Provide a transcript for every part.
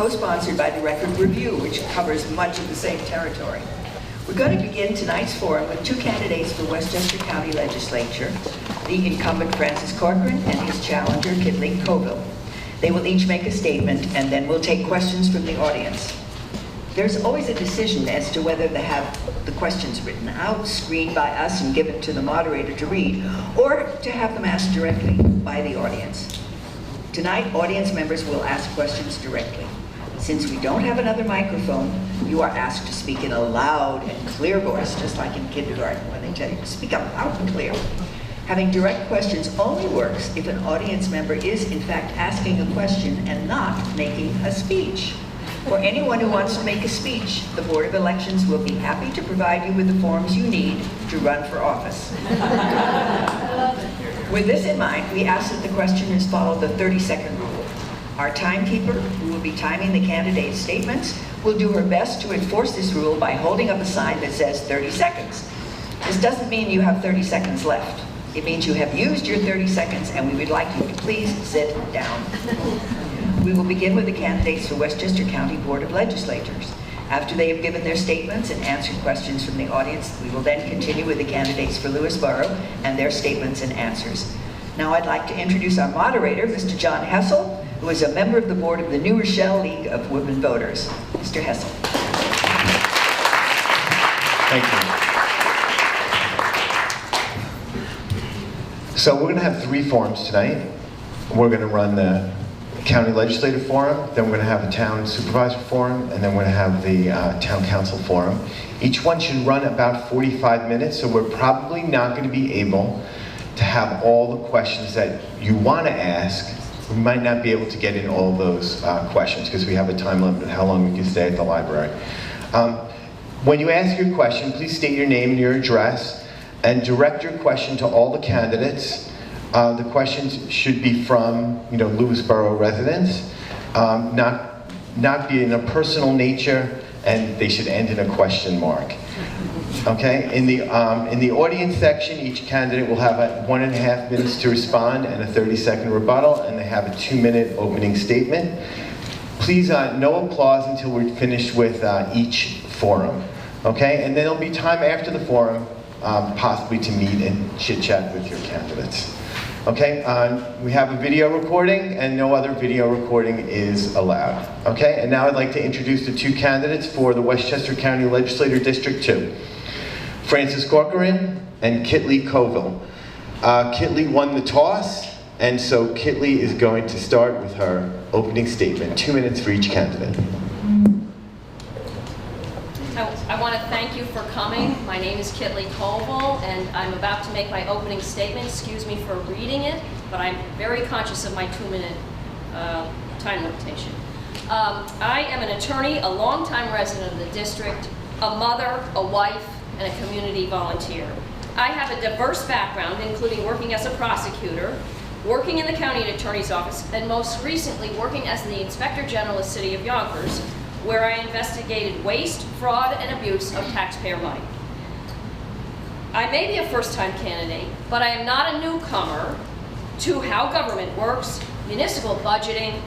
co-sponsored by the Record Review, which covers much of the same territory. We're going to begin tonight's forum with two candidates for Westchester County Legislature, the incumbent Francis Corcoran and his challenger, Kitley Colville. They will each make a statement, and then we'll take questions from the audience. There's always a decision as to whether to have the questions written out, screened by us, and given to the moderator to read, or to have them asked directly by the audience. Tonight, audience members will ask questions directly. Since we don't have another microphone, you are asked to speak in a loud and clear voice, just like in kindergarten when they tell you to speak up loud and clear. Having direct questions only works if an audience member is in fact asking a question and not making a speech. For anyone who wants to make a speech, the Board of Elections will be happy to provide you with the forms you need to run for office. With this in mind, we ask that the questioners follow the 30-second rule. Our timekeeper, who will be timing the candidates' statements, will do her best to enforce this rule by holding up a sign that says 30 seconds. This doesn't mean you have 30 seconds left. It means you have used your 30 seconds and we would like you to please sit down. We will begin with the candidates for Westchester County Board of Legislators. After they have given their statements and answered questions from the audience, we will then continue with the candidates for Lewisboro and their statements and answers. Now I'd like to introduce our moderator, Mr. John Hessel, who is a member of the board of the New Rochelle League of Women Voters. Mr. Hessel. Thank you. So we're going to have three forums tonight. We're going to run the County Legislative Forum, then we're going to have the Town Supervisor Forum, and then we're going to have the Town Council Forum. Each one should run about 45 minutes, so we're probably not going to be able to have all the questions that you want to ask. We might not be able to get in all those questions because we have a time limit on how long we can stay at the library. When you ask your question, please state your name and your address and direct your question to all the candidates. The questions should be from, Lewisboro residents, not be in a personal nature, and they should end in a question mark. Okay. In the audience section, each candidate will have 1.5 minutes to respond and a 30-second rebuttal, and they have a 2-minute opening statement. Please, no applause until we're finished with each forum. Okay, and then there'll be time after the forum, possibly to meet and chit-chat with your candidates. Okay, we have a video recording, and no other video recording is allowed. Okay, and now I'd like to introduce the two candidates for the Westchester County Legislature District 2. Francis Corcoran and Kitley Colville. Kitley won the toss, and so Kitley is going to start with her opening statement. 2 minutes for each candidate. I want to thank you for coming. My name is Kitley Colville, and I'm about to make my opening statement. Excuse me for reading it, but I'm very conscious of my 2-minute time limitation. I am an attorney, a longtime resident of the district, a mother, a wife, and a community volunteer. I have a diverse background, including working as a prosecutor, working in the county attorney's office, and most recently working as the Inspector General of the City of Yonkers, where I investigated waste, fraud, and abuse of taxpayer money. I may be a first-time candidate, but I am not a newcomer to how government works, municipal budgeting,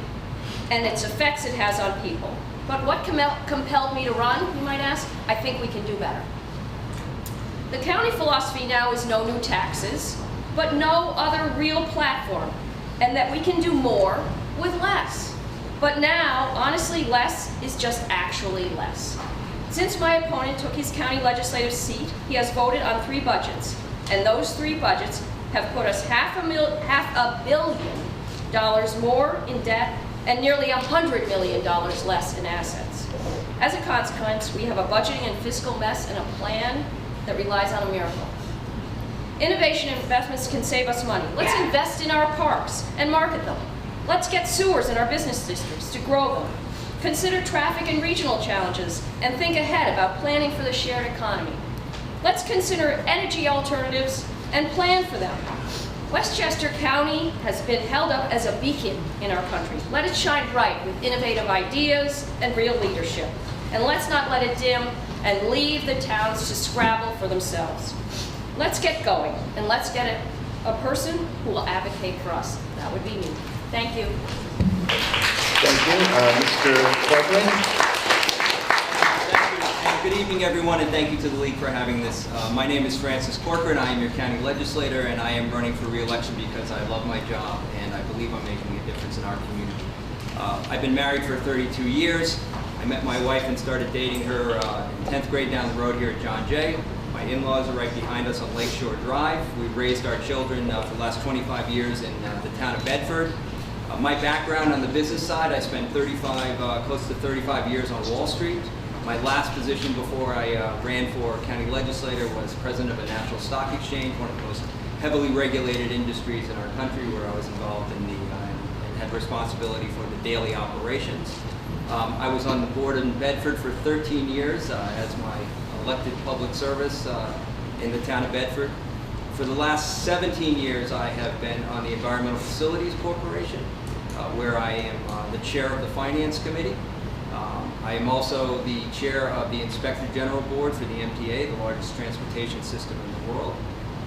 and its effects it has on people. But what compelled me to run, you might ask? I think we can do better. The county philosophy now is no new taxes, but no other real platform, and that we can do more with less. But now, honestly, less is just actually less. Since my opponent took his county legislative seat, he has voted on 3 budgets, and those 3 budgets have put us $500 million more in debt and nearly $100 million less in assets. As a consequence, we have a budgeting and fiscal mess and a plan that relies on a miracle. Innovation and investments can save us money. Let's invest in our parks and market them. Let's get sewers in our business districts to grow them. Consider traffic and regional challenges and think ahead about planning for the shared economy. Let's consider energy alternatives and plan for them. Westchester County has been held up as a beacon in our country. Let it shine bright with innovative ideas and real leadership. And let's not let it dim and leave the towns to scrabble for themselves. Let's get going, and let's get a person who will advocate for us. That would be me. Thank you. Thank you. Mr. Corcoran? Good evening, everyone, and thank you to the League for having this. My name is Francis Corcoran. I am your county legislator, and I am running for re-election because I love my job and I believe I'm making a difference in our community. I've been married for 32 years. I met my wife and started dating her in 10th grade down the road here at John Jay. My in-laws are right behind us on Lakeshore Drive. We've raised our children for the last 25 years in the town of Bedford. My background on the business side, I spent close to 35 years on Wall Street. My last position before I ran for county legislator was president of a national stock exchange, one of the most heavily regulated industries in our country, where I was involved in and had responsibility for the daily operations. I was on the board in Bedford for 13 years as my elected public service in the town of Bedford. For the last 17 years, I have been on the Environmental Facilities Corporation, where I am the chair of the Finance Committee. I am also the chair of the Inspector General Board for the MTA, the largest transportation system in the world,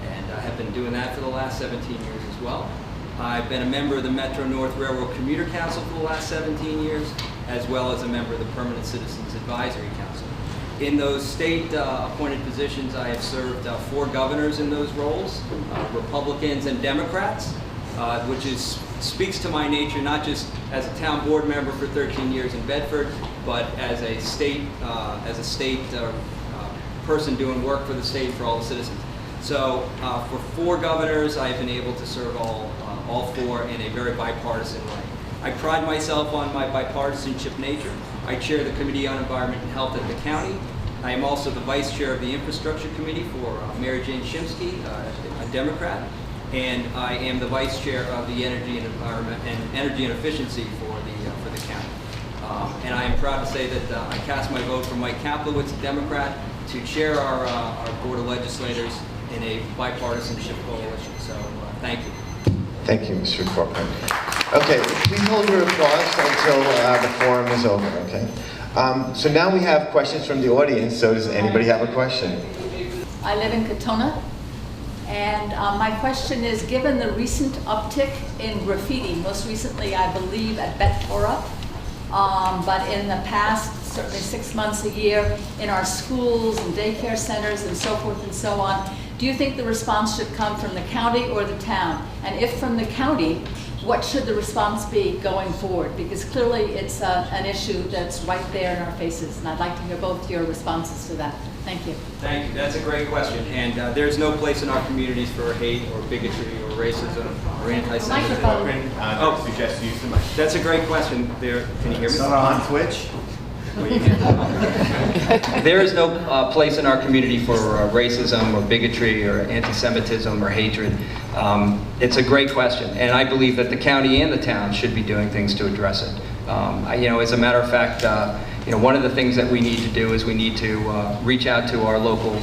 and I have been doing that for the last 17 years as well. I've been a member of the Metro North Railroad Commuter Council for the last 17 years, as well as a member of the Permanent Citizens Advisory Council. In those state appointed positions, I have served 4 governors in those roles, Republicans and Democrats, which speaks to my nature, not just as a town board member for 13 years in Bedford, but as a state person doing work for the state for all the citizens. So for 4 governors, I've been able to serve all 4 in a very bipartisan way. I pride myself on my bipartisanship nature. I chair the Committee on Environment and Health at the county. I am also the vice chair of the Infrastructure Committee for Mary Jane Shimsky, a Democrat. And I am the vice chair of the Energy and Environment and Energy and Efficiency for the county. And I am proud to say that I cast my vote for Mike Kaplowitz, a Democrat, to chair our board of legislators in a bipartisanship coalition. So thank you. Thank you, Mr. Corcoran. Okay, please hold your applause until the forum is over, okay? So now we have questions from the audience, so does anybody have a question? I live in Katona, and my question is, given the recent uptick in graffiti, most recently I believe at Betora, but in the past, certainly 6 months, a year, in our schools and daycare centers and so forth and so on, do you think the response should come from the county or the town? And if from the county, what should the response be going forward? Because clearly it's an issue that's right there in our faces, and I'd like to hear both your responses to that. Thank you. Thank you. That's a great question. And there's no place in our communities for hate or bigotry or racism or anti-Semitism. Oh, suggest you use the mic. That's a great question. Can you hear me? It's not on Twitch. There is no place in our community for racism or bigotry or anti-Semitism or hatred. It's a great question, and I believe that the county and the town should be doing things to address it. As a matter of fact, one of the things that we need to do is we need to reach out to our local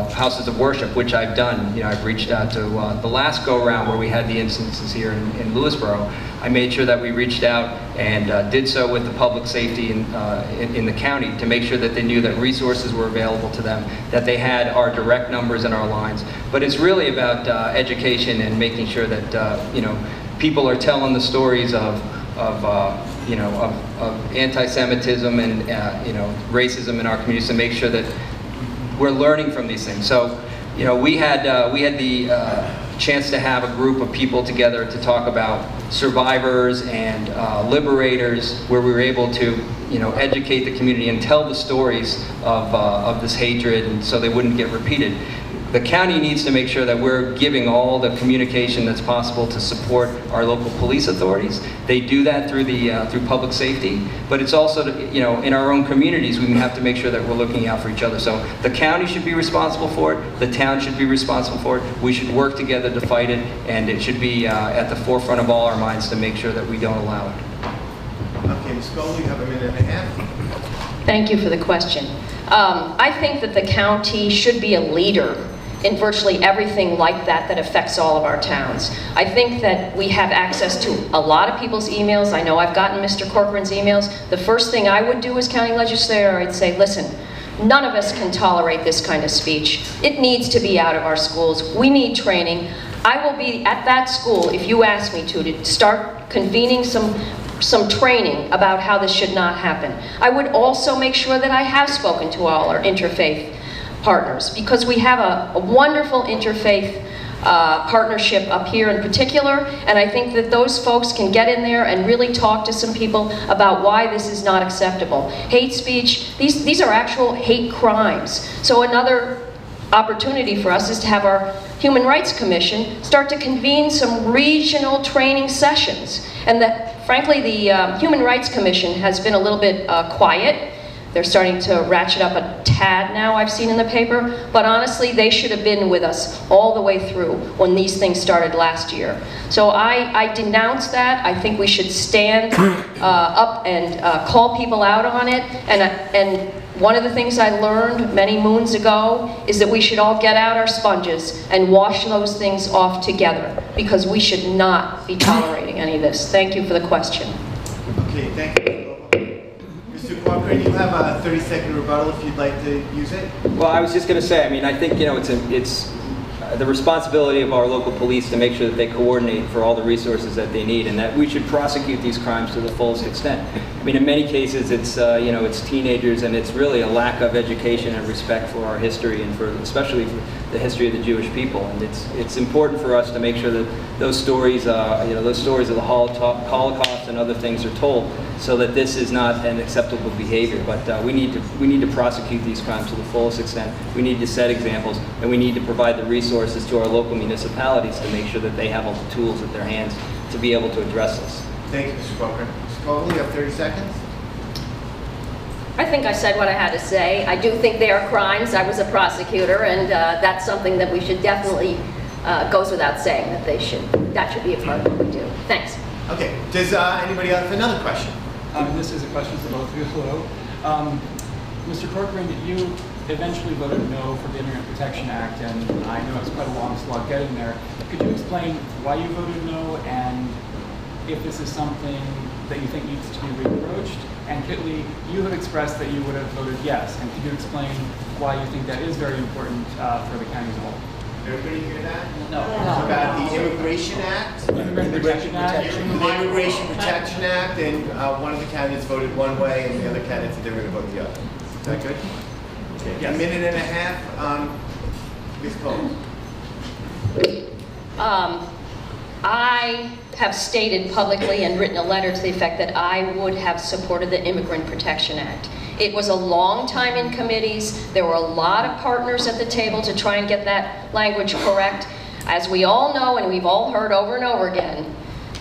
houses of worship, which I've done. I've reached out to the last go-round where we had the instances here in Lewisboro. I made sure that we reached out and did so with the public safety in the county to make sure that they knew that resources were available to them, that they had our direct numbers and our lines. But it's really about education and making sure that people are telling the stories of anti-Semitism and racism in our communities to make sure that we're learning from these things. So, we had the chance to have a group of people together to talk about survivors and liberators, where we were able to educate the community and tell the stories of this hatred, and so they wouldn't get repeated. The county needs to make sure that we're giving all the communication that's possible to support our local police authorities. They do that through public safety, but it's also in our own communities we have to make sure that we're looking out for each other. So the county should be responsible for it. The town should be responsible for it. We should work together to fight it, and it should be at the forefront of all our minds to make sure that we don't allow it. Okay, Ms. Cole, you have a minute and a half. Thank you for the question. I think that the county should be a leader in virtually everything like that affects all of our towns. I think that we have access to a lot of people's emails. I know I've gotten Mr. Corcoran's emails. The first thing I would do as county legislator, I'd say, listen, none of us can tolerate this kind of speech. It needs to be out of our schools. We need training. I will be at that school, if you ask me to start convening some some training about how this should not happen. I would also make sure that I have spoken to all our interfaith partners, because we have a wonderful interfaith partnership up here in particular, and I think that those folks can get in there and really talk to some people about why this is not acceptable. Hate speech, these are actual hate crimes. So another opportunity for us is to have our Human Rights Commission start to convene some regional training sessions. And that, frankly, the Human Rights Commission has been a little bit quiet. They're starting to ratchet up a tad now, I've seen in the paper, but honestly, they should have been with us all the way through when these things started last year. So I denounce that. I think we should stand up and call people out on it. And one of the things I learned many moons ago is that we should all get out our sponges and wash those things off together, because we should not be tolerating any of this. Thank you for the question. Okay, thank you. Mr. Corcoran, you have a 30-second rebuttal if you'd like to use it. Well, I was just going to say, I mean, I think, it's the responsibility of our local police to make sure that they coordinate for all the resources that they need, and that we should prosecute these crimes to the fullest extent. I mean, in many cases, it's it's teenagers, and it's really a lack of education and respect for our history, and especially for the history of the Jewish people. And it's important for us to make sure that those stories, those stories of the Holocaust and other things are told, so that this is not an acceptable behavior. But we need to prosecute these crimes to the fullest extent. We need to set examples, and we need to provide the resources to our local municipalities to make sure that they have all the tools at their hands to be able to address this. Thank you, Mr. Corcoran. Mr. Colville, you have 30 seconds. I think I said what I had to say. I do think they are crimes. I was a prosecutor, and that's something that we should definitely, goes without saying, that should be a part of what we do. Thanks. Okay, does anybody else have another question? This is a question for both of you. Hello. Mr. Corcoran, you eventually voted no for the Immigrant Protection Act, and I know it's quite a long slog getting there. Could you explain why you voted no, and if this is something that you think needs to be reapproached? And Kitley, you have expressed that you would have voted yes, and could you explain why you think that is very important for the county as a whole? Everybody hear that? No. It's about the Immigration Act. Immigrant Protection Act. The Immigration Protection Act, and one of the candidates voted one way, and the other candidates said they were going to vote the other. Is that good? Okay. Yes. A minute and a half. Ms. Cole. I have stated publicly and written a letter to the effect that I would have supported the Immigrant Protection Act. It was a long time in committees. There were a lot of partners at the table to try and get that language correct. As we all know, and we've all heard over and over again,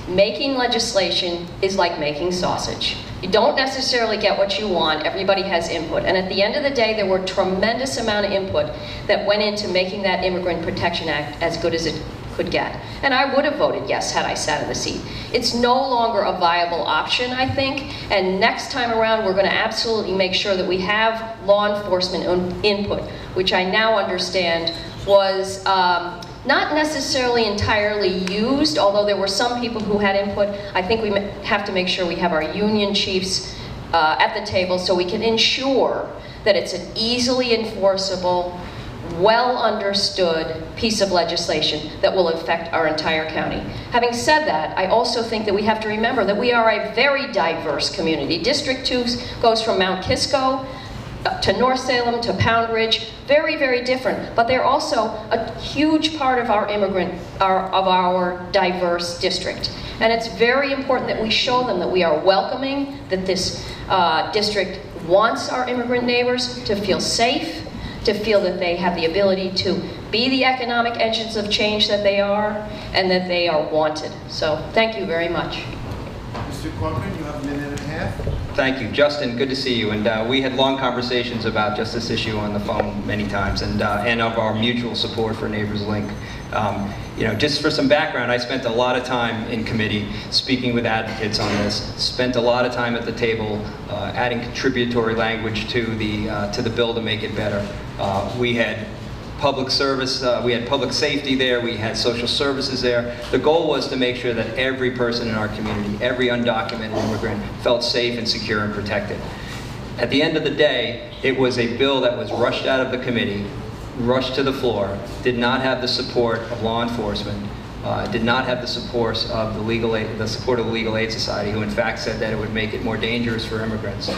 making legislation is like making sausage. You don't necessarily get what you want. Everybody has input. And at the end of the day, there were a tremendous amount of input that went into making that Immigrant Protection Act as good as it could get. And I would have voted yes had I sat in the seat. It's no longer a viable option, I think, and next time around we're going to absolutely make sure that we have law enforcement input, which I now understand was not necessarily entirely used, although there were some people who had input. I think we have to make sure we have our union chiefs at the table so we can ensure that it's an easily enforceable, well understood piece of legislation that will affect our entire county. Having said that, I also think that we have to remember that we are a very diverse community. District 2 goes from Mount Kisco to North Salem to Pound Ridge, very, very different. But they're also a huge part of our our diverse district. And it's very important that we show them that we are welcoming, that this district wants our immigrant neighbors to feel safe, to feel that they have the ability to be the economic engines of change that they are, and that they are wanted. So thank you very much. Mr. Corcoran, you have a minute and a half. Thank you. Justin, good to see you. And we had long conversations about just this issue on the phone many times, and of our mutual support for Neighbors Link. Just for some background, I spent a lot of time in committee speaking with advocates on this, spent a lot of time at the table adding contributory language to the bill to make it better. We had public service, we had public safety there, we had social services there. The goal was to make sure that every person in our community, every undocumented immigrant, felt safe and secure and protected. At the end of the day, it was a bill that was rushed out of the committee, rushed to the floor, did not have the support of law enforcement, did not have the support of the Legal Aid Society, who in fact said that it would make it more dangerous for immigrants.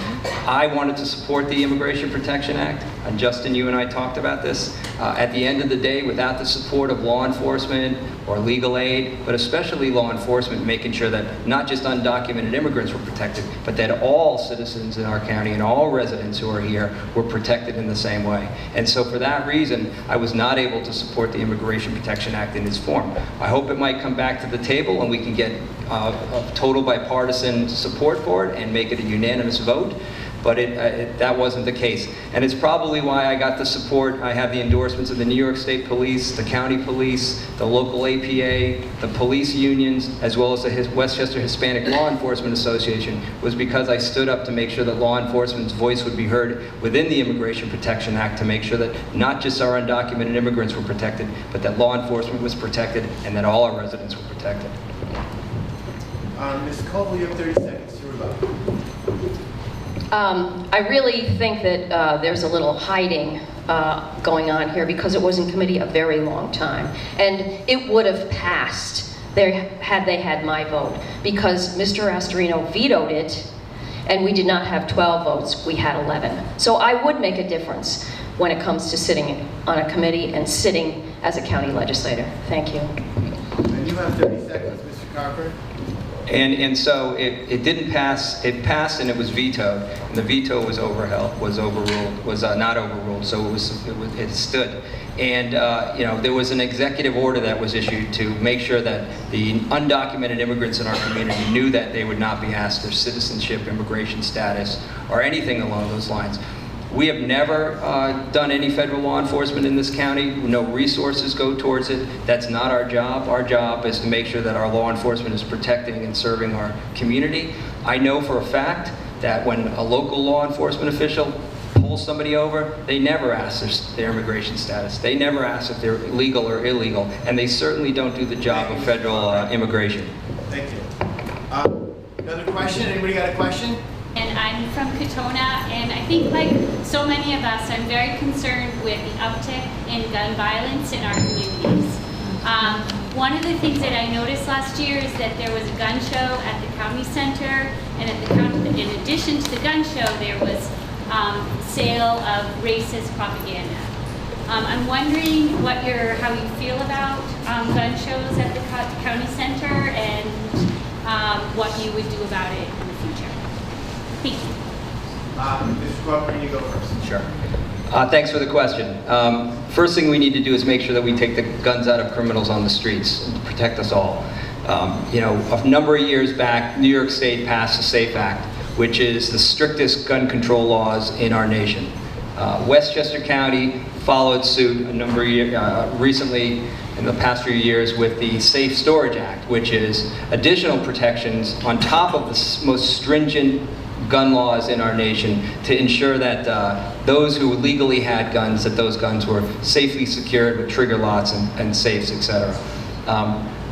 I wanted to support the Immigration Protection Act, and Justin, you and I talked about this. At the end of the day, without the support of law enforcement or legal aid, but especially law enforcement, making sure that not just undocumented immigrants were protected, but that all citizens in our county and all residents who are here were protected in the same way. And so for that reason, I was not able to support the Immigration Protection Act in its form. I hope it might come back to the table and we can get a total bipartisan support for it and make it a unanimous vote. But that wasn't the case. And it's probably why I got the support. I have the endorsements of the New York State Police, the county police, the local APA, the police unions, as well as the Westchester Hispanic Law Enforcement Association, was because I stood up to make sure that law enforcement's voice would be heard within the Immigration Protection Act, to make sure that not just our undocumented immigrants were protected, but that law enforcement was protected and that all our residents were protected. Ms. Colville, you have 30 seconds to rebut. I really think that there's a little hiding going on here, because it was in committee a very long time. And it would have passed had they had my vote, because Mr. Astorino vetoed it, and we did not have 12 votes, we had 11. So I would make a difference when it comes to sitting on a committee and sitting as a county legislator. Thank you. And you have 30 seconds, Mr. Cochran. And so it didn't pass. It passed and it was vetoed. And the veto was not overruled. So it stood. And there was an executive order that was issued to make sure that the undocumented immigrants in our community knew that they would not be asked their citizenship, immigration status, or anything along those lines. We have never done any federal law enforcement in this county. No resources go towards it. That's not our job. Our job is to make sure that our law enforcement is protecting and serving our community. I know for a fact that when a local law enforcement official pulls somebody over, they never ask their immigration status. They never ask if they're legal or illegal, and they certainly don't do the job of federal immigration. Thank you. Another question? Anybody got a question? And I'm from Katona, and I think like so many of us, I'm very concerned with the uptick in gun violence in our communities. One of the things that I noticed last year is that there was a gun show at the county center, and at the county, in addition to the gun show, there was sale of racist propaganda. I'm wondering how you feel about gun shows at the county center, and what you would do about it in the future. Thank you. Mr. Cochran, you go first. Sure. Thanks for the question. First thing we need to do is make sure that we take the guns out of criminals on the streets and protect us all. A number of years back, New York State passed the SAFE Act, which is the strictest gun control laws in our nation. Westchester County followed suit a number of years, recently in the past few years, with the Safe Storage Act, which is additional protections on top of the most stringent gun laws in our nation to ensure that those who legally had guns, that those guns were safely secured with trigger locks and safes, etc.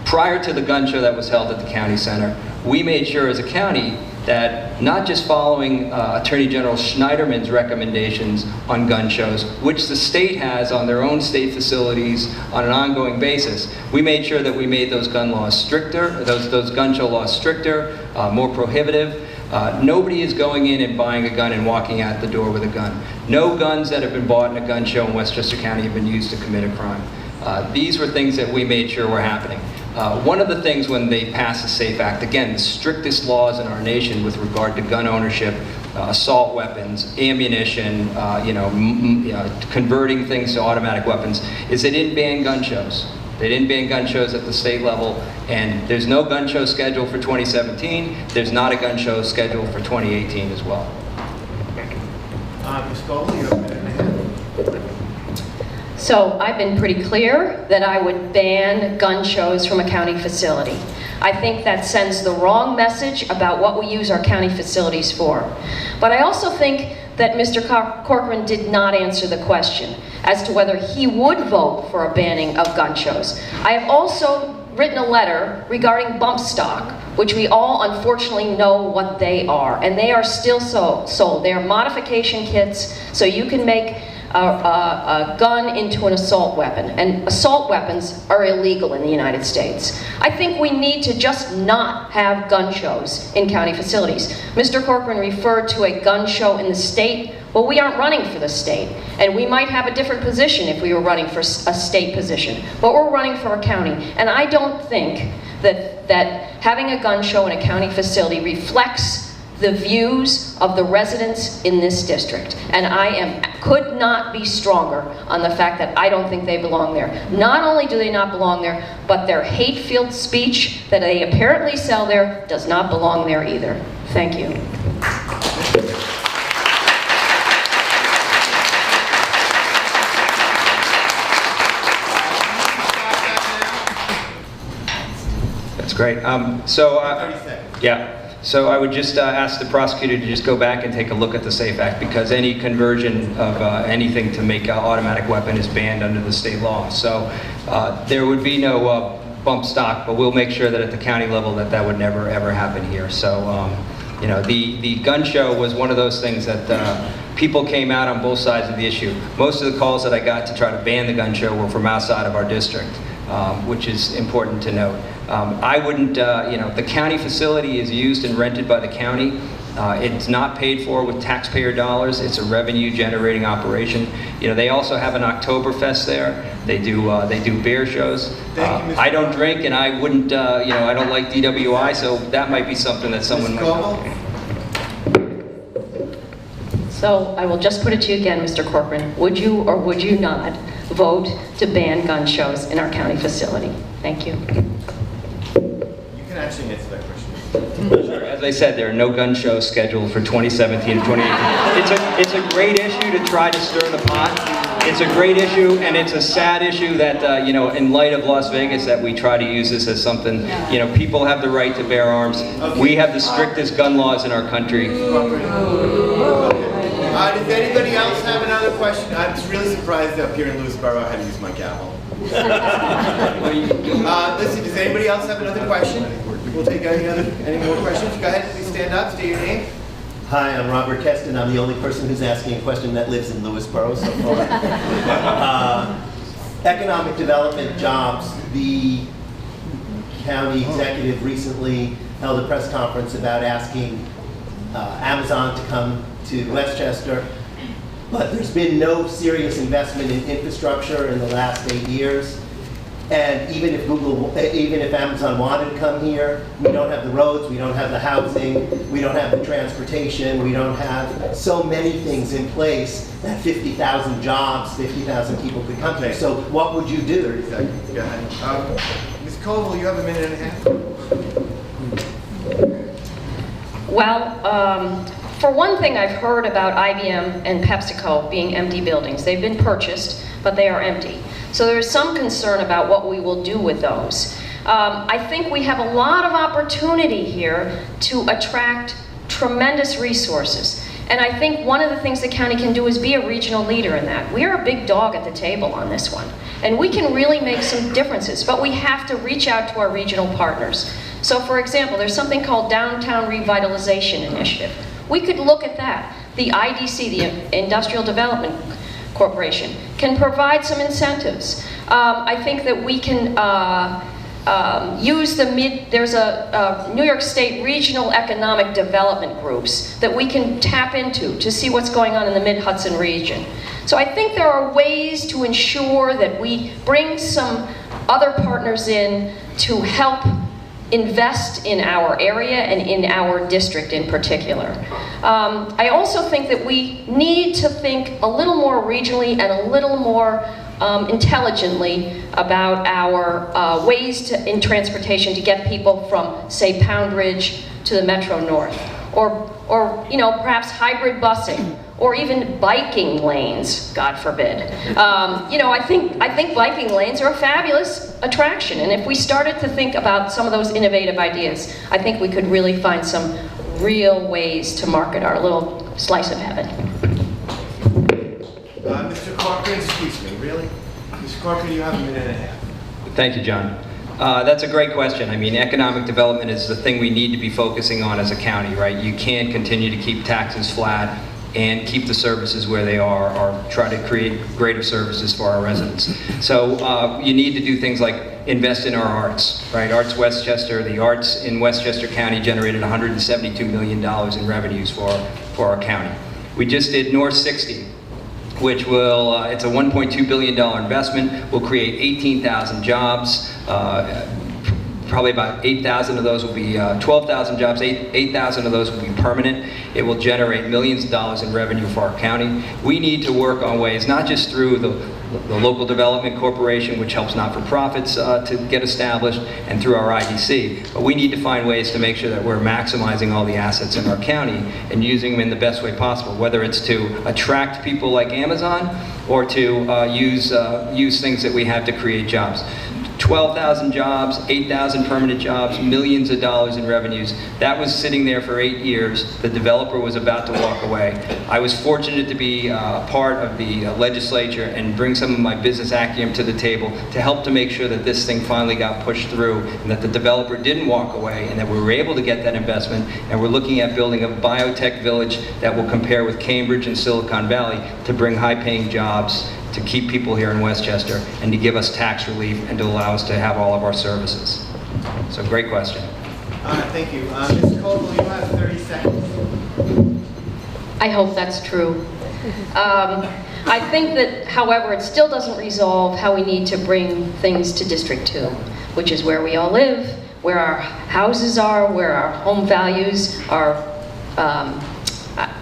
Prior to the gun show that was held at the county center, we made sure as a county that not just following Attorney General Schneiderman's recommendations on gun shows, which the state has on their own state facilities on an ongoing basis, we made sure that we made those gun laws stricter, those gun show laws stricter, more prohibitive. Nobody is going in and buying a gun and walking out the door with a gun. No guns that have been bought in a gun show in Westchester County have been used to commit a crime. These were things that we made sure were happening. One of the things when they passed the SAFE Act, again, the strictest laws in our nation with regard to gun ownership, assault weapons, ammunition, converting things to automatic weapons, is they didn't ban gun shows. They didn't ban gun shows at the state level, and there's no gun show scheduled for 2017. There's not a gun show scheduled for 2018 as well. Ms. Goldman, you have a minute and a half. So I've been pretty clear that I would ban gun shows from a county facility. I think that sends the wrong message about what we use our county facilities for. But I also think that Mr. Corcoran did not answer the question as to whether he would vote for a banning of gun shows. I have also written a letter regarding bump stock, which we all unfortunately know what they are, and they are still sold. They are modification kits, so you can make a gun into an assault weapon, and assault weapons are illegal in the United States. I think we need to just not have gun shows in county facilities. Mr. Corcoran referred to a gun show in the state. Well, we aren't running for the state, and we might have a different position if we were running for a state position, but we're running for a county, and I don't think that having a gun show in a county facility reflects the views of the residents in this district. And I could not be stronger on the fact that I don't think they belong there. Not only do they not belong there, but their hate-filled speech that they apparently sell there does not belong there either. Thank you. That's great. Yeah. So I would just ask the prosecutor to just go back and take a look at the SAFE Act, because any conversion of anything to make an automatic weapon is banned under the state law. So there would be no bump stock, but we'll make sure that at the county level that would never ever happen here. So you know, the gun show was one of those things that people came out on both sides of the issue. Most of the calls that I got to try to ban the gun show were from outside of our district, which is important to note. I wouldn't, you know, the county facility is used and rented by the county. It's not paid for with taxpayer dollars. It's a revenue generating operation. You know, they also have an Oktoberfest there. They do beer shows. I don't drink, and I wouldn't, you know, I don't like DWI, so that might be something that someone might not. So I will just put it to you again, Mr. Corcoran. Would you or would you not vote to ban gun shows in our county facility? Thank you. You can actually answer that question. Sure. As I said, there are no gun shows scheduled for 2017 and 2018. It's a great issue to try to stir the pot. It's a great issue, and it's a sad issue that, you know, in light of Las Vegas, that we try to use this as something, you know, people have the right to bear arms. Okay. We have the strictest gun laws in our country. Does anybody else have another question? I'm just really surprised up here in Lewisboro I had to use my gavel. Listen, does anybody else have another question? We'll take any more questions. Go ahead, please stand up, state your name. Hi, I'm Robert Keston. I'm the only person who's asking a question that lives in Lewisboro so far. Economic development jobs. The county executive recently held a press conference about asking Amazon to come to Westchester, but there's been no serious investment in infrastructure in the last 8 years. And even if Amazon wanted to come here, we don't have the roads, we don't have the housing, we don't have the transportation, we don't have so many things in place that 50,000 jobs, 50,000 people could come here. So what would you do? 30 seconds, go ahead. Ms. Koval, you have a minute and a half. Well, for one thing, I've heard about IBM and PepsiCo being empty buildings. They've been purchased, but they are empty. So there's some concern about what we will do with those. I think we have a lot of opportunity here to attract tremendous resources. And I think one of the things the county can do is be a regional leader in that. We are a big dog at the table on this one. And we can really make some differences, but we have to reach out to our regional partners. So for example, there's something called Downtown Revitalization Initiative. We could look at that. The IDC, the Industrial Development Corporation, can provide some incentives. I think that we can use there's a New York State regional economic development groups that we can tap into to see what's going on in the Mid-Hudson region. So I think there are ways to ensure that we bring some other partners in to help invest in our area and in our district in particular. I also think that we need to think a little more regionally and a little more intelligently about our ways in transportation to get people from, say, Pound Ridge to the Metro North, or you know, perhaps hybrid busing, or even biking lanes, God forbid. You know, I think biking lanes are a fabulous attraction, and if we started to think about some of those innovative ideas, I think we could really find some real ways to market our little slice of heaven. Mr. Corcoran, excuse me, really? Mr. Corcoran, you have a minute and a half. Thank you, John. That's a great question. I mean, economic development is the thing we need to be focusing on as a county, right? You can't continue to keep taxes flat and keep the services where they are, or try to create greater services for our residents. So you need to do things like invest in our arts, right? Arts Westchester, the arts in Westchester County generated $172 million in revenues for our county. We just did North 60, which will, it's a $1.2 billion investment, will create 18,000 jobs. Probably about 8,000 of those will be, 12,000 jobs, 8,000 of those will be permanent. It will generate millions of dollars in revenue for our county. We need to work on ways, not just through the Local Development Corporation, which helps not-for-profits to get established, and through our IDC, but we need to find ways to make sure that we're maximizing all the assets in our county and using them in the best way possible, whether it's to attract people like Amazon or to use things that we have to create jobs. 12,000 jobs, 8,000 permanent jobs, millions of dollars in revenues. That was sitting there for 8 years. The developer was about to walk away. I was fortunate to be part of the legislature and bring some of my business acumen to the table to help to make sure that this thing finally got pushed through and that the developer didn't walk away and that we were able to get that investment. And we're looking at building a biotech village that will compare with Cambridge and Silicon Valley to bring high-paying jobs, to keep people here in Westchester, and to give us tax relief and to allow us to have all of our services. So great question. Thank you. Ms. Coble, you have 30 seconds. I hope that's true. I think that, however, it still doesn't resolve how we need to bring things to District 2, which is where we all live, where our houses are, where our home values are.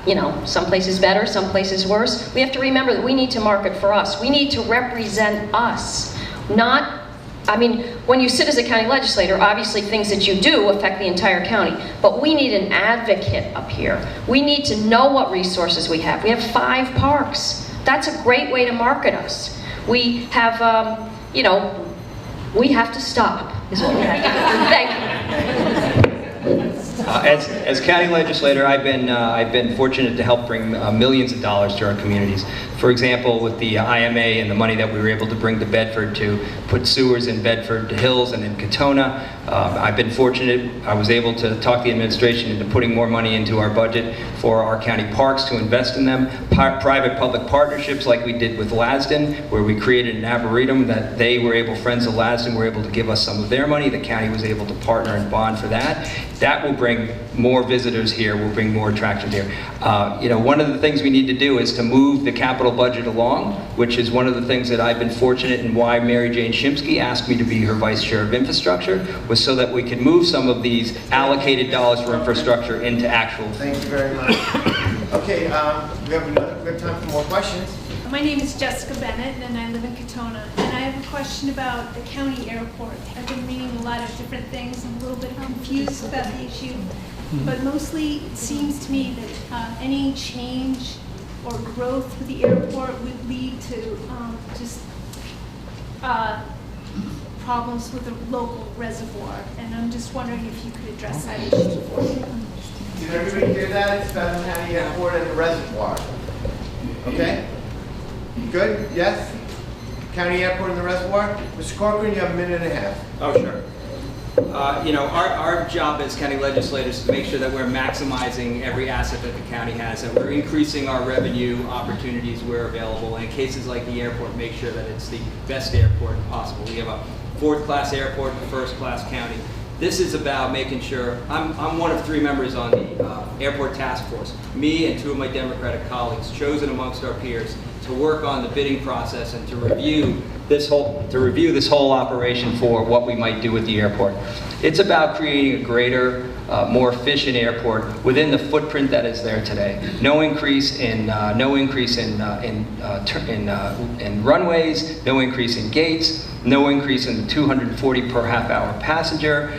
You know, some places better, some places worse. We have to remember that we need to market for us. We need to represent us. Not, I mean, when you sit as a county legislator, obviously things that you do affect the entire county, but we need an advocate up here. We need to know what resources we have. We have 5 parks. That's a great way to market us. We have, you know, we have to stop, is what we have to do. Thank you. As county legislator, I've been fortunate to help bring millions of dollars to our communities. For example, with the IMA and the money that we were able to bring to Bedford to put sewers in Bedford Hills and in Katona, I've been fortunate. I was able to talk the administration into putting more money into our budget for our county parks to invest in them. Private-public partnerships like we did with Lasden, where we created an arboretum that they were able, Friends of Lasden were able to give us some of their money. The county was able to partner and bond for that. That will bring more visitors here, will bring more attraction here. You know, one of the things we need to do is to move the capital budget along, which is one of the things that I've been fortunate in why Mary Jane Shimsky asked me to be her vice chair of infrastructure, was so that we could move some of these allocated dollars for infrastructure into actual. Thank you very much. Okay, we have time for more questions. My name is Jessica Bennett, and I live in Katona. And I have a question about the county airport. I've been reading a lot of different things. I'm a little bit confused about the issue. But mostly, it seems to me that any change or growth with the airport would lead to problems with the local reservoir. And I'm just wondering if you could address that issue for me. Did everybody hear that? It's Pheasant County Airport and the reservoir. Okay? Good? Yes? County Airport and the reservoir? Mr. Corcoran, you have a minute and a half. Oh, sure. You know, our job as county legislators is to make sure that we're maximizing every asset that the county has, that we're increasing our revenue opportunities where available, and in cases like the airport, make sure that it's the best airport possible. We have a 4th-class airport in a 1st-class county. This is about making sure, I'm one of 3 members on the airport task force. Me and 2 of my Democratic colleagues, chosen amongst our peers, to work on the bidding process and to review this whole operation for what we might do with the airport. It's about creating a greater, more efficient airport within the footprint that is there today. No increase in runways, no increase in gates, no increase in the 240 per half-hour passenger.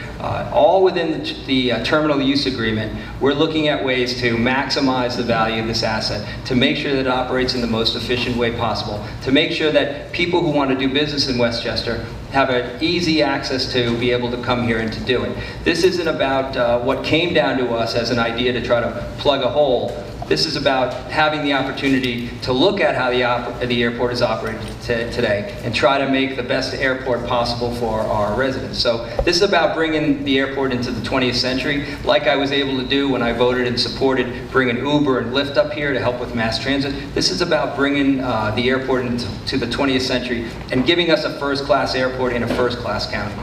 All within the terminal use agreement, we're looking at ways to maximize the value of this asset, to make sure that it operates in the most efficient way possible, to make sure that people who want to do business in Westchester have an easy access to be able to come here and to do it. This isn't about what came down to us as an idea to try to plug a hole. This is about having the opportunity to look at how the airport is operated today and try to make the best airport possible for our residents. So this is about bringing the airport into the 20th century, like I was able to do when I voted and supported bringing Uber and Lyft up here to help with mass transit. This is about bringing the airport into the 20th century and giving us a first-class airport in a first-class county.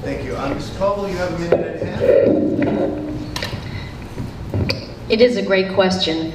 Thank you. Mr. Koval, you have a minute and a half. It is a great question.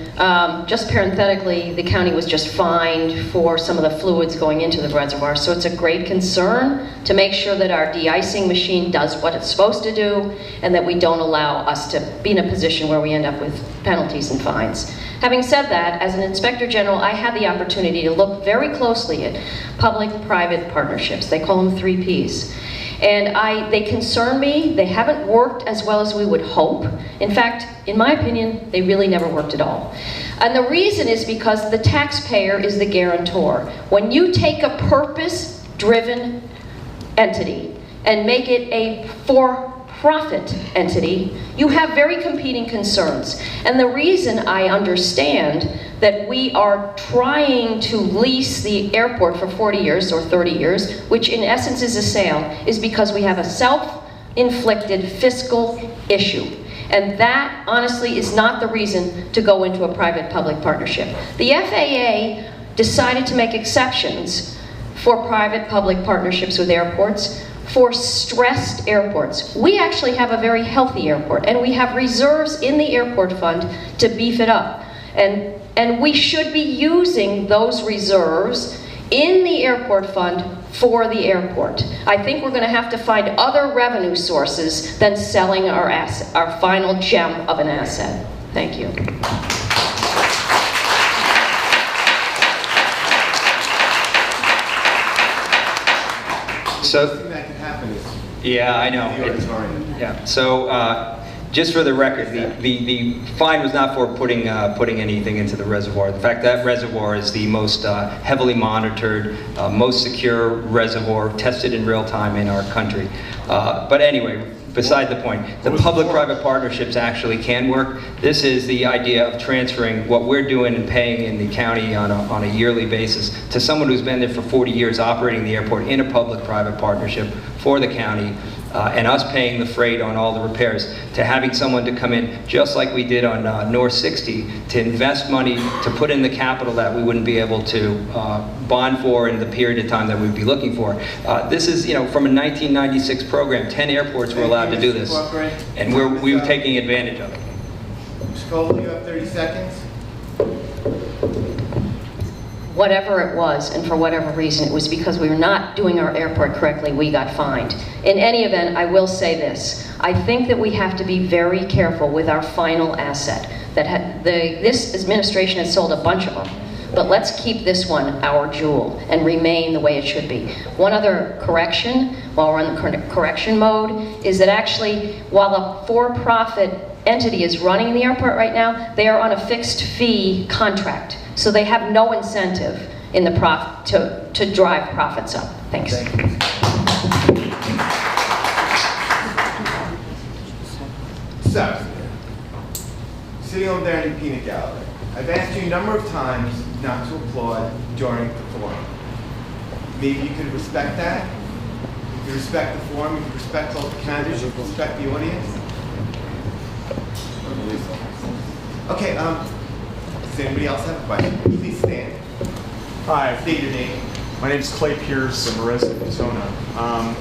Just parenthetically, the county was just fined for some of the fluids going into the reservoir, so it's a great concern to make sure that our de-icing machine does what it's supposed to do and that we don't allow us to be in a position where we end up with penalties and fines. Having said that, as an Inspector General, I had the opportunity to look very closely at public-private partnerships. They call them 3 Ps. And they concern me. They haven't worked as well as we would hope. In fact, in my opinion, they really never worked at all. And the reason is because the taxpayer is the guarantor. When you take a purpose-driven entity and make it a for-profit entity, you have very competing concerns. And the reason I understand that we are trying to lease the airport for 40 years or 30 years, which in essence is a sale, is because we have a self-inflicted fiscal issue. And that, honestly, is not the reason to go into a private-public partnership. The FAA decided to make exceptions for private-public partnerships with airports for stressed airports. We actually have a very healthy airport, and we have reserves in the airport fund to beef it up. And we should be using those reserves in the airport fund for the airport. I think we're going to have to find other revenue sources than selling our asset, our final gem of an asset. Thank you. So, Something that can happen is yeah, I know. the auditorium. Yeah. So, just for the record, the fine was not for putting anything into the reservoir. In fact, that reservoir is the most heavily monitored, most secure reservoir tested in real time in our country. But anyway, beside the point, the public-private partnerships actually can work. This is the idea of transferring what we're doing and paying in the county on a yearly basis to someone who's been there for 40 years operating the airport in a public-private partnership for the county. And us paying the freight on all the repairs, to having someone to come in, just like we did on North 60, to invest money, to put in the capital that we wouldn't be able to bond for in the period of time that we'd be looking for. This is, from a 1996 program, 10 airports were allowed to do this, and we're taking advantage of it. Mr. Koval, you have 30 seconds. Whatever it was, and for whatever reason, it was because we were not doing our airport correctly, we got fined. In any event, I will say this. I think that we have to be very careful with our final asset. This administration has sold a bunch of them, but let's keep this one our jewel and remain the way it should be. One other correction, while we're in the correction mode, is that actually, while a for-profit entity is running the airport right now, they are on a fixed fee contract. So they have no incentive in the to drive profits up. Thanks. Thank you. So, sitting over there in the peanut gallery, I've asked you a number of times not to applaud during the forum. Maybe you could respect that. You could respect the forum, you could respect all the candidates, you could respect the audience. Okay, does anybody else have a question? Please stand. Hi, State your name. my name is Clay Pierce. I'm a resident of Katona.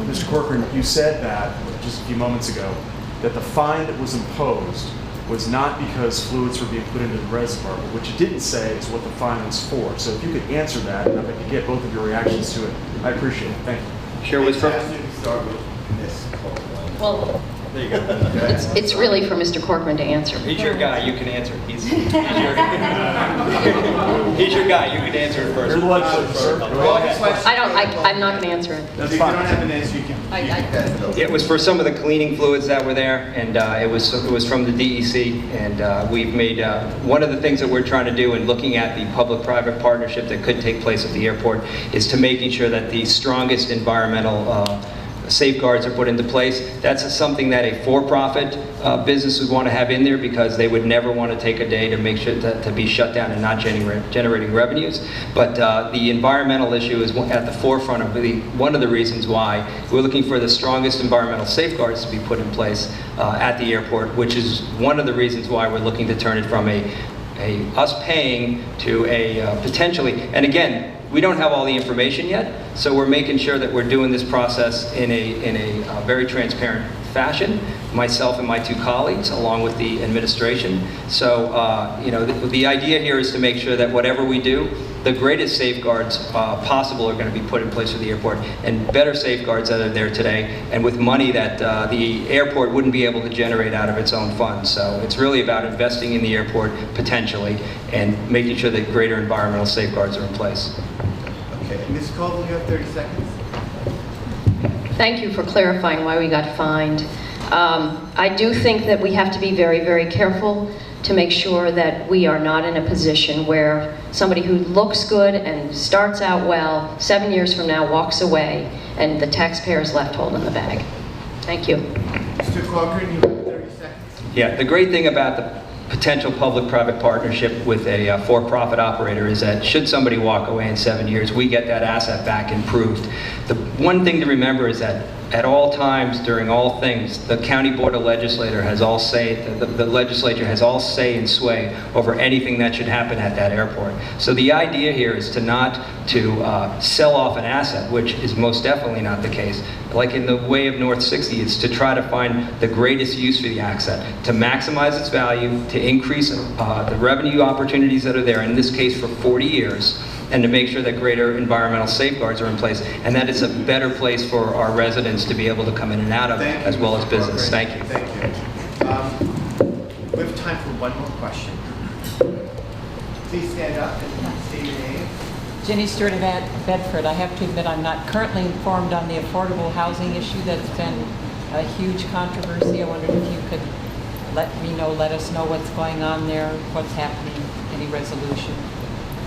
Mr. Corcoran, you said that just a few moments ago, that the fine that was imposed was not because fluids were being put into the reservoir, but what you didn't say is what the fine was for. So if you could answer that, and if I could get both of your reactions to it, I appreciate it. Thank you. Sure was from. Start with this. Well, There you go. it's really for Mr. Corcoran to answer. He's your guy. You can answer. He's your guy. You can answer it first. Your legislature, sir. Go ahead. I'm not going to answer it. If you don't have an answer, you can pass it over. It was for some of the cleaning fluids that were there, and it was from the DEC, and we've made, one of the things that we're trying to do in looking at the public-private partnership that could take place at the airport is to making sure that the strongest environmental safeguards are put into place. That's something that a for-profit business would want to have in there, because they would never want to take a day to make sure to be shut down and not generating revenues. But the environmental issue is at the forefront of one of the reasons why we're looking for the strongest environmental safeguards to be put in place at the airport, which is one of the reasons why we're looking to turn it from us paying to a potentially, and again, we don't have all the information yet, so we're making sure that we're doing this process in a very transparent fashion, myself and my two colleagues, along with the administration. So, the idea here is to make sure that whatever we do, the greatest safeguards possible are going to be put in place for the airport, and better safeguards that are there today, and with money that the airport wouldn't be able to generate out of its own funds. So it's really about investing in the airport potentially, and making sure that greater environmental safeguards are in place. Okay, Ms. Colville, you have 30 seconds. Thank you for clarifying why we got fined. I do think that we have to be very, very careful to make sure that we are not in a position where somebody who looks good and starts out well, 7 years from now walks away and the taxpayer is left holding the bag. Thank you. Mr. Corcoran, you have 30 seconds. Yeah, the great thing about the potential public-private partnership with a for-profit operator is that should somebody walk away in 7 years, we get that asset back improved. The one thing to remember is that at all times, during all things, the County Board of Legislature has all say, the legislature has all say and sway over anything that should happen at that airport. So the idea here is to not sell off an asset, which is most definitely not the case. Like in the way of North 60, it's to try to find the greatest use for the asset, to maximize its value, to increase the revenue opportunities that are there, in this case for 40 years, and to make sure that greater environmental safeguards are in place, and that it's a better place for our residents to be able to come in and out of, as well as business. Thank you. Thank you. We have time for one more question. Please stand up and state your name. Jenny Stewart of Bedford. I have to admit I'm not currently informed on the affordable housing issue that's been a huge controversy. I wondered if you could let us know what's going on there, what's happening, any resolution.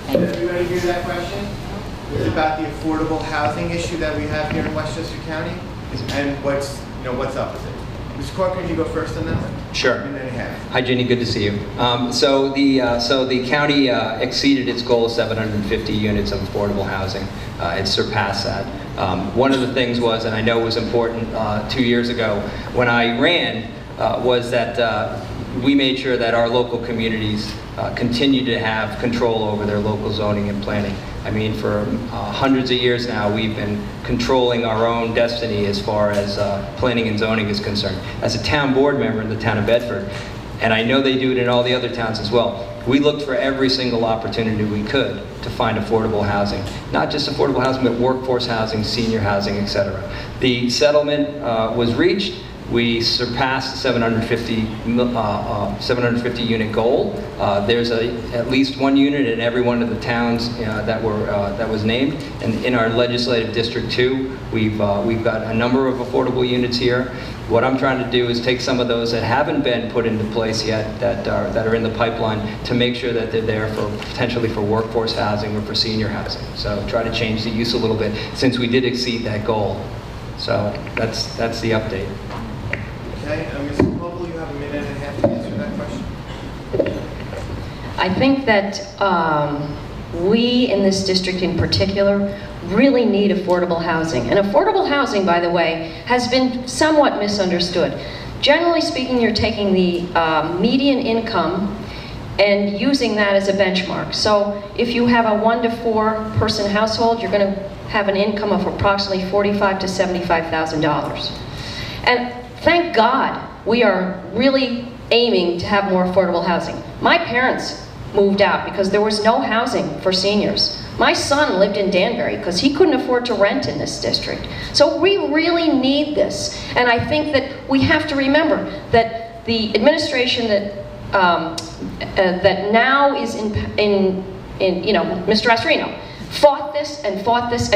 Did everybody hear that question? It's about the affordable housing issue that we have here in Westchester County, and what's up with it. Mr. Corcoran, you go first on that one? Sure. A minute and a half. Hi, Jenny. Good to see you. So the county exceeded its goal of 750 units of affordable housing. It surpassed that. One of the things was, and I know it was important 2 years ago when I ran, was that we made sure that our local communities continue to have control over their local zoning and planning. I mean, for hundreds of years now, we've been controlling our own destiny as far as planning and zoning is concerned. As a town board member in the town of Bedford, and I know they do it in all the other towns as well, we looked for every single opportunity we could to find affordable housing. Not just affordable housing, but workforce housing, senior housing, etc. The settlement was reached. We surpassed the 750 unit goal. There's at least one unit in every one of the towns that was named. And in our legislative district too, we've got a number of affordable units here. What I'm trying to do is take some of those that haven't been put into place yet, that are in the pipeline, to make sure that they're there for potentially for workforce housing or for senior housing. So try to change the use a little bit, since we did exceed that goal. So that's the update. Okay, Mr. Colville, you have a minute and a half to answer that question. I think that we in this district in particular really need affordable housing. And affordable housing, by the way, has been somewhat misunderstood. Generally speaking, you're taking the median income and using that as a benchmark. So if you have a 1 to 4 person household, you're going to have an income of approximately $45,000 to $75,000. And thank God we are really aiming to have more affordable housing. My parents moved out because there was no housing for seniors. My son lived in Danbury because he couldn't afford to rent in this district. So we really need this. And I think that we have to remember that the administration that now is in Mr. Astorino, fought this and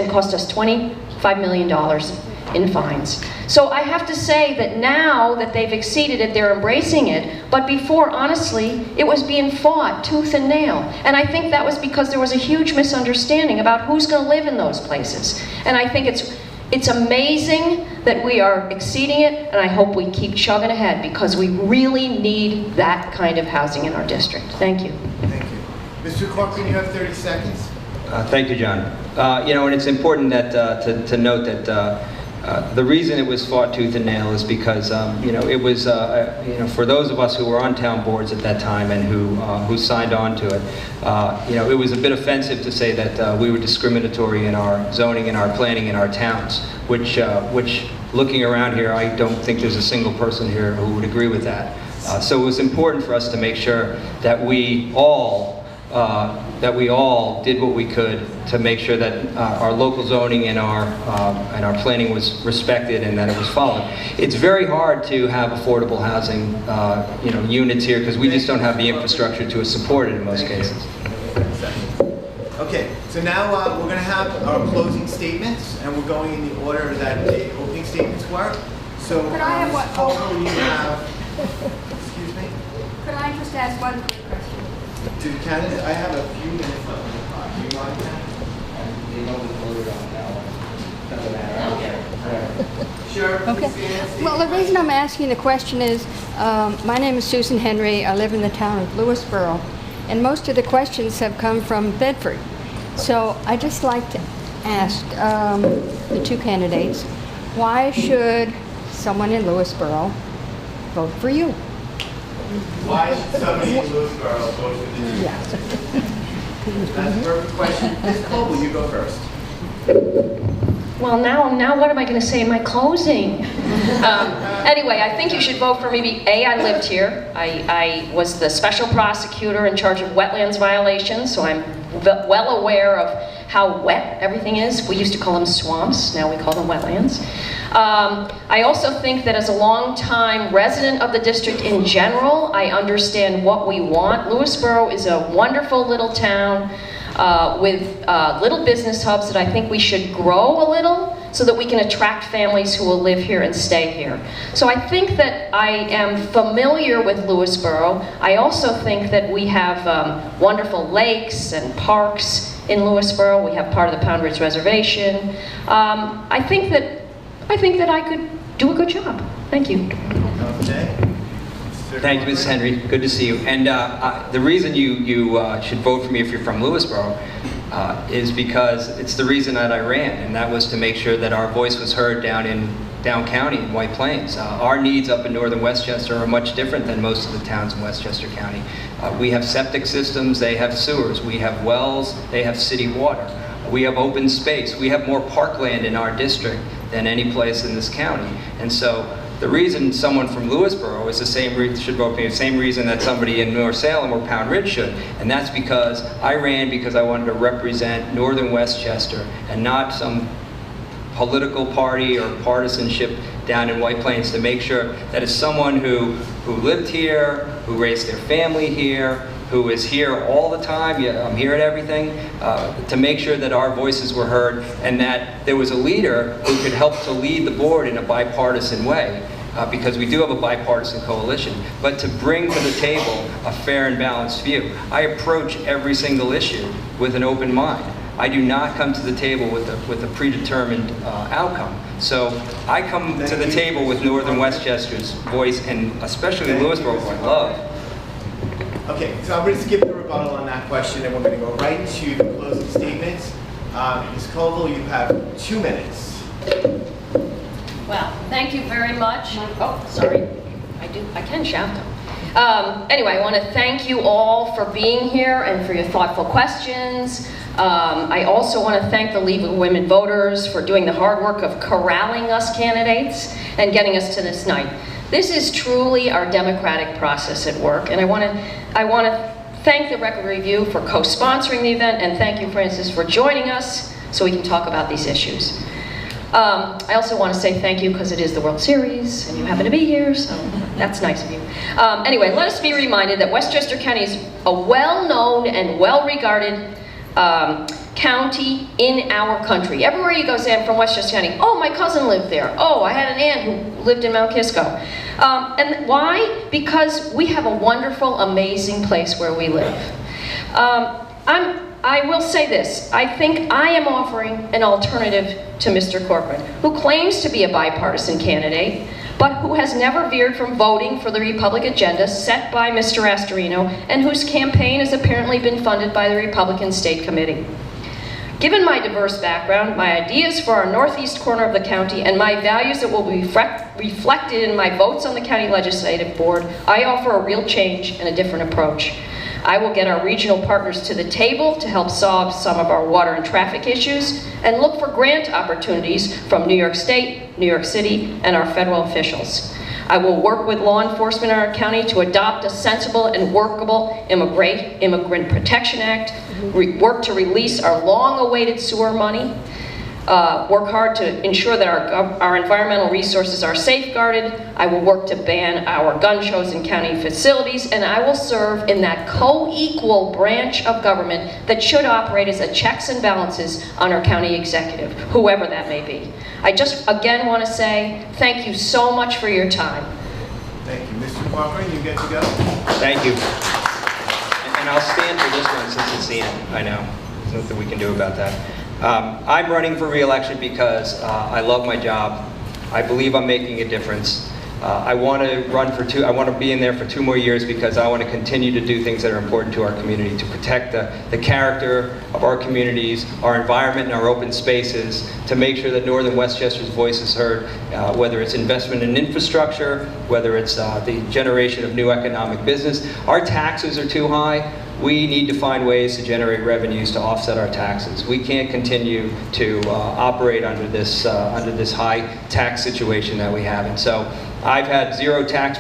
cost us $25 million in fines. So I have to say that now that they've exceeded it, they're embracing it. But before, honestly, it was being fought tooth and nail. And I think that was because there was a huge misunderstanding about who's going to live in those places. And I think It's amazing that we are exceeding it, and I hope we keep chugging ahead because we really need that kind of housing in our district. Thank you. Thank you. Mr. Corcoran, you have 30 seconds. Thank you, John. And it's important that to note that the reason it was fought tooth and nail is because it was for those of us who were on town boards at that time and who signed on to it, it was a bit offensive to say that we were discriminatory in our zoning and our planning in our towns, which looking around here, I don't think there's a single person here who would agree with that. So it was important for us to make sure that we all did what we could to make sure that our local zoning and our planning was respected and that it was followed. It's very hard to have affordable housing, units here because we just don't have the infrastructure to support it in most cases. Okay, so now we're going to have our closing statements, and we're going in the order that the opening statements were. So, Could I have what? Culver, you have. Excuse me. Could I just ask one quick question? To the candidates, I have a few minutes left on the clock. Do you mind that? Sure. Okay. Well, the reason I'm asking the question is, my name is Susan Henry. I live in the town of Lewisboro, and most of the questions have come from Bedford. So I just like to ask the two candidates, why should someone in Lewisboro vote for you? Why should somebody in Lewisboro vote for the two? Yeah. That's a perfect question. Ms. Coble, you go first. Well, now what am I going to say in my closing? Anyway, I think you should vote for me. I lived here. I was the special prosecutor in charge of wetlands violations, so I'm well aware of how wet everything is. We used to call them swamps, now we call them wetlands. I also think that as a long-time resident of the district in general, I understand what we want. Lewisboro is a wonderful little town with little business hubs that I think we should grow a little so that we can attract families who will live here and stay here. So I think that I am familiar with Lewisboro. I also think that we have wonderful lakes and parks in Lewisboro. We have part of the Pound Ridge Reservation. I think that I could do a good job. Thank you. Okay. Thank you, Ms. Henry. Good to see you. And the reason you should vote for me if you're from Lewisboro is because it's the reason that I ran, and that was to make sure that our voice was heard down county in White Plains. Our needs up in northern Westchester are much different than most of the towns in Westchester County. We have septic systems, they have sewers, we have wells, they have city water. We have open space, we have more parkland in our district than any place in this county. And so the reason someone from Lewisboro is should vote for me, the same reason that somebody in North Salem or Pound Ridge should, and that's because I ran because I wanted to represent northern Westchester and not some political party or partisanship down in White Plains, to make sure that as someone who lived here, who raised their family here, who is here all the time, I'm here at everything, to make sure that our voices were heard and that there was a leader who could help to lead the board in a bipartisan way, because we do have a bipartisan coalition, but to bring to the table a fair and balanced view. I approach every single issue with an open mind. I do not come to the table with a predetermined outcome. So I come to the table with Northern Westchester's voice, and especially Lewisboro, who I love. Okay, so I'm going to skip the rebuttal on that question, and we're going to go right to the closing statements. Ms. Koval, you have 2 minutes. Well, thank you very much. Oh, sorry. I can shout though. Anyway, I want to thank you all for being here and for your thoughtful questions. I also want to thank the League of Women Voters for doing the hard work of corralling us candidates and getting us to this night. This is truly our democratic process at work, and I want to thank the Record Review for co-sponsoring the event, and thank you, Francis, for joining us so we can talk about these issues. I also want to say thank you because it is the World Series, and you happen to be here, so that's nice of you. Anyway, let us be reminded that Westchester County is a well-known and well-regarded county in our country. Everywhere you go, say I'm from Westchester County, oh, my cousin lived there. Oh, I had an aunt who lived in Mount Kisco. And why? Because we have a wonderful, amazing place where we live. I will say this. I think I am offering an alternative to Mr. Corcoran, who claims to be a bipartisan candidate, but who has never veered from voting for the Republican agenda set by Mr. Astorino, and whose campaign has apparently been funded by the Republican State Committee. Given my diverse background, my ideas for our northeast corner of the county, and my values that will be reflected in my votes on the county legislative board, I offer a real change and a different approach. I will get our regional partners to the table to help solve some of our water and traffic issues, and look for grant opportunities from New York State, New York City, and our federal officials. I will work with law enforcement in our county to adopt a sensible and workable Immigrant Protection Act, work to release our long-awaited sewer money, work hard to ensure that our environmental resources are safeguarded. I will work to ban our gun shows in county facilities, and I will serve in that co-equal branch of government that should operate as a checks and balances on our county executive, whoever that may be. I just, again, want to say thank you so much for your time. Thank you. Mr. Corcoran, you get to go. Thank you. And I'll stand for this one since it's the end. I know. There's nothing we can do about that. I'm running for re-election because I love my job. I believe I'm making a difference. I want to I want to be in there for 2 more years because I want to continue to do things that are important to our community, to protect the character of our communities, our environment, and our open spaces, to make sure that Northern Westchester's voice is heard, whether it's investment in infrastructure, whether it's the generation of new economic business. Our taxes are too high. We need to find ways to generate revenues to offset our taxes. We can't continue to operate under this high tax situation that we have. And so I've had zero tax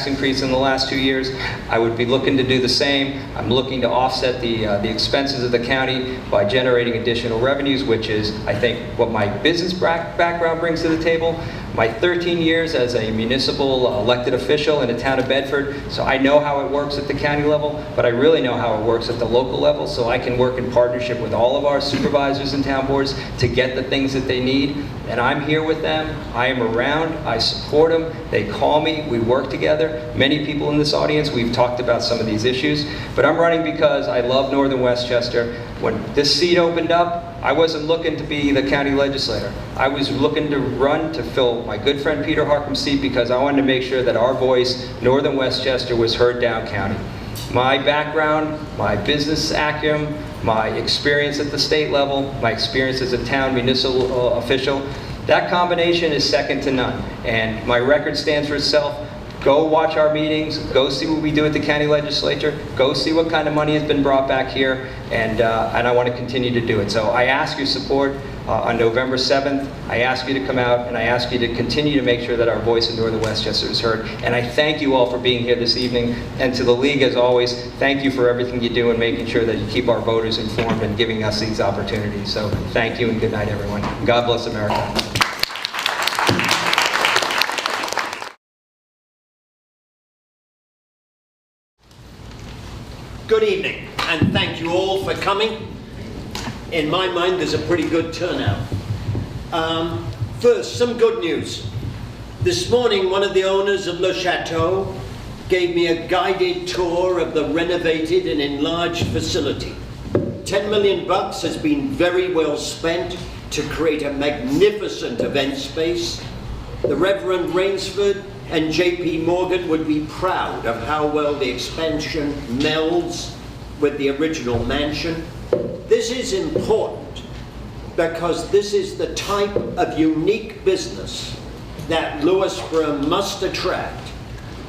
increase in the last 2 years. I would be looking to do the same. I'm looking to offset the expenses of the county by generating additional revenues, which is, I think, what my business background brings to the table. My 13 years as a municipal elected official in the town of Bedford, so I know how it works at the county level, but I really know how it works at the local level, so I can work in partnership with all of our supervisors and town boards to get the things that they need. And I'm here with them. I am around. I support them. They call me. We work together. Many people in this audience, we've talked about some of these issues, but I'm running because I love Northern Westchester. When this seat opened up, I wasn't looking to be the county legislator. I was looking to run to fill my good friend Peter Harkin's seat because I wanted to make sure that our voice, Northern Westchester, was heard down county. My background, my business acumen, my experience at the state level, my experience as a town municipal official, that combination is second to none. And my record stands for itself. Go watch our meetings, go see what we do at the county legislature, go see what kind of money has been brought back here, and I want to continue to do it. So I ask your support on November 7th. I ask you to come out, and I ask you to continue to make sure that our voice in Northern Westchester is heard. And I thank you all for being here this evening. And to the League, as always, thank you for everything you do and making sure that you keep our voters informed and giving us these opportunities. So thank you and good night, everyone. God bless America. Good evening, and thank you all for coming. In my mind, there's a pretty good turnout. First, some good news. This morning, one of the owners of Le Chateau gave me a guided tour of the renovated and enlarged facility. $10 million has been very well spent to create a magnificent event space. The Reverend Rainsford and J.P. Morgan would be proud of how well the expansion melds with the original mansion. This is important because this is the type of unique business that Lewisboro must attract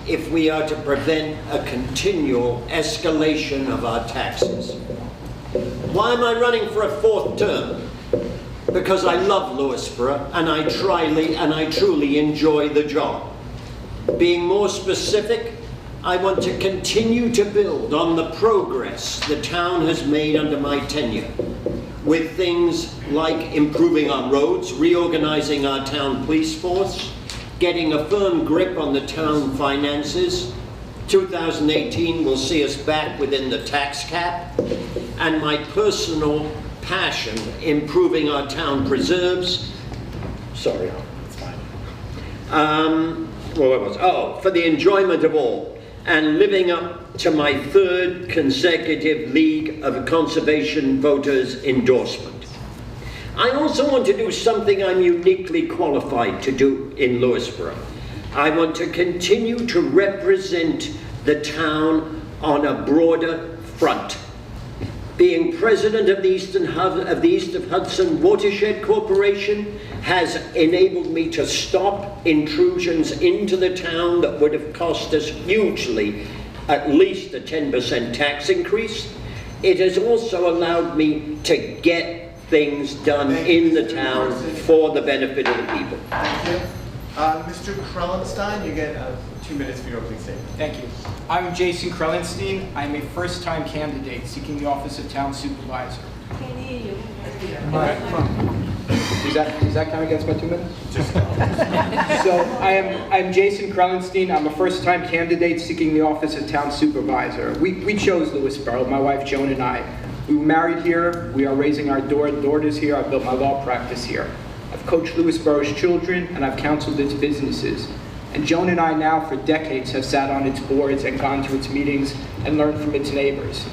if we are to prevent a continual escalation of our taxes. Why am I running for a 4th term? Because I love Lewisboro and I truly enjoy the job. Being more specific, I want to continue to build on the progress the town has made under my tenure, with things like improving our roads, reorganizing our town police force, getting a firm grip on the town finances. 2018 will see us back within the tax cap, and my personal passion, improving our town preserves. Sorry, it's fine. For the enjoyment of all. and living up to my 3rd consecutive League of Conservation Voters endorsement. I also want to do something I'm uniquely qualified to do in Lewisboro. I want to continue to represent the town on a broader front. Being president of the East of Hudson Watershed Corporation has enabled me to stop intrusions into the town that would have cost us hugely at least a 10% tax increase. It has also allowed me to get things done in the town for the benefit of the people. Thank you. Mr. Krellenstein, you get 2 minutes for your opening statement. Thank you. I'm Jason Krellenstein. I'm a first-time candidate seeking the office of Town Supervisor. Can't hear you. Does that count against my 2 minutes? So I'm Jason Krellenstein. I'm a first-time candidate seeking the office of Town Supervisor. We chose Lewisboro, my wife Joan and I. We were married here. We are raising our daughters here. I built my law practice here. I've coached Lewisboro's children and I've counseled its businesses. And Joan and I now for decades have sat on its boards and gone to its meetings and learned from its neighbors.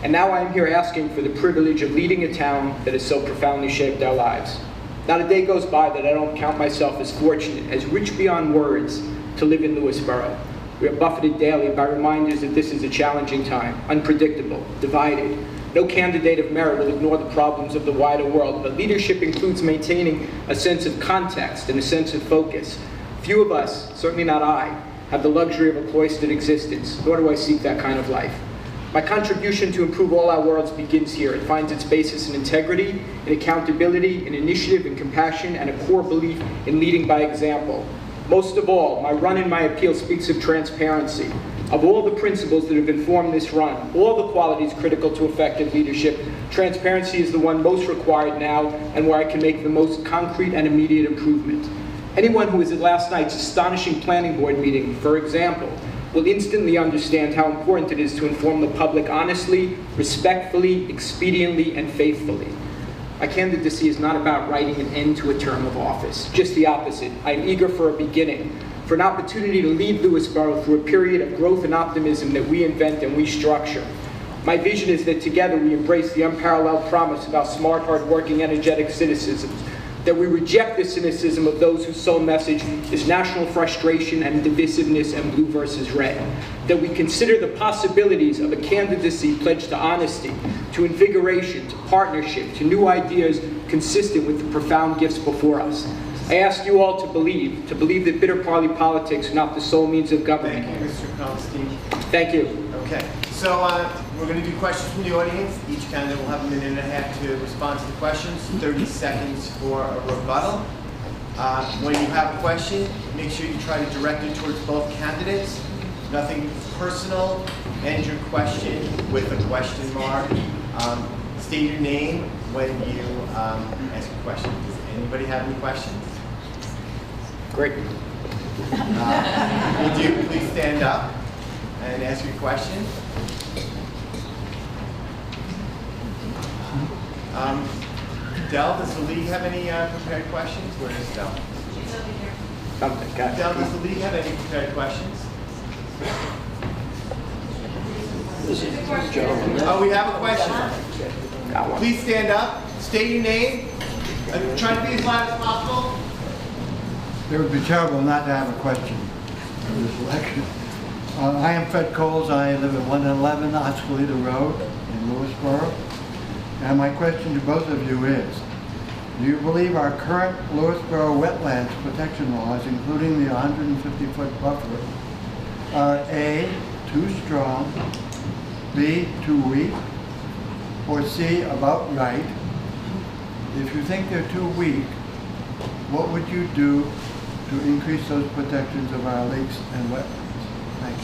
And now I am here asking for the privilege of leading a town that has so profoundly shaped our lives. Not a day goes by that I don't count myself as fortunate, as rich beyond words, to live in Lewisboro. We are buffeted daily by reminders that this is a challenging time, unpredictable, divided. No candidate of merit will ignore the problems of the wider world, but leadership includes maintaining a sense of context and a sense of focus. Few of us, certainly not I, have the luxury of a cloistered existence, nor do I seek that kind of life. My contribution to improve all our worlds begins here. It finds its basis in integrity, in accountability, in initiative, in compassion, and a core belief in leading by example. Most of all, my run and my appeal speaks of transparency. Of all the principles that have informed this run, all the qualities critical to effective leadership, transparency is the one most required now and where I can make the most concrete and immediate improvement. Anyone who was at last night's astonishing planning board meeting, for example, will instantly understand how important it is to inform the public honestly, respectfully, expediently, and faithfully. My candidacy is not about writing an end to a term of office, just the opposite. I am eager for a beginning, for an opportunity to lead Lewisboro through a period of growth and optimism that we invent and we structure. My vision is that together we embrace the unparalleled promise of our smart, hard-working, energetic citizens, that we reject the cynicism of those whose sole message is national frustration and divisiveness and blue versus red, that we consider the possibilities of a candidacy pledged to honesty, to invigoration, to partnership, to new ideas consistent with the profound gifts before us. I ask you all to believe that bitter party politics are not the sole means of government. Thank you, Mr. Krellenstein. Thank you. Okay, so we're going to do questions from the audience. Each candidate will have a minute and a half to respond to the questions, 30 seconds for a rebuttal. When you have a question, make sure you try to direct it towards both candidates. Nothing personal. End your question with a question mark. State your name when you ask a question. Does anybody have any questions? Great. Would you please stand up and ask your question? Del, does the league have any prepared questions? Where is Del? She's over here. Del, does the league have any prepared questions? Oh, we have a question. Please stand up, state your name, and try to be as loud as possible. It would be terrible not to have a question for this election. I am Fred Coles. I live at 111 Oskaleta Road in Lewisboro. And my question to both of you is, do you believe our current Lewisboro wetlands protection laws, including the 150-foot buffer, are A, too strong, B, too weak, or C, about right? If you think they're too weak, what would you do to increase those protections of our lakes and wetlands? Thank you.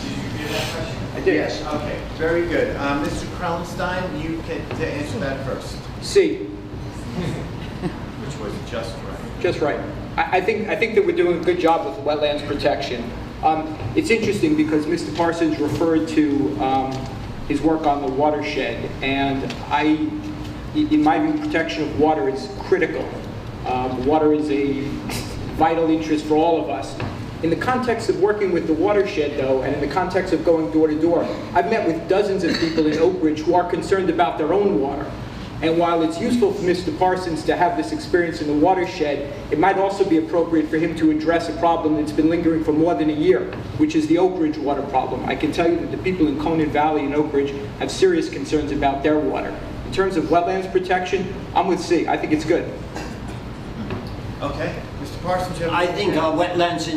Did you hear that question? I did. Yes. Okay, very good. Mr. Krellenstein, you get to answer that first. C. Which was just right. Just right. I think that we're doing a good job with wetlands protection. It's interesting because Mr. Parsons referred to his work on the watershed, and in my view, protection of water is critical. Water is a vital interest for all of us. In the context of working with the watershed, though, and in the context of going door to door, I've met with dozens of people in Oak Ridge who are concerned about their own water. And while it's useful for Mr. Parsons to have this experience in the watershed, it might also be appropriate for him to address a problem that's been lingering for more than a year, which is the Oak Ridge water problem. I can tell you that the people in Conant Valley and Oak Ridge have serious concerns about their water. In terms of wetlands protection, I'm with C. I think it's good. Okay, Mr. Parsons, you have I think our wetlands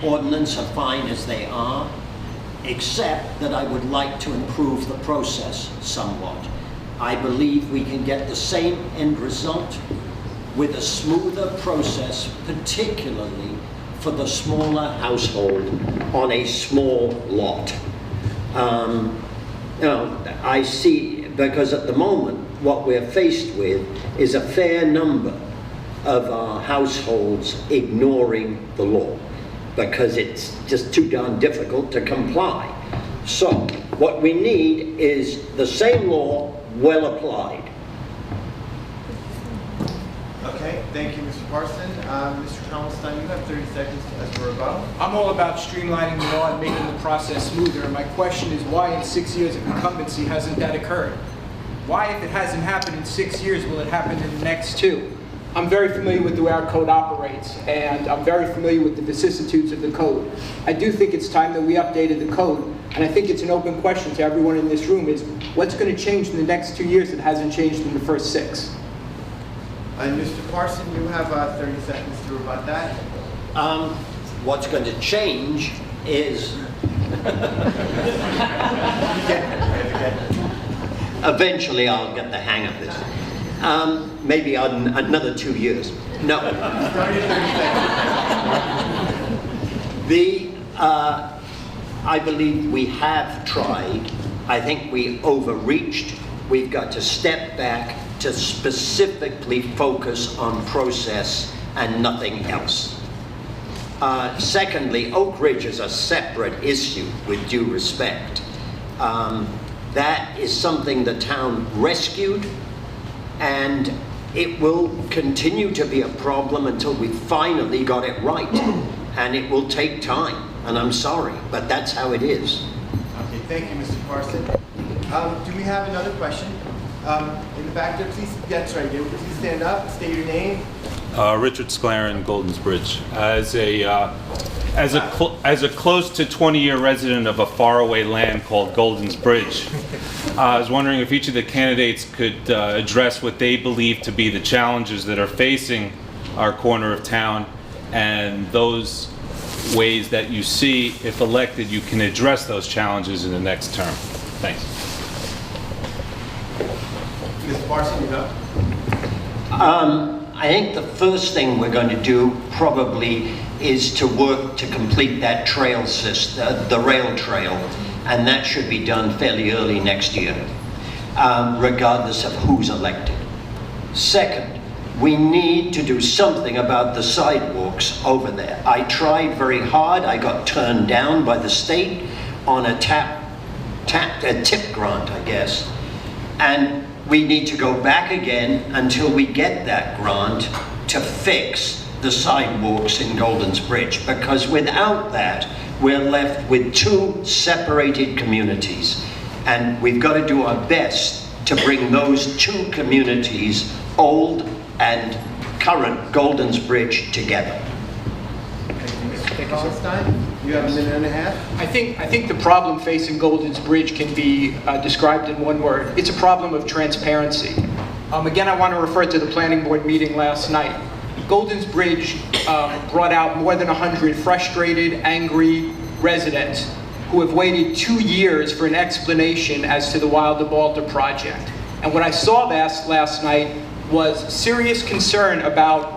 ordinance are fine as they are, except that I would like to improve the process somewhat. I believe we can get the same end result with a smoother process, particularly for the smaller household on a small lot. I see, because at the moment, what we're faced with is a fair number of our households ignoring the law because it's just too darn difficult to comply. So what we need is the same law well applied. Okay, thank you, Mr. Parson. Mr. Tramelstein, you have 30 seconds as a rebuttal. I'm all about streamlining the law and making the process smoother. And my question is, why in 6 years of incumbency hasn't that occurred? Why, if it hasn't happened in 6 years, will it happen in the next 2? I'm very familiar with the way our code operates, and I'm very familiar with the vicissitudes of the code. I do think it's time that we updated the code, and I think it's an open question to everyone in this room is, what's going to change in the next 2 years that hasn't changed in the first 6? And Mr. Parson, you have 30 seconds to rebut that. What's going to change is eventually I'll get the hang of this. Maybe another 2 years. No. I believe we have tried. I think we overreached. We've got to step back to specifically focus on process and nothing else. Secondly, Oak Ridge is a separate issue, with due respect. That is something the town rescued, and it will continue to be a problem until we finally got it right. And it will take time, and I'm sorry, but that's how it is. Okay, thank you, Mr. Parson. Do we have another question? In the back there, please. That's right. Please stand up, state your name. Richard Sclaren, Goldens Bridge. As a close to 20-year resident of a faraway land called Goldens Bridge, I was wondering if each of the candidates could address what they believe to be the challenges that are facing our corner of town, and those ways that you see, if elected, you can address those challenges in the next term. Thanks. Mr. Parson, you up? I think the first thing we're going to do probably is to work to complete that trail system, the rail trail, and that should be done fairly early next year, regardless of who's elected. Second, we need to do something about the sidewalks over there. I tried very hard. I got turned down by the state on a tip grant, I guess. And we need to go back again until we get that grant to fix the sidewalks in Goldens Bridge, because without that, we're left with 2 separated communities. And we've got to do our best to bring those 2 communities, old and current Goldens Bridge, together. Thank you, Mr. You have a minute and a half. I think the problem facing Goldens Bridge can be described in one word. It's a problem of transparency. Again, I want to refer to the planning board meeting last night. Goldens Bridge brought out more than 100 frustrated, angry residents who have waited 2 years for an explanation as to the Wilder Balder project. And what I saw last night was serious concern about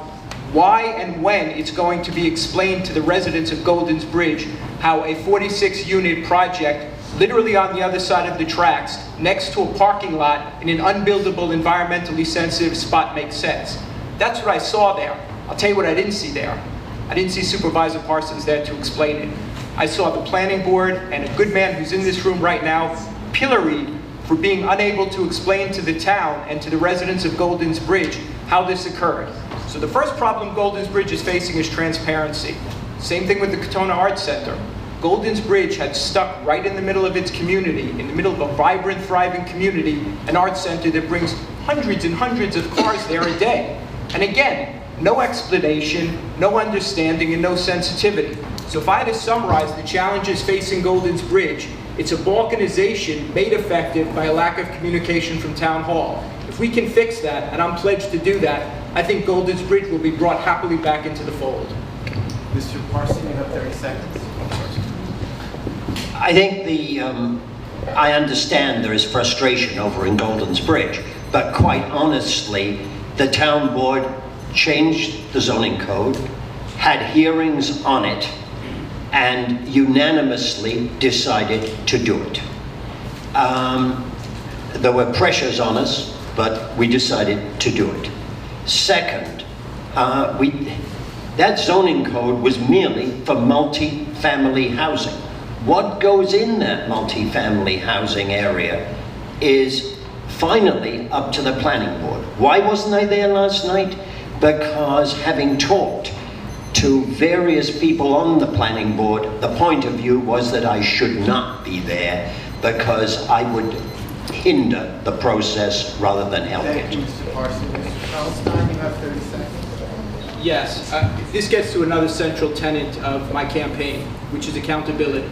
why and when it's going to be explained to the residents of Goldens Bridge how a 46-unit project literally on the other side of the tracks next to a parking lot in an unbuildable, environmentally sensitive spot makes sense. That's what I saw there. I'll tell you what I didn't see there. I didn't see Supervisor Parsons there to explain it. I saw the planning board and a good man who's in this room right now pilloried for being unable to explain to the town and to the residents of Goldens Bridge how this occurred. So the first problem Goldens Bridge is facing is transparency. Same thing with the Katona Arts Center. Golden's Bridge had stuck right in the middle of its community, in the middle of a vibrant, thriving community, an art center that brings hundreds and hundreds of cars there a day. And again, no explanation, no understanding, and no sensitivity. So if I had to summarize the challenges facing Golden's Bridge, it's a balkanization made effective by a lack of communication from Town Hall. If we can fix that, and I'm pledged to do that, I think Golden's Bridge will be brought happily back into the fold. Mr. Parson, you have 30 seconds. I think I understand there is frustration over in Golden's Bridge, but quite honestly, the town board changed the zoning code, had hearings on it, and unanimously decided to do it. There were pressures on us, but we decided to do it. Second, that zoning code was merely for multi-family housing. What goes in that multi-family housing area is finally up to the planning board. Why wasn't I there last night? Because having talked to various people on the planning board, the point of view was that I should not be there because I would hinder the process rather than help it. Thank you, Mr. Parson. Mr. Palestine, you have 30 seconds. Yes, this gets to another central tenet of my campaign, which is accountability.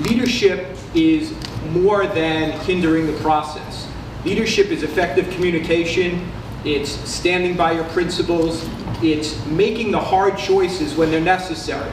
Leadership is more than hindering the process. Leadership is effective communication, it's standing by your principles, it's making the hard choices when they're necessary.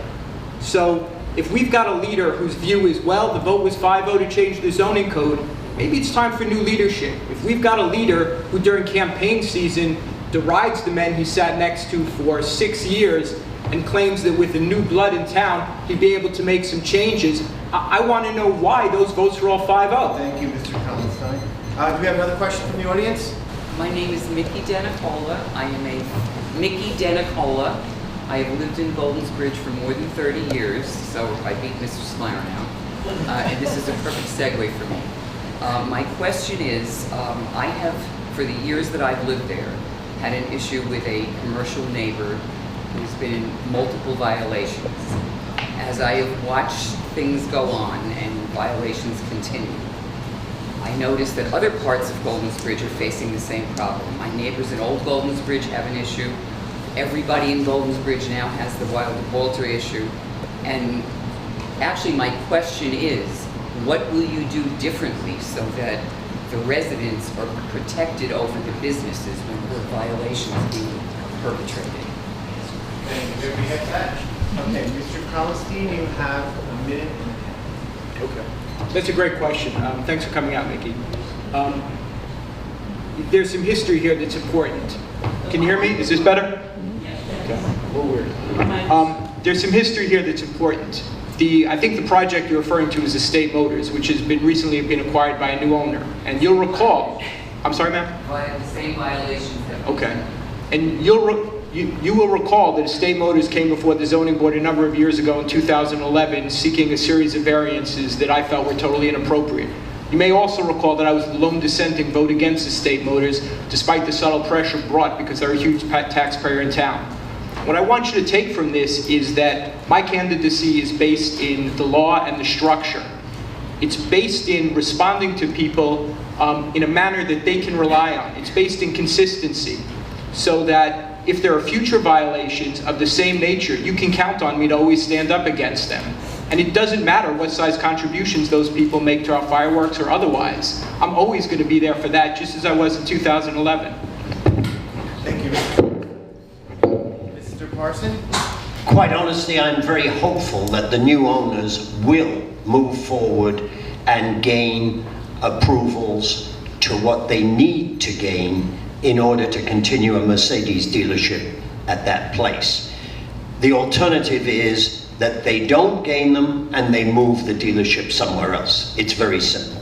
So if we've got a leader whose view is, well, the vote was 5-0 to change the zoning code, maybe it's time for new leadership. If we've got a leader who during campaign season derides the men he sat next to for 6 years and claims that with the new blood in town, he'd be able to make some changes, I want to know why those votes were all 5-0. Thank you, Mr. Palestine. Do we have another question from the audience? My name is Mickey Denicola. I am a Mickey Denicola. I have lived in Golden's Bridge for more than 30 years, so I beat Mr. Smyer now. And this is a perfect segue for me. My question is, I have, for the years that I've lived there, had an issue with a commercial neighbor who's been in multiple violations. As I have watched things go on and violations continue, I noticed that other parts of Golden's Bridge are facing the same problem. My neighbors in Old Golden's Bridge have an issue. Everybody in Golden's Bridge now has the Walter issue. And actually my question is, what will you do differently so that the residents are protected over the businesses when there are violations being perpetrated? Thank you. We have that. Okay, Mr. Palestine, you have a minute and a half. Okay. That's a great question. Thanks for coming out, Mickey. There's some history here that's important. Can you hear me? Is this better? Okay. A little weird. There's some history here that's important. I think the project you're referring to is Estate Motors, which has been recently been acquired by a new owner. And you'll recall, I'm sorry, ma'am? The same violations. Okay. And you will recall that Estate Motors came before the zoning board a number of years ago in 2011 seeking a series of variances that I felt were totally inappropriate. You may also recall that I was the lone dissenting vote against Estate Motors, despite the subtle pressure brought because they're a huge taxpayer in town. What I want you to take from this is that my candidacy is based in the law and the structure. It's based in responding to people in a manner that they can rely on. It's based in consistency, so that if there are future violations of the same nature, you can count on me to always stand up against them. And it doesn't matter what size contributions those people make to our fireworks or otherwise. I'm always going to be there for that, just as I was in 2011. Thank you, Mr. Parson. Quite honestly, I'm very hopeful that the new owners will move forward and gain approvals to what they need to gain in order to continue a Mercedes dealership at that place. The alternative is that they don't gain them and they move the dealership somewhere else. It's very simple.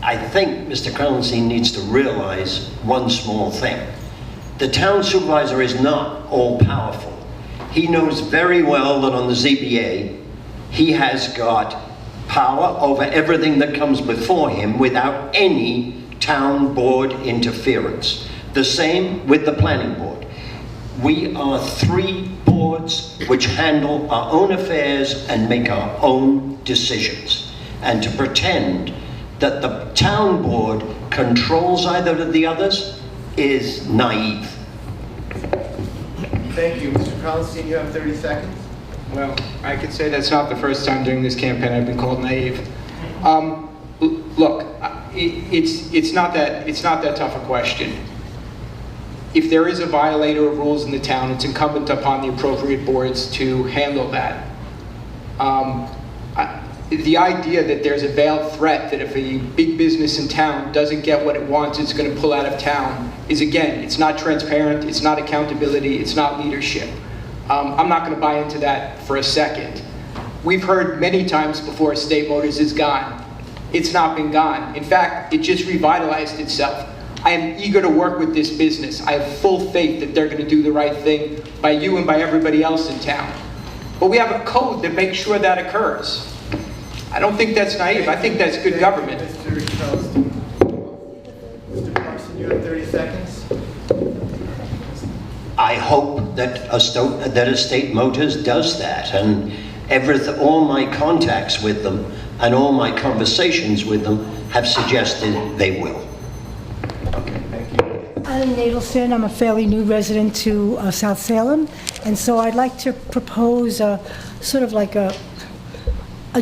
I think Mr. Krellenstein needs to realize one small thing. The town supervisor is not all-powerful. He knows very well that on the ZBA, he has got power over everything that comes before him without any town board interference. The same with the planning board. We are 3 boards which handle our own affairs and make our own decisions. And to pretend that the town board controls either of the others is naive. Thank you. Mr. Krallenstein, you have 30 seconds. Well, I could say that's not the first time during this campaign I've been called naive. Look, it's not that tough a question. If there is a violator of rules in the town, it's incumbent upon the appropriate boards to handle that. The idea that there's a veiled threat that if a big business in town doesn't get what it wants, it's going to pull out of town is, again, it's not transparent, it's not accountability, it's not leadership. I'm not going to buy into that for a second. We've heard many times before State Motors is gone. It's not been gone. In fact, it just revitalized itself. I am eager to work with this business. I have full faith that they're going to do the right thing by you and by everybody else in town. But we have a code that makes sure that occurs. I don't think that's naive. I think that's good government. Mr. Krallenstein. Mr. Parson, you have 30 seconds. I hope that Estate Motors does that, and all my contacts with them and all my conversations with them have suggested they will. Okay, thank you. I'm Nadelson. I'm a fairly new resident to South Salem, and so I'd like to propose sort of like a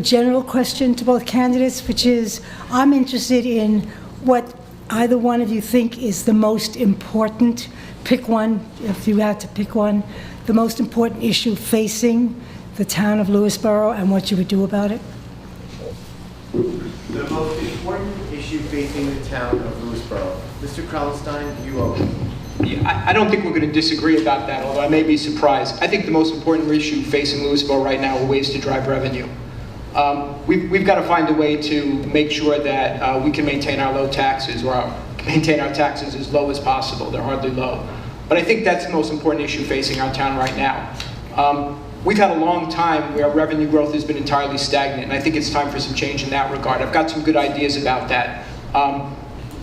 general question to both candidates, which is, I'm interested in what either one of you think is the most important. Pick one, if you had to pick one, the most important issue facing the town of Lewisboro and what you would do about it. The most important issue facing the town of Lewisboro. Mr. Krallenstein, you open. Yeah, I don't think we're going to disagree about that, although I may be surprised. I think the most important issue facing Lewisboro right now are ways to drive revenue. We've got to find a way to make sure that we can maintain our low taxes, or maintain our taxes as low as possible. They're hardly low. But I think that's the most important issue facing our town right now. We've had a long time where revenue growth has been entirely stagnant, and I think it's time for some change in that regard. I've got some good ideas about that.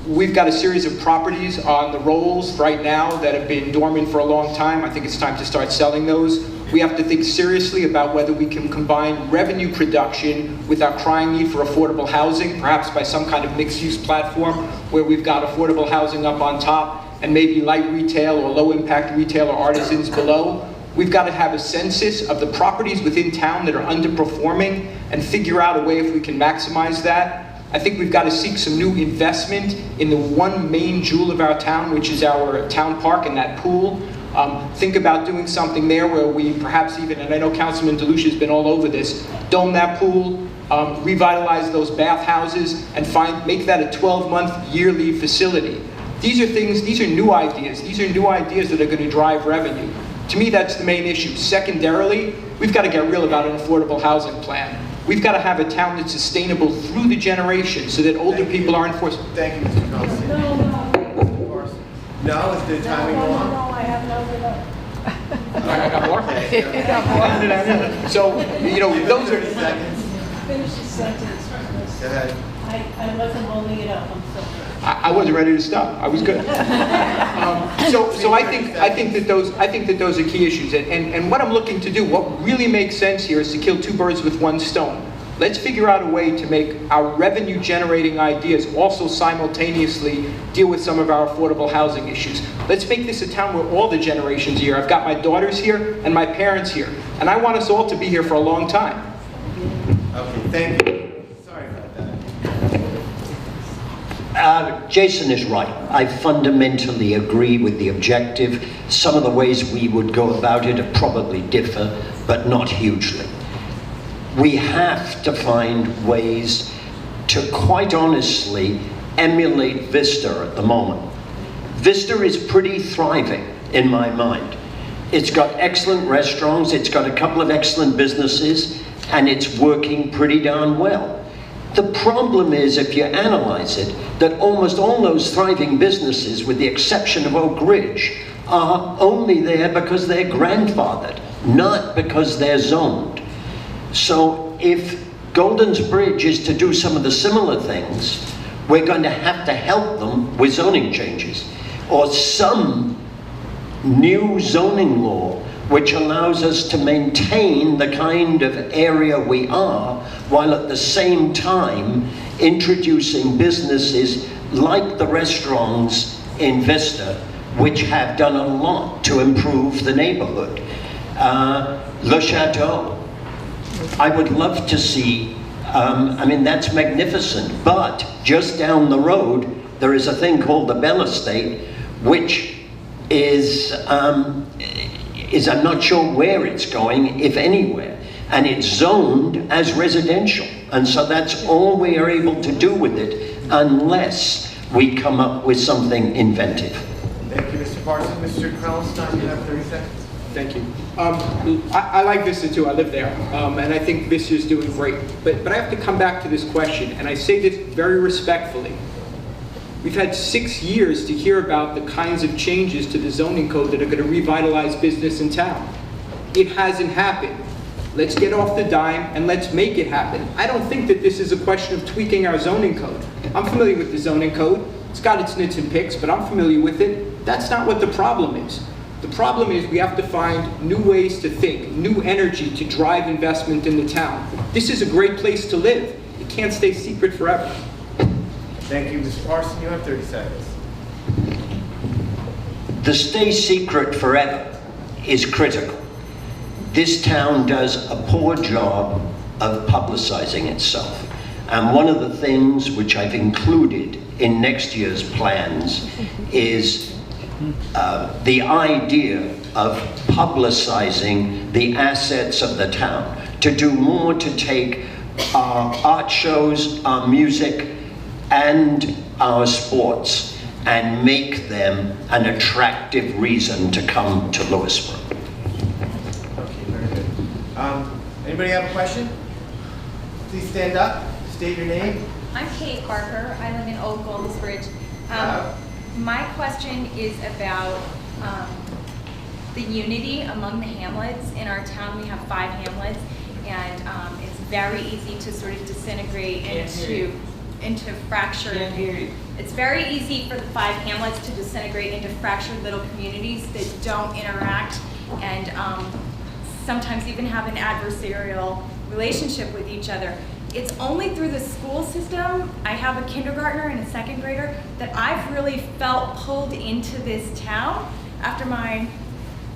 We've got a series of properties on the rolls right now that have been dormant for a long time. I think it's time to start selling those. We have to think seriously about whether we can combine revenue production with our crying need for affordable housing, perhaps by some kind of mixed-use platform where we've got affordable housing up on top and maybe light retail or low-impact retail or artisans below. We've got to have a census of the properties within town that are underperforming and figure out a way if we can maximize that. I think we've got to seek some new investment in the one main jewel of our town, which is our town park and that pool. Think about doing something there where we perhaps even, and I know Councilman DeLucia has been all over this, dome that pool, revitalize those bathhouses, and make that a 12-month yearly facility. These are things, these are new ideas. These are new ideas that are going to drive revenue. To me, that's the main issue. Secondarily, we've got to get real about an affordable housing plan. We've got to have a town that's sustainable through the generations so that older people aren't forced. Thank you, Mr. Krallenstein. No, is the timing wrong? No, I have no. I got more? Okay. So, you know, those are... Finish the sentence. Go ahead. I wasn't holding it up, I'm sorry. I wasn't ready to stop. I was good. So I think that those are key issues. And what I'm looking to do, what really makes sense here, is to kill 2 birds with 1 stone. Let's figure out a way to make our revenue-generating ideas also simultaneously deal with some of our affordable housing issues. Let's make this a town where all the generations are here. I've got my daughters here and my parents here, and I want us all to be here for a long time. Okay, thank you. Sorry about that. Jason is right. I fundamentally agree with the objective. Some of the ways we would go about it probably differ, but not hugely. We have to find ways to, quite honestly, emulate Vista at the moment. Vista is pretty thriving, in my mind. It's got excellent restaurants, it's got a couple of excellent businesses, and it's working pretty darn well. The problem is, if you analyze it, that almost all those thriving businesses, with the exception of Oak Ridge, are only there because they're grandfathered, not because they're zoned. So if Golden's Bridge is to do some of the similar things, we're going to have to help them with zoning changes, or some new zoning law which allows us to maintain the kind of area we are, while at the same time introducing businesses like the restaurants in Vista, which have done a lot to improve the neighborhood. Le Chateau, I would love to see, I mean, that's magnificent, but just down the road, there is a thing called the Bell Estate, which is I'm not sure where it's going, if anywhere, and it's zoned as residential, and so that's all we are able to do with it unless we come up with something inventive. Thank you, Mr. Parson. Mr. Krellenstein, you have 30 seconds. Thank you. I like Vista too, I live there, and I think Vista is doing great. But I have to come back to this question, and I say this very respectfully. We've had 6 years to hear about the kinds of changes to the zoning code that are going to revitalize business in town. It hasn't happened. Let's get off the dime and let's make it happen. I don't think that this is a question of tweaking our zoning code. I'm familiar with the zoning code. It's got its nits and picks, but I'm familiar with it. That's not what the problem is. The problem is we have to find new ways to think, new energy to drive investment in the town. This is a great place to live. It can't stay secret forever. Thank you, Mr. Parson. You have 30 seconds. The stay secret forever is critical. This town does a poor job of publicizing itself. And one of the things which I've included in next year's plans is the idea of publicizing the assets of the town, to do more to take our art shows, our music, and our sports and make them an attractive reason to come to Lewisboro. Okay, very good. Anybody have a question? Please stand up, state your name. I'm Kate Barker. I live in Old Goldens Bridge. My question is about the unity among the hamlets. In our town, we have 5 hamlets, and it's very easy to sort of disintegrate into fractured. It's very easy for the 5 hamlets to disintegrate into fractured little communities that don't interact and sometimes even have an adversarial relationship with each other. It's only through the school system, I have a kindergartner and a 2nd grader, that I've really felt pulled into this town after my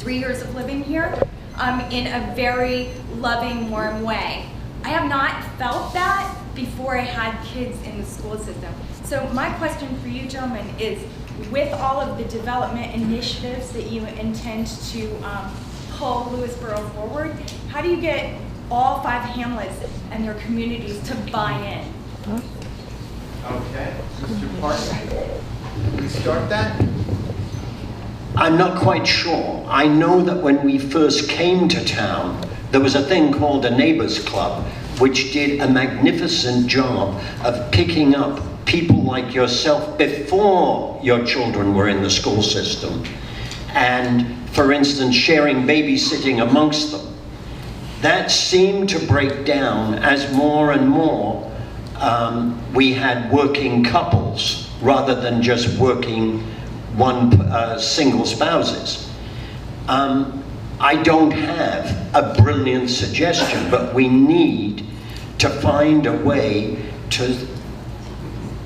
3 years of living here in a very loving, warm way. I have not felt that before I had kids in the school system. So my question for you gentlemen is, with all of the development initiatives that you intend to pull Lewisboro forward, how do you get all 5 hamlets and their communities to buy in? Okay, Mr. Parson, we start that? I'm not quite sure. I know that when we first came to town, there was a thing called a neighbors club, which did a magnificent job of picking up people like yourself before your children were in the school system. And, for instance, sharing babysitting amongst them. That seemed to break down as more and more we had working couples rather than just working single spouses. I don't have a brilliant suggestion, but we need to find a way to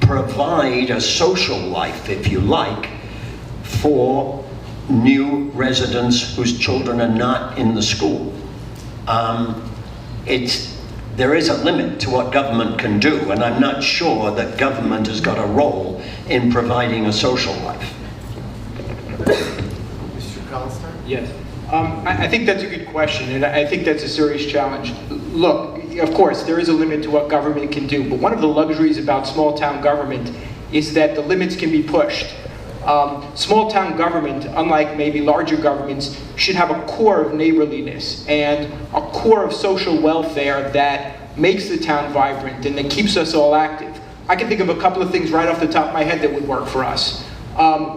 provide a social life, if you like, for new residents whose children are not in the school. There is a limit to what government can do, and I'm not sure that government has got a role in providing a social life. Mr. Krellenstein? Yes. I think that's a good question, and I think that's a serious challenge. Look, of course, there is a limit to what government can do, but one of the luxuries about small town government is that the limits can be pushed. Small town government, unlike maybe larger governments, should have a core of neighborliness and a core of social welfare that makes the town vibrant and that keeps us all active. I can think of a couple of things right off the top of my head that would work for us.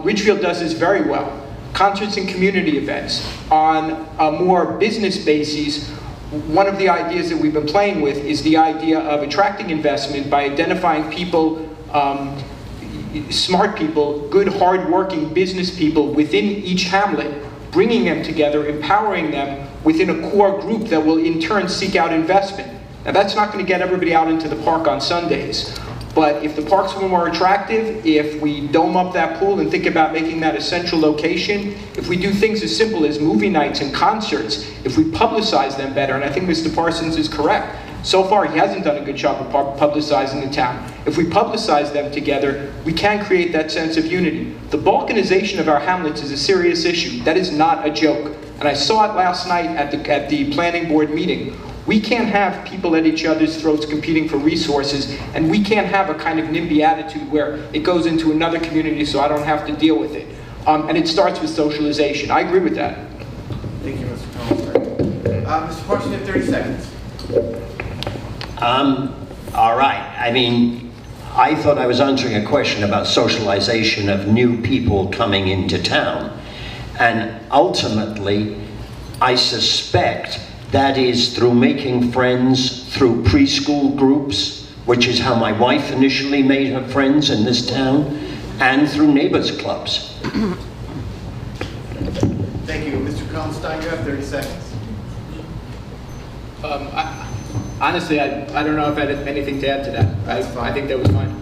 Ridgefield does this very well. Concerts and community events. On a more business basis, one of the ideas that we've been playing with is the idea of attracting investment by identifying people, smart people, good, hard-working business people within each hamlet bringing them together, empowering them within a core group that will in turn seek out investment. Now that's not going to get everybody out into the park on Sundays, but if the parks were more attractive, if we dome up that pool and think about making that a central location, if we do things as simple as movie nights and concerts, if we publicize them better, and I think Mr. Parsons is correct. So far, he hasn't done a good job of publicizing the town. If we publicize them together, we can create that sense of unity. The balkanization of our hamlets is a serious issue. That is not a joke. And I saw it last night at the planning board meeting. We can't have people at each other's throats competing for resources, and we can't have a kind of NIMBY attitude where it goes into another community so I don't have to deal with it. And it starts with socialization. I agree with that. Thank you, Mr. Thomas. Mr. Parson, you have 30 seconds. All right. I mean, I thought I was answering a question about socialization of new people coming into town. And ultimately, I suspect that is through making friends through preschool groups, which is how my wife initially made her friends in this town, and through neighbors clubs. Thank you. Mr. Kallenstein, you have 30 seconds. Honestly, I don't know if I had anything to add to that. I think that was fine.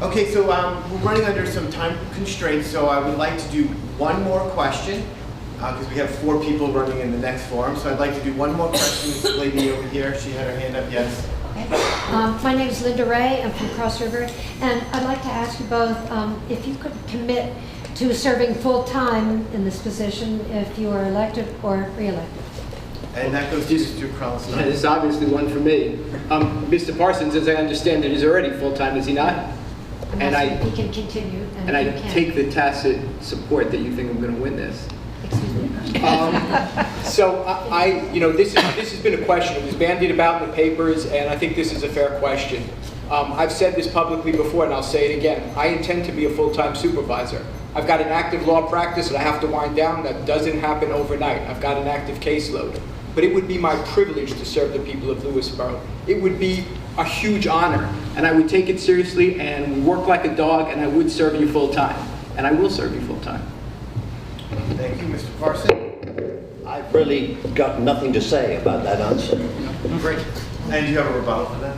Okay, so we're running under some time constraints, so I would like to do one more question, because we have 4 people running in the next forum. So I'd like to do one more question. This lady over here, she had her hand up, yes. Okay. My name is Linda Ray. I'm from Cross River, and I'd like to ask you both if you could commit to serving full-time in this position if you are elected or re-elected. And that goes to Mr. Kralstein. This is obviously one for me. Mr. Parsons, as I understand it, is already full-time, is he not? And he can continue. And I take the tacit support that you think I'm going to win this. Excuse me. So this has been a question. It was bandied about in the papers, and I think this is a fair question. I've said this publicly before, and I'll say it again. I intend to be a full-time supervisor. I've got an active law practice that I have to wind down. That doesn't happen overnight. I've got an active caseload. But it would be my privilege to serve the people of Lewisboro. It would be a huge honor, and I would take it seriously and work like a dog, and I would serve you full-time. And I will serve you full-time. Thank you, Mr. Parson. I've really got nothing to say about that answer. Great. And do you have a rebuttal for that?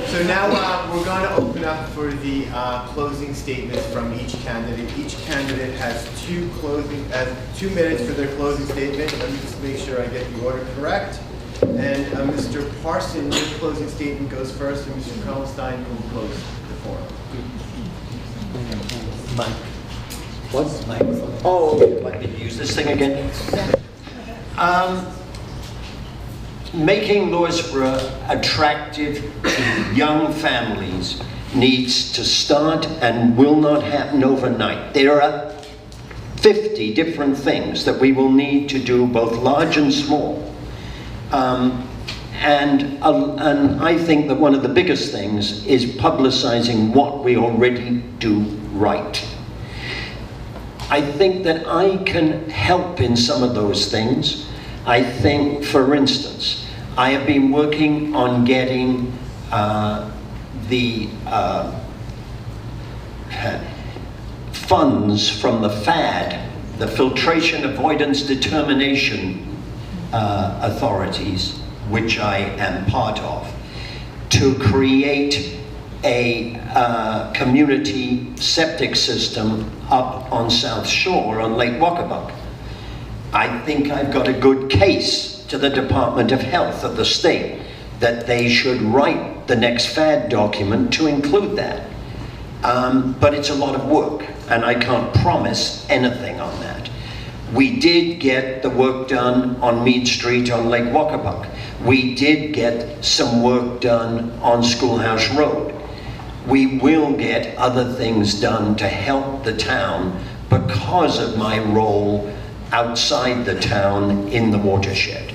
So now we're going to open up for the closing statements from each candidate. Each candidate has 2 minutes for their closing statement. Let me just make sure I get the order correct. And Mr. Parson, your closing statement goes first, and Mr. Krallenstein, you will close the forum. Mike. What's Mike? Oh, would you like me to use this thing again? Making Lewisboro attractive to young families needs to start and will not happen overnight. There are 50 different things that we will need to do, both large and small. And I think that one of the biggest things is publicizing what we already do right. I think that I can help in some of those things. I think, for instance, I have been working on getting the funds from the FAD, the Filtration Avoidance Determination authorities, which I am part of, to create a community septic system up on South Shore on Lake Wacabuck. I think I've got a good case to the Department of Health of the state that they should write the next FAD document to include that. But it's a lot of work, and I can't promise anything on that. We did get the work done on Mead Street on Lake Wacabuck. We did get some work done on Schoolhouse Road. We will get other things done to help the town because of my role outside the town in the watershed.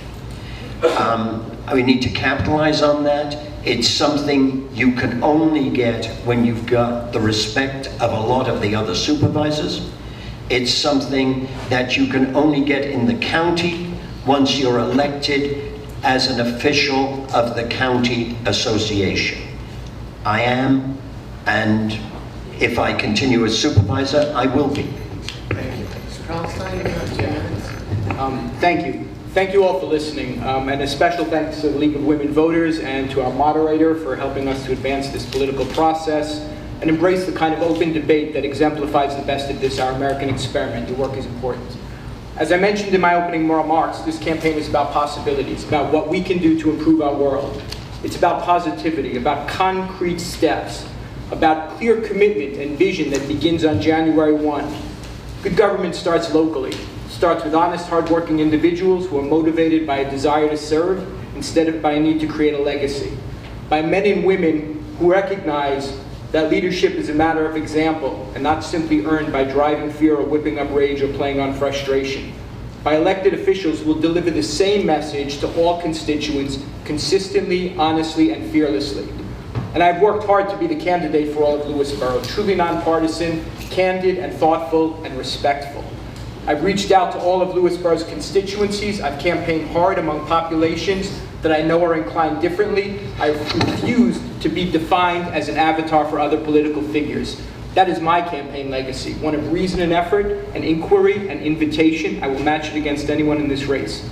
We need to capitalize on that. It's something you can only get when you've got the respect of a lot of the other supervisors. It's something that you can only get in the county once you're elected as an official of the county association. I am, and if I continue as supervisor, I will be. Thank you. Kralstein, you have 2 minutes. Thank you. Thank you all for listening, and a special thanks to the League of Women Voters and to our moderator for helping us to advance this political process and embrace the kind of open debate that exemplifies the best of this, our American experiment. Your work is important. As I mentioned in my opening remarks, this campaign is about possibilities, about what we can do to improve our world. It's about positivity, about concrete steps, about clear commitment and vision that begins on January 1. Good government starts locally. Starts with honest, hardworking individuals who are motivated by a desire to serve instead of by a need to create a legacy. By men and women who recognize that leadership is a matter of example and not simply earned by driving fear or whipping up rage or playing on frustration. By elected officials who will deliver the same message to all constituents consistently, honestly, and fearlessly. And I've worked hard to be the candidate for all of Lewisboro, truly nonpartisan, candid and thoughtful and respectful. I've reached out to all of Lewisboro's constituencies. I've campaigned hard among populations that I know are inclined differently. I've refused to be defined as an avatar for other political figures. That is my campaign legacy, one of reason and effort, an inquiry, an invitation. I will match it against anyone in this race.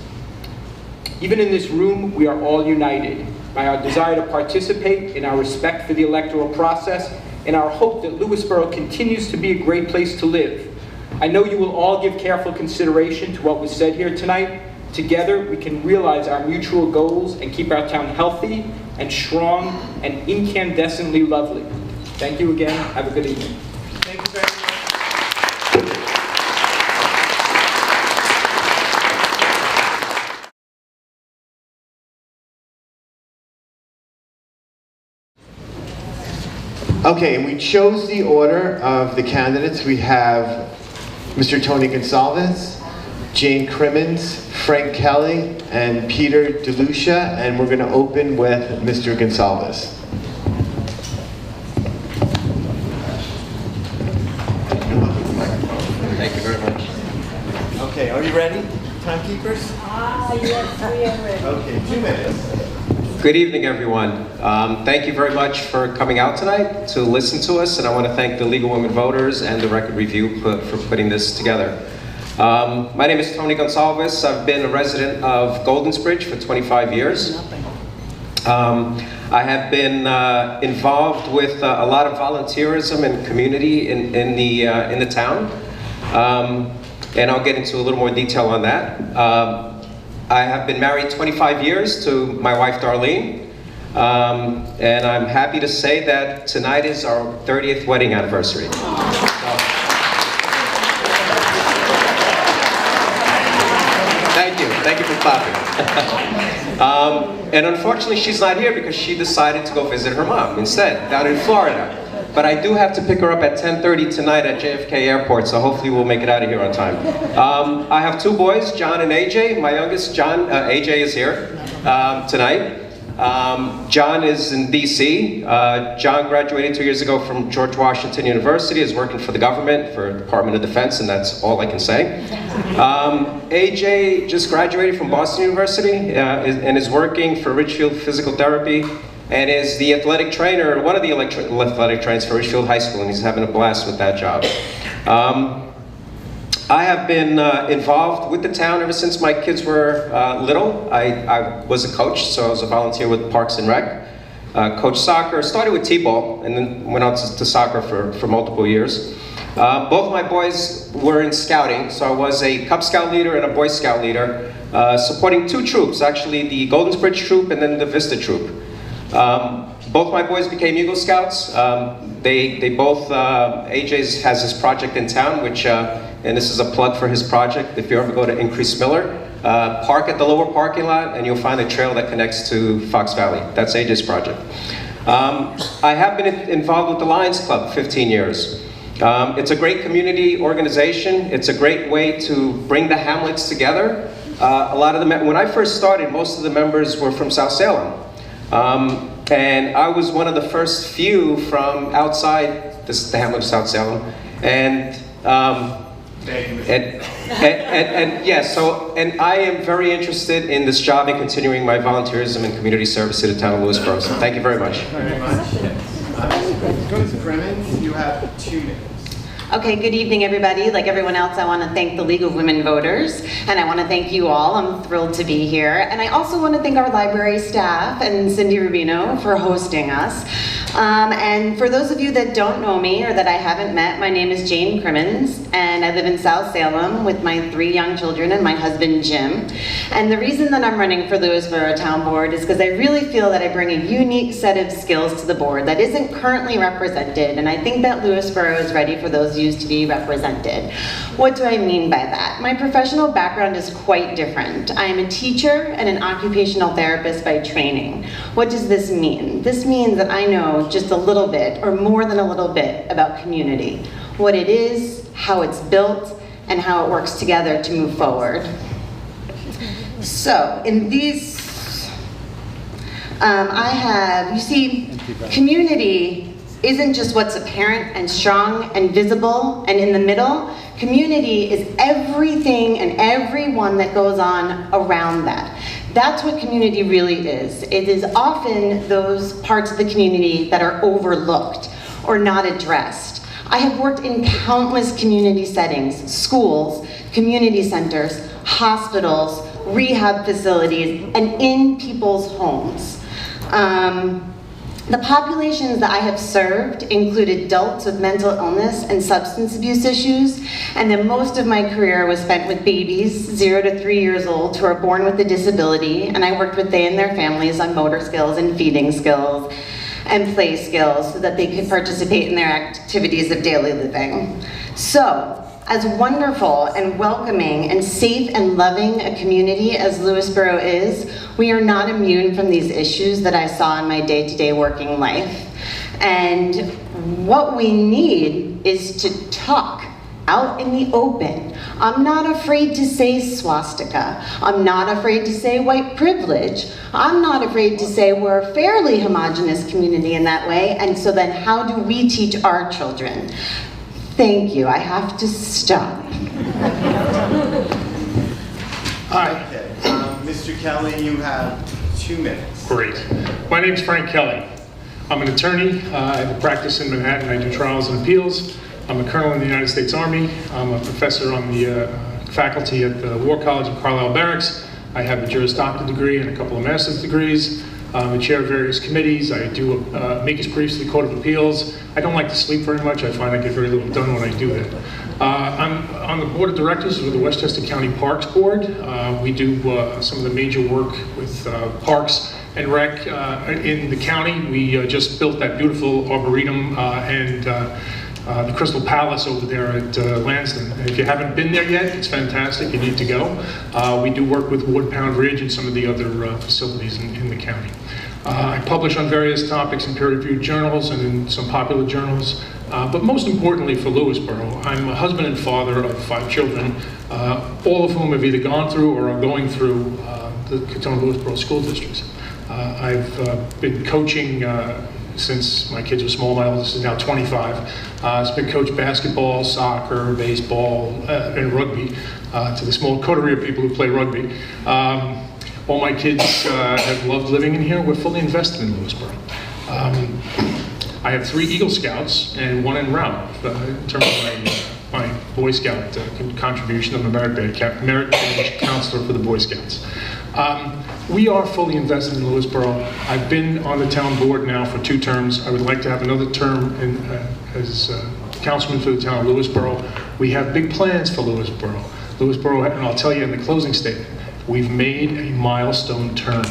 Even in this room, we are all united by our desire to participate, in our respect for the electoral process, in our hope that Lewisboro continues to be a great place to live. I know you will all give careful consideration to what was said here tonight. Together, we can realize our mutual goals and keep our town healthy and strong and incandescently lovely. Thank you again. Have a good evening. Thank you very much. Okay, and we chose the order of the candidates. We have Mr. Tony Gonsalves, Jane Crimmins, Frank Kelly, and Peter DeLucia, and we're going to open with Mr. Gonsalves. Thank you very much. Okay, are you ready, timekeepers? Yes, we are ready. Okay, 2 minutes. Good evening, everyone. Thank you very much for coming out tonight to listen to us, and I want to thank the League of Women Voters and the Record Review for putting this together. My name is Tony Gonsalves. I've been a resident of Goldensbridge for 25 years. I have been involved with a lot of volunteerism and community in the town, and I'll get into a little more detail on that. I have been married 25 years to my wife Darlene, and I'm happy to say that tonight is our 30th wedding anniversary. Thank you for clapping. And unfortunately she's not here because she decided to go visit her mom instead, down in Florida. But I do have to pick her up at 10:30 tonight at JFK Airport, so hopefully we'll make it out of here on time. I have 2 boys, John and AJ. My youngest, AJ, is here tonight. John is in DC. John graduated 2 years ago from George Washington University, is working for the government, for the Department of Defense, and that's all I can say. AJ just graduated from Boston University and is working for Richfield Physical Therapy, and is the athletic trainer, one of the athletic trainers for Richfield High School, and he's having a blast with that job. I have been involved with the town ever since my kids were little. I was a coach, so I was a volunteer with Parks and Rec. Coached soccer, started with T-ball, and then went on to soccer for multiple years. Both my boys were in scouting, so I was a Cub Scout leader and a Boy Scout leader, supporting 2 troops, actually the Goldensbridge troop and then the Vista troop. Both my boys became Eagle Scouts. They both, AJ has his project in town, which, and this is a plug for his project. If you ever go to Increase Miller, park at the lower parking lot and you'll find a trail that connects to Fox Valley. That's AJ's project. I have been involved with the Lions Club 15 years. It's a great community organization. It's a great way to bring the hamlets together. A lot of when I first started, most of the members were from South Salem. And I was one of the first few from outside the hamlet of South Salem, and I am very interested in this job and continuing my volunteerism and community service to the town of Lewisboro. So thank you very much. Very much. Mr. Crimmins, you have 2 minutes. Okay, good evening, everybody. Like everyone else, I want to thank the League of Women Voters, and I want to thank you all. I'm thrilled to be here. And I also want to thank our library staff and Cindy Rubino for hosting us. And for those of you that don't know me or that I haven't met, my name is Jane Crimmins, and I live in South Salem with my 3 young children and my husband, Jim. And the reason that I'm running for Lewisboro Town Board is because I really feel that I bring a unique set of skills to the board that isn't currently represented, and I think that Lewisboro is ready for those used to be represented. What do I mean by that? My professional background is quite different. I am a teacher and an occupational therapist by training. What does this mean? This means that I know just a little bit, or more than a little bit, about community. What it is, how it's built, and how it works together to move forward. So, in these, you see, community isn't just what's apparent and strong and visible and in the middle. Community is everything and everyone that goes on around that. That's what community really is. It is often those parts of the community that are overlooked or not addressed. I have worked in countless community settings, schools, community centers, hospitals, rehab facilities, and in people's homes. The populations that I have served include adults with mental illness and substance abuse issues, and then most of my career was spent with babies 0 to 3 years old who are born with a disability, and I worked with they and their families on motor skills and feeding skills and play skills so that they could participate in their activities of daily living. So, as wonderful and welcoming and safe and loving a community as Lewisboro is, we are not immune from these issues that I saw in my day-to-day working life. And what we need is to talk out in the open. I'm not afraid to say swastika. I'm not afraid to say white privilege. I'm not afraid to say we're a fairly homogenous community in that way, and so then how do we teach our children? Thank you, I have to stop. Hi, Mr. Kelly, you have 2 minutes. Great. My name is Frank Kelly. I'm an attorney. I have a practice in Manhattan. I do trials and appeals. I'm a colonel in the United States Army. I'm a professor on the faculty at the War College of Carlisle Barracks. I have a Juris Doctor degree and a couple of master's degrees. I'm a chair of various committees. I do amicus briefs to the Court of Appeals. I don't like to sleep very much. I find I get very little done when I do that. I'm on the board of directors of the Westchester County Parks Board. We do some of the major work with parks and rec in the county. We just built that beautiful arboretum and the Crystal Palace over there at Lansdowne. And if you haven't been there yet, it's fantastic. You need to go. We do work with Wood Pound Ridge and some of the other facilities in the county. I publish on various topics in peer-reviewed journals and in some popular journals. But most importantly for Lewisboro, I'm a husband and father of 5 children, all of whom have either gone through or are going through the Katona-Lewisboro school districts. I've been coaching since my kids were small. My oldest is now 25. I've been coached basketball, soccer, baseball, and rugby to the small coterie of people who play rugby. All my kids have loved living in here. We're fully invested in Lewisboro. I have 3 Eagle Scouts and 1 en route in terms of my Boy Scout contribution. I'm a merit badge counselor for the Boy Scouts. We are fully invested in Lewisboro. I've been on the town board now for 2 terms. I would like to have another term as councilman for the town of Lewisboro. We have big plans for Lewisboro. Lewisboro, and I'll tell you in the closing statement, we've made a milestone turn.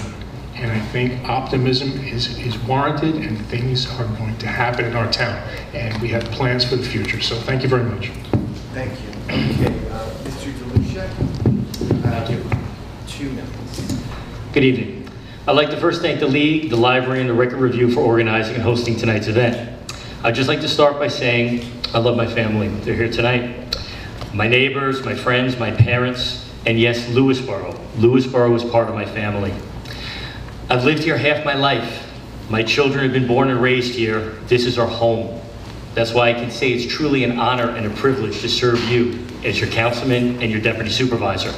And I think optimism is warranted and things are going to happen in our town. And we have plans for the future. So thank you very much. Thank you. Okay, Mr. DeLucia, 2 minutes. Good evening. I'd like to first thank the League, the Library, and the Record Review for organizing and hosting tonight's event. I'd just like to start by saying I love my family. They're here tonight. My neighbors, my friends, my parents, and yes, Lewisboro. Lewisboro is part of my family. I've lived here half my life. My children have been born and raised here. This is our home. That's why I can say it's truly an honor and a privilege to serve you as your councilman and your deputy supervisor.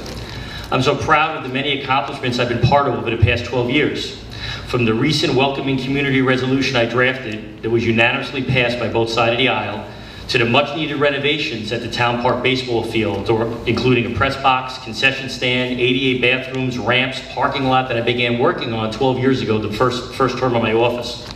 I'm so proud of the many accomplishments I've been part of over the past 12 years. From the recent welcoming community resolution I drafted that was unanimously passed by both sides of the aisle, to the much-needed renovations at the Town Park baseball field, including a press box, concession stand, ADA bathrooms, ramps, parking lot that I began working on 12 years ago, the first term of my office.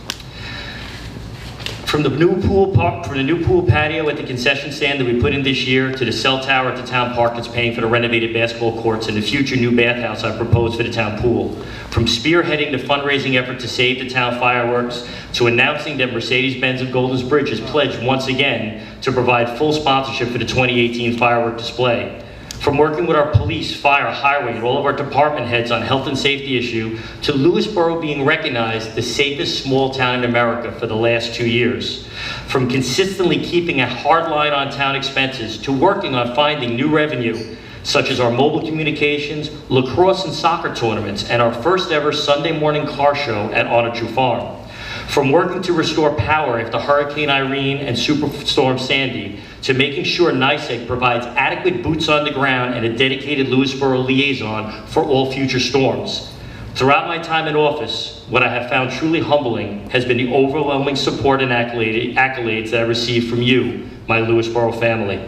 From the new pool patio at the concession stand that we put in this year, to the cell tower at the town park that's paying for the renovated basketball courts, and the future new bathhouse I proposed for the town pool. From spearheading the fundraising effort to save the town fireworks, to announcing that Mercedes-Benz of Golden's Bridge has pledged once again to provide full sponsorship for the 2018 firework display. From working with our police, fire, highway, and all of our department heads on health and safety issue, to Lewisboro being recognized the safest small town in America for the last 2 years. From consistently keeping a hard line on town expenses, to working on finding new revenue, such as our mobile communications, lacrosse and soccer tournaments, and our first ever Sunday morning car show at Onatru Farm. From working to restore power after Hurricane Irene and Superstorm Sandy, to making sure NYSEG provides adequate boots on the ground and a dedicated Lewisboro liaison for all future storms. Throughout my time in office, what I have found truly humbling has been the overwhelming support and accolades that I received from you, my Lewisboro family.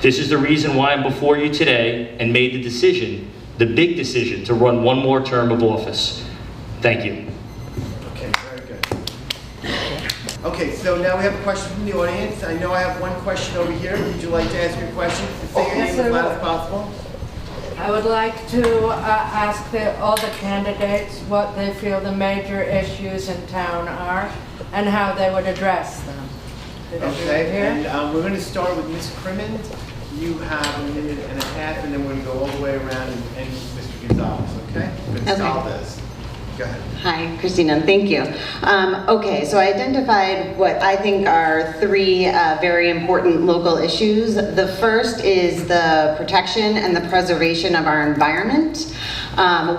This is the reason why I'm before you today and made the decision, the big decision, to run one more term of office. Thank you. Okay, very good. Okay, so now we have a question from the audience. I know I have one question over here. Would you like to ask your question? Say your name as loud as possible. I would like to ask all the candidates what they feel the major issues in town are and how they would address them. Okay, and we're going to start with Ms. Crimmins. You have a minute and a half, and then we're going to go all the way around and Mr. Gonzalez, okay? Gonzalez. Go ahead. Hi, Christina, thank you. Okay, so I identified what I think are three very important local issues. The first is the protection and the preservation of our environment.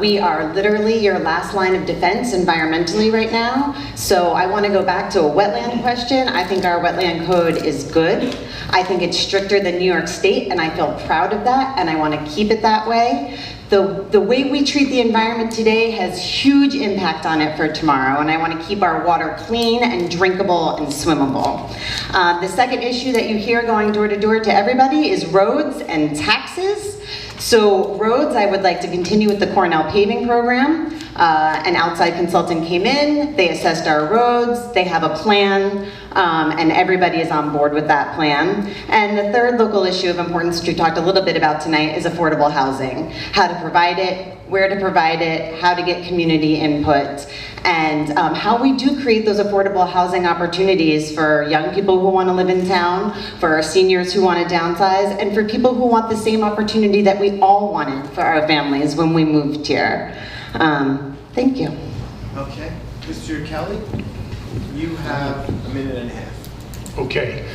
We are literally your last line of defense environmentally right now. So I want to go back to a wetland question. I think our wetland code is good. I think it's stricter than New York State, and I feel proud of that, and I want to keep it that way. The way we treat the environment today has huge impact on it for tomorrow, and I want to keep our water clean and drinkable and swimmable. The second issue that you hear going door to door to everybody is roads and taxes. So roads, I would like to continue with the Cornell paving program. An outside consultant came in, they assessed our roads, they have a plan, and everybody is on board with that plan. And the third local issue of importance, which we talked a little bit about tonight, is affordable housing. How to provide it, where to provide it, how to get community input, and how we do create those affordable housing opportunities for young people who want to live in town, for our seniors who want to downsize, and for people who want the same opportunity that we all wanted for our families when we moved here. Thank you. Okay. Mr. Kelly, you have a minute and a half. Okay.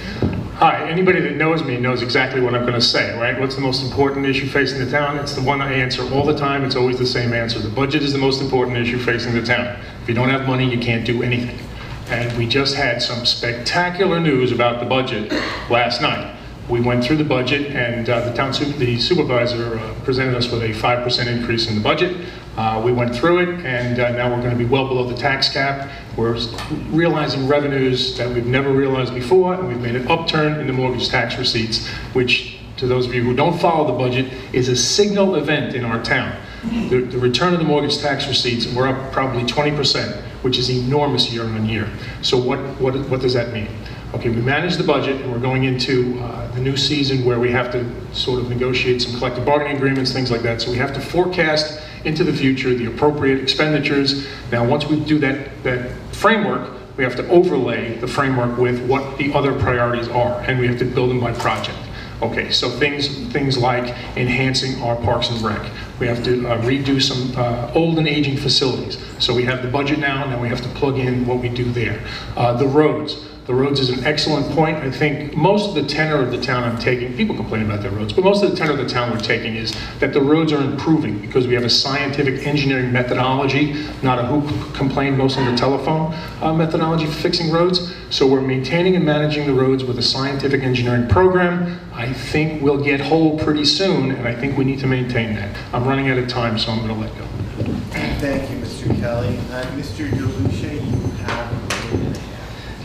Hi, anybody that knows me knows exactly what I'm going to say, right? What's the most important issue facing the town? It's the one I answer all the time. It's always the same answer. The budget is the most important issue facing the town. If you don't have money, you can't do anything. And we just had some spectacular news about the budget last night. We went through the budget, and the supervisor presented us with a 5% increase in the budget. We went through it, and now we're going to be well below the tax cap. We're realizing revenues that we've never realized before, and we've made an upturn in the mortgage tax receipts, which, to those of you who don't follow the budget, is a signal event in our town. The return of the mortgage tax receipts, we're up probably 20%, which is enormous year on year. So what does that mean? Okay, we managed the budget, and we're going into the new season where we have to sort of negotiate some collective bargaining agreements, things like that. So we have to forecast into the future the appropriate expenditures. Now, once we do that framework, we have to overlay the framework with what the other priorities are, and we have to build them by project. Okay, so things like enhancing our parks and rec. We have to redo some old and aging facilities. So we have the budget now we have to plug in what we do there. The roads. The roads is an excellent point. I think most of the tenor of the town I'm taking, people complain about their roads, but most of the tenor of the town we're taking is that the roads are improving because we have a scientific engineering methodology, not a who complained most on the telephone methodology for fixing roads. So we're maintaining and managing the roads with a scientific engineering program. I think we'll get whole pretty soon, and I think we need to maintain that. I'm running out of time, so I'm going to let go. Thank you, Mr. Kelly. Mr. DeLucia, you have a minute and a half.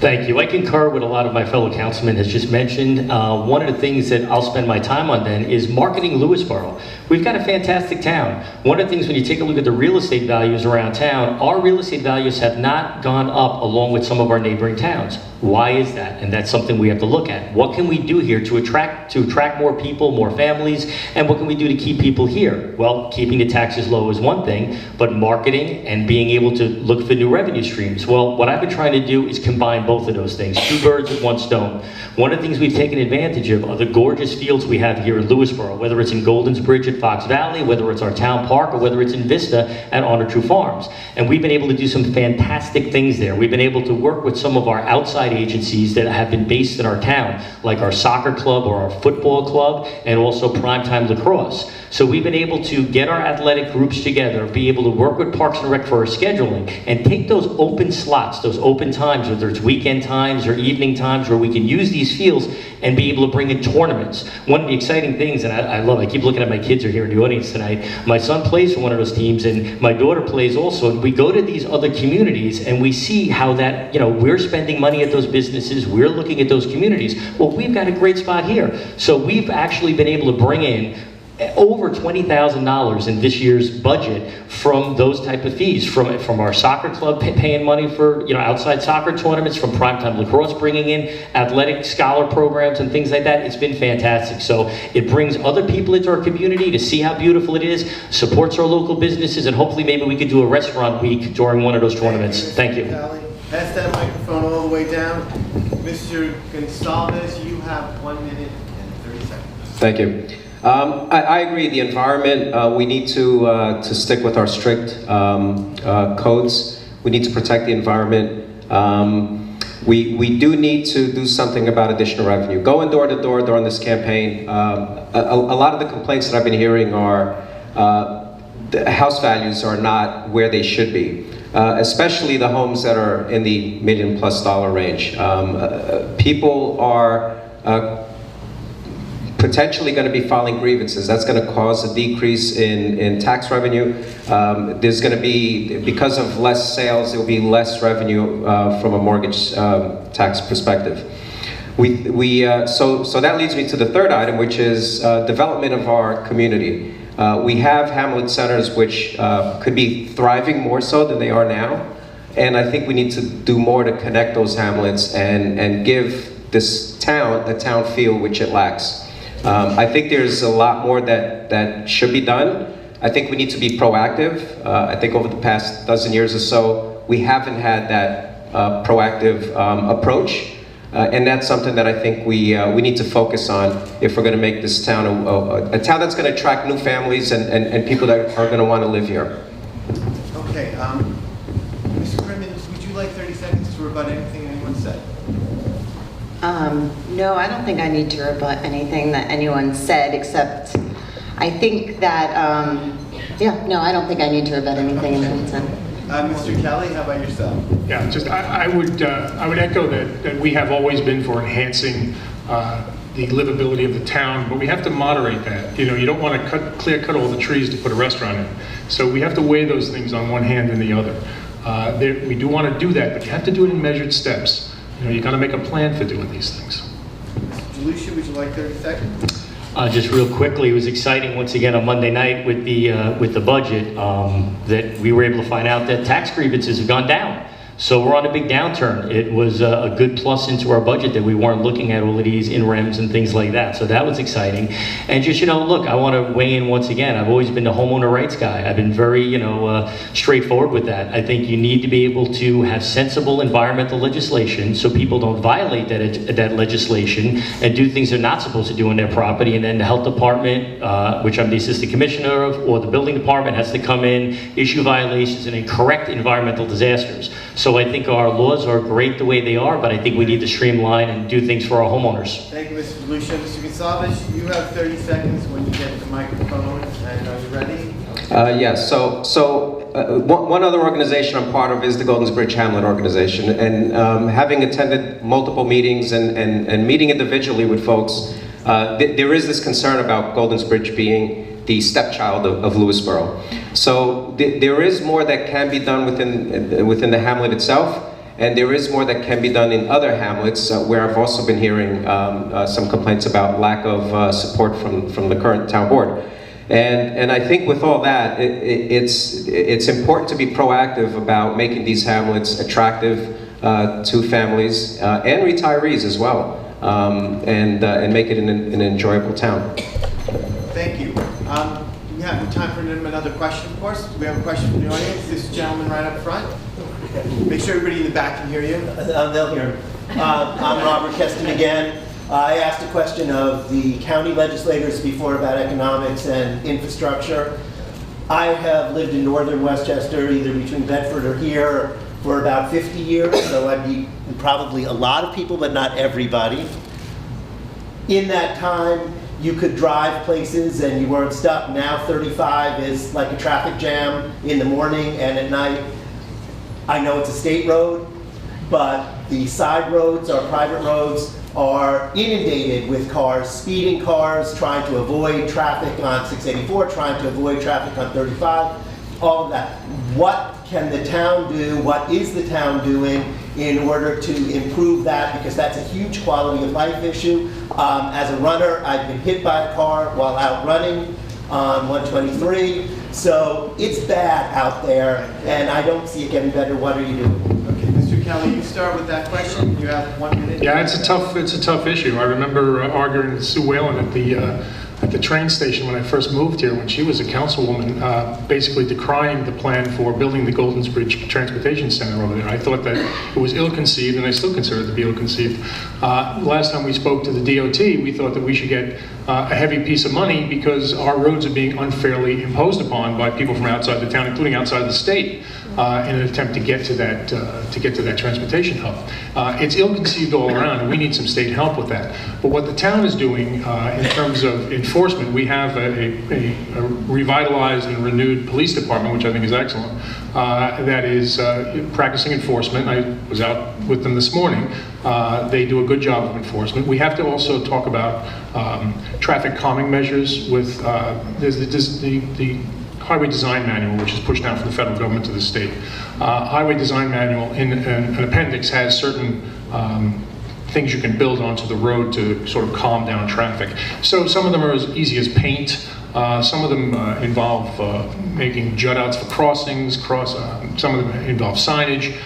Thank you. I concur with a lot of my fellow councilmen has just mentioned. One of the things that I'll spend my time on then is marketing Lewisboro. We've got a fantastic town. One of the things when you take a look at the real estate values around town, our real estate values have not gone up along with some of our neighboring towns. Why is that? And that's something we have to look at. What can we do here to attract more people, more families, and what can we do to keep people here? Well, keeping the taxes low is one thing, but marketing and being able to look for new revenue streams. Well, what I've been trying to do is combine both of those things. Two birds with one stone. One of the things we've taken advantage of are the gorgeous fields we have here in Lewisboro, whether it's in Golden's Bridge at Fox Valley, whether it's our town park, or whether it's in Vista at Honor True Farms. And we've been able to do some fantastic things there. We've been able to work with some of our outside agencies that have been based in our town, like our soccer club or our football club, and also Primetime Lacrosse. So we've been able to get our athletic groups together, be able to work with Parks and Rec for our scheduling, and take those open slots, those open times, whether it's weekend times or evening times, where we can use these fields and be able to bring in tournaments. One of the exciting things, and I keep looking at my kids are here in the audience tonight. My son plays for one of those teams, and my daughter plays also. And we go to these other communities, and we see how that, we're spending money at those businesses, we're looking at those communities. Well, we've got a great spot here. So we've actually been able to bring in over $20,000 in this year's budget from those type of fees, from our soccer club paying money for outside soccer tournaments, from Primetime Lacrosse bringing in athletic scholar programs and things like that. It's been fantastic. So it brings other people into our community to see how beautiful it is, supports our local businesses, and hopefully maybe we could do a restaurant week during one of those tournaments. Thank you. Pass that microphone all the way down. Mr. Gonsalves, you have 1 minute and 30 seconds. Thank you. I agree. The environment, we need to stick with our strict codes. We need to protect the environment. We do need to do something about additional revenue. Going door to door during this campaign, a lot of the complaints that I've been hearing are the house values are not where they should be. Especially the homes that are in the $1 million+ range. People are potentially going to be filing grievances. That's going to cause a decrease in tax revenue. There's going to be, because of less sales, there will be less revenue from a mortgage tax perspective. So that leads me to the third item, which is development of our community. We have hamlet centers which could be thriving more so than they are now. And I think we need to do more to connect those hamlets and give this town a town feel which it lacks. I think there's a lot more that should be done. I think we need to be proactive. I think over the past dozen years or so, we haven't had that proactive approach. And that's something that I think we need to focus on if we're going to make this town a town that's going to attract new families and people that are going to want to live here. Okay, Mr. Crimmins, would you like 30 seconds to rebut anything anyone said? No, I don't think I need to rebut anything that anyone said, except I think that, I don't think I need to rebut anything anyone said. Mr. Kelly, how about yourself? Yeah, just I would echo that we have always been for enhancing the livability of the town, but we have to moderate that. You don't want to clear cut all the trees to put a restaurant in. So we have to weigh those things on one hand and the other. We do want to do that, but you have to do it in measured steps. You got to make a plan for doing these things. Lucia, would you like 30 seconds? Just real quickly, it was exciting once again on Monday night with the budget that we were able to find out that tax grievances have gone down. So we're on a big downturn. It was a good plus into our budget that we weren't looking at all of these in-rems and things like that. So that was exciting. And just, look, I want to weigh in once again. I've always been the homeowner rights guy. I've been very, straightforward with that. I think you need to be able to have sensible environmental legislation so people don't violate that legislation and do things they're not supposed to do on their property. And then the health department, which I'm the assistant commissioner of, or the building department has to come in, issue violations, and correct environmental disasters. So I think our laws are great the way they are, but I think we need to streamline and do things for our homeowners. Thank you, Mr. Lucia. Mr. Gonsalves, you have 30 seconds when you get the microphone. And are you ready? Yes. So one other organization I'm part of is the Golden's Bridge Hamlet organization. And having attended multiple meetings and meeting individually with folks, there is this concern about Golden's Bridge being the stepchild of Lewisboro. So there is more that can be done within the hamlet itself. And there is more that can be done in other hamlets where I've also been hearing some complaints about lack of support from the current town board. And I think with all that, it's important to be proactive about making these hamlets attractive to families and retirees as well, and make it an enjoyable town. Thank you. We have time for another question, of course. We have a question from the audience. This gentleman right up front. Make sure everybody in the back can hear you. They'll hear me. I'm Robert Keston again. I asked a question of the county legislators before about economics and infrastructure. I have lived in northern Westchester, either between Bedford or here, for about 50 years, so I'd be probably a lot of people, but not everybody. In that time, you could drive places and you weren't stuck. Now 35 is like a traffic jam in the morning and at night. I know it's a state road, but the side roads, our private roads, are inundated with cars, speeding cars, trying to avoid traffic on 684, trying to avoid traffic on 35, all of that. What can the town do? What is the town doing in order to improve that? Because that's a huge quality of life issue. As a runner, I've been hit by a car while out running on 123. So it's bad out there, and I don't see it getting better. What are you doing? Okay, Mr. Kelly, you start with that question. You have 1 minute. Yeah, it's a tough issue. I remember arguing with Sue Whalen at the train station when I first moved here, when she was a councilwoman, basically decrying the plan for building the Goldens Bridge Transportation Center over there. I thought that it was ill-conceived, and I still consider it to be ill-conceived. Last time we spoke to the DOT, we thought that we should get a heavy piece of money because our roads are being unfairly imposed upon by people from outside the town, including outside the state, in an attempt to get to that transportation hub. It's ill-conceived all around, and we need some state help with that. But what the town is doing in terms of enforcement, we have a revitalized and renewed police department, which I think is excellent, that is practicing enforcement. I was out with them this morning. They do a good job of enforcement. We have to also talk about traffic calming measures with the Highway Design Manual, which is pushed down from the federal government to the state. Highway Design Manual in an appendix has certain things you can build onto the road to sort of calm down traffic. So some of them are as easy as paint. Some of them involve making jut-outs for crossings. Some of them involve signage.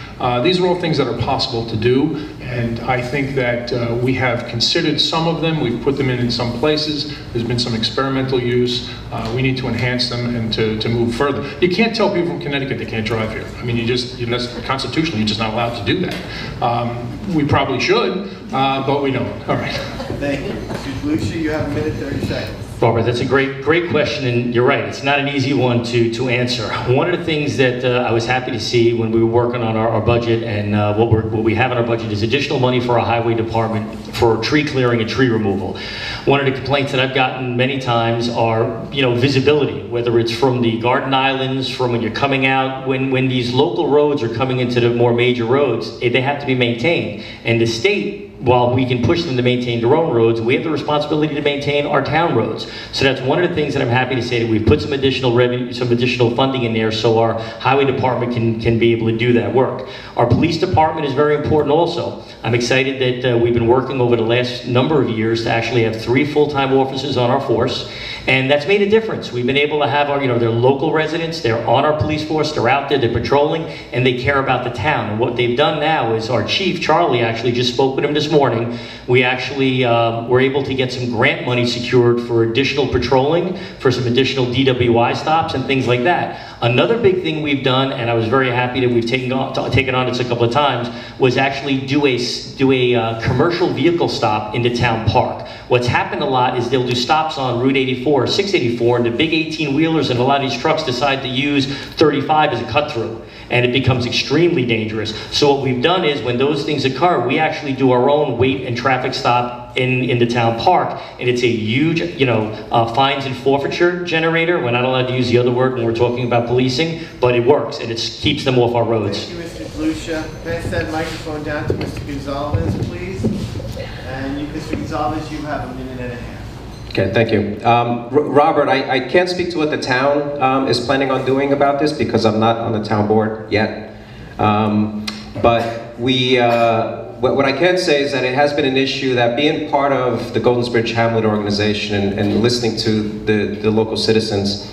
These are all things that are possible to do, and I think that we have considered some of them. We've put them in some places. There's been some experimental use. We need to enhance them and to move further. You can't tell people from Connecticut they can't drive here. I mean, constitutionally, you're just not allowed to do that. We probably should, but we don't. All right. Thank you. Mr. Lucia, you have 1 minute, 30 seconds. Robert, that's a great question, and you're right, it's not an easy one to answer. One of the things that I was happy to see when we were working on our budget, and what we have in our budget is additional money for our highway department for tree clearing and tree removal. One of the complaints that I've gotten many times are, visibility, whether it's from the garden islands, from when you're coming out, when these local roads are coming into the more major roads, they have to be maintained. And the state, while we can push them to maintain their own roads, we have the responsibility to maintain our town roads. So that's one of the things that I'm happy to say that we've put some additional revenue, some additional funding in there so our highway department can be able to do that work. Our police department is very important also. I'm excited that we've been working over the last number of years to actually have 3 full-time officers on our force, and that's made a difference. We've been able to have our, they're local residents, they're on our police force, they're out there, they're patrolling, and they care about the town. And what they've done now is our chief, Charlie, actually just spoke with him this morning. We actually were able to get some grant money secured for additional patrolling, for some additional DWI stops and things like that. Another big thing we've done, and I was very happy that we've taken on this a couple of times, was actually do a commercial vehicle stop in the town park. What's happened a lot is they'll do stops on Route 84, 684, and the big 18-wheelers and a lot of these trucks decide to use 35 as a cut-through, and it becomes extremely dangerous. So what we've done is when those things occur, we actually do our own weight and traffic stop in the town park, and it's a huge, fines and forfeiture generator. We're not allowed to use the other word when we're talking about policing, but it works, and it keeps them off our roads. Thank you, Mr. Lucia. Pass that microphone down to Mr. Gonzalez, please. And Mr. Gonzalez, you have 1.5 minutes. Okay, thank you. Robert, I can't speak to what the town is planning on doing about this because I'm not on the town board yet. But what I can say is that it has been an issue that being part of the Goldens Bridge Hamlet organization and listening to the local citizens,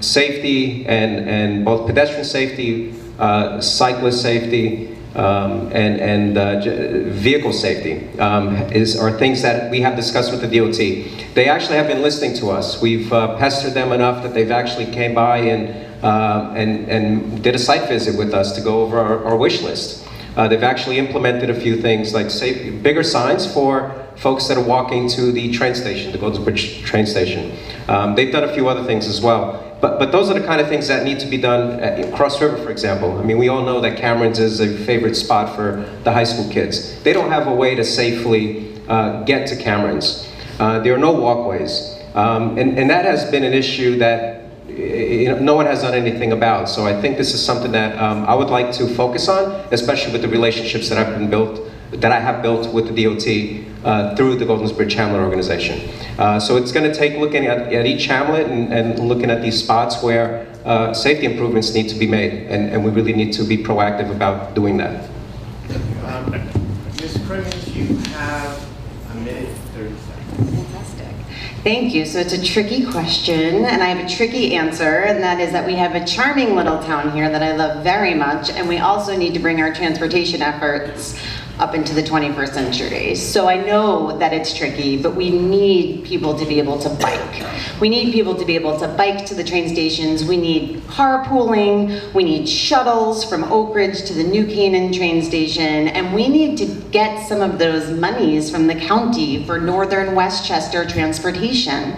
safety and both pedestrian safety, cyclist safety, and vehicle safety are things that we have discussed with the DOT. They actually have been listening to us. We've pestered them enough that they've actually came by and did a site visit with us to go over our wish list. They've actually implemented a few things like bigger signs for folks that are walking to the train station, the Goldens Bridge train station. They've done a few other things as well. But those are the kind of things that need to be done at Cross River, for example. I mean, we all know that Cameron's is a favorite spot for the high school kids. They don't have a way to safely get to Cameron's. There are no walkways. And that has been an issue that no one has done anything about. So I think this is something that I would like to focus on, especially with the relationships that I have built with the DOT through the Goldens Bridge Hamlet organization. So it's going to take looking at each hamlet and looking at these spots where safety improvements need to be made, and we really need to be proactive about doing that. Ms. Crimmins, you have a minute and 30 seconds. Fantastic. Thank you. So it's a tricky question, and I have a tricky answer, and that is that we have a charming little town here that I love very much, and we also need to bring our transportation efforts up into the 21st century. So I know that it's tricky, but we need people to be able to bike. We need people to be able to bike to the train stations. We need carpooling. We need shuttles from Oak Ridge to the New Canaan train station. And we need to get some of those monies from the county for Northern Westchester transportation.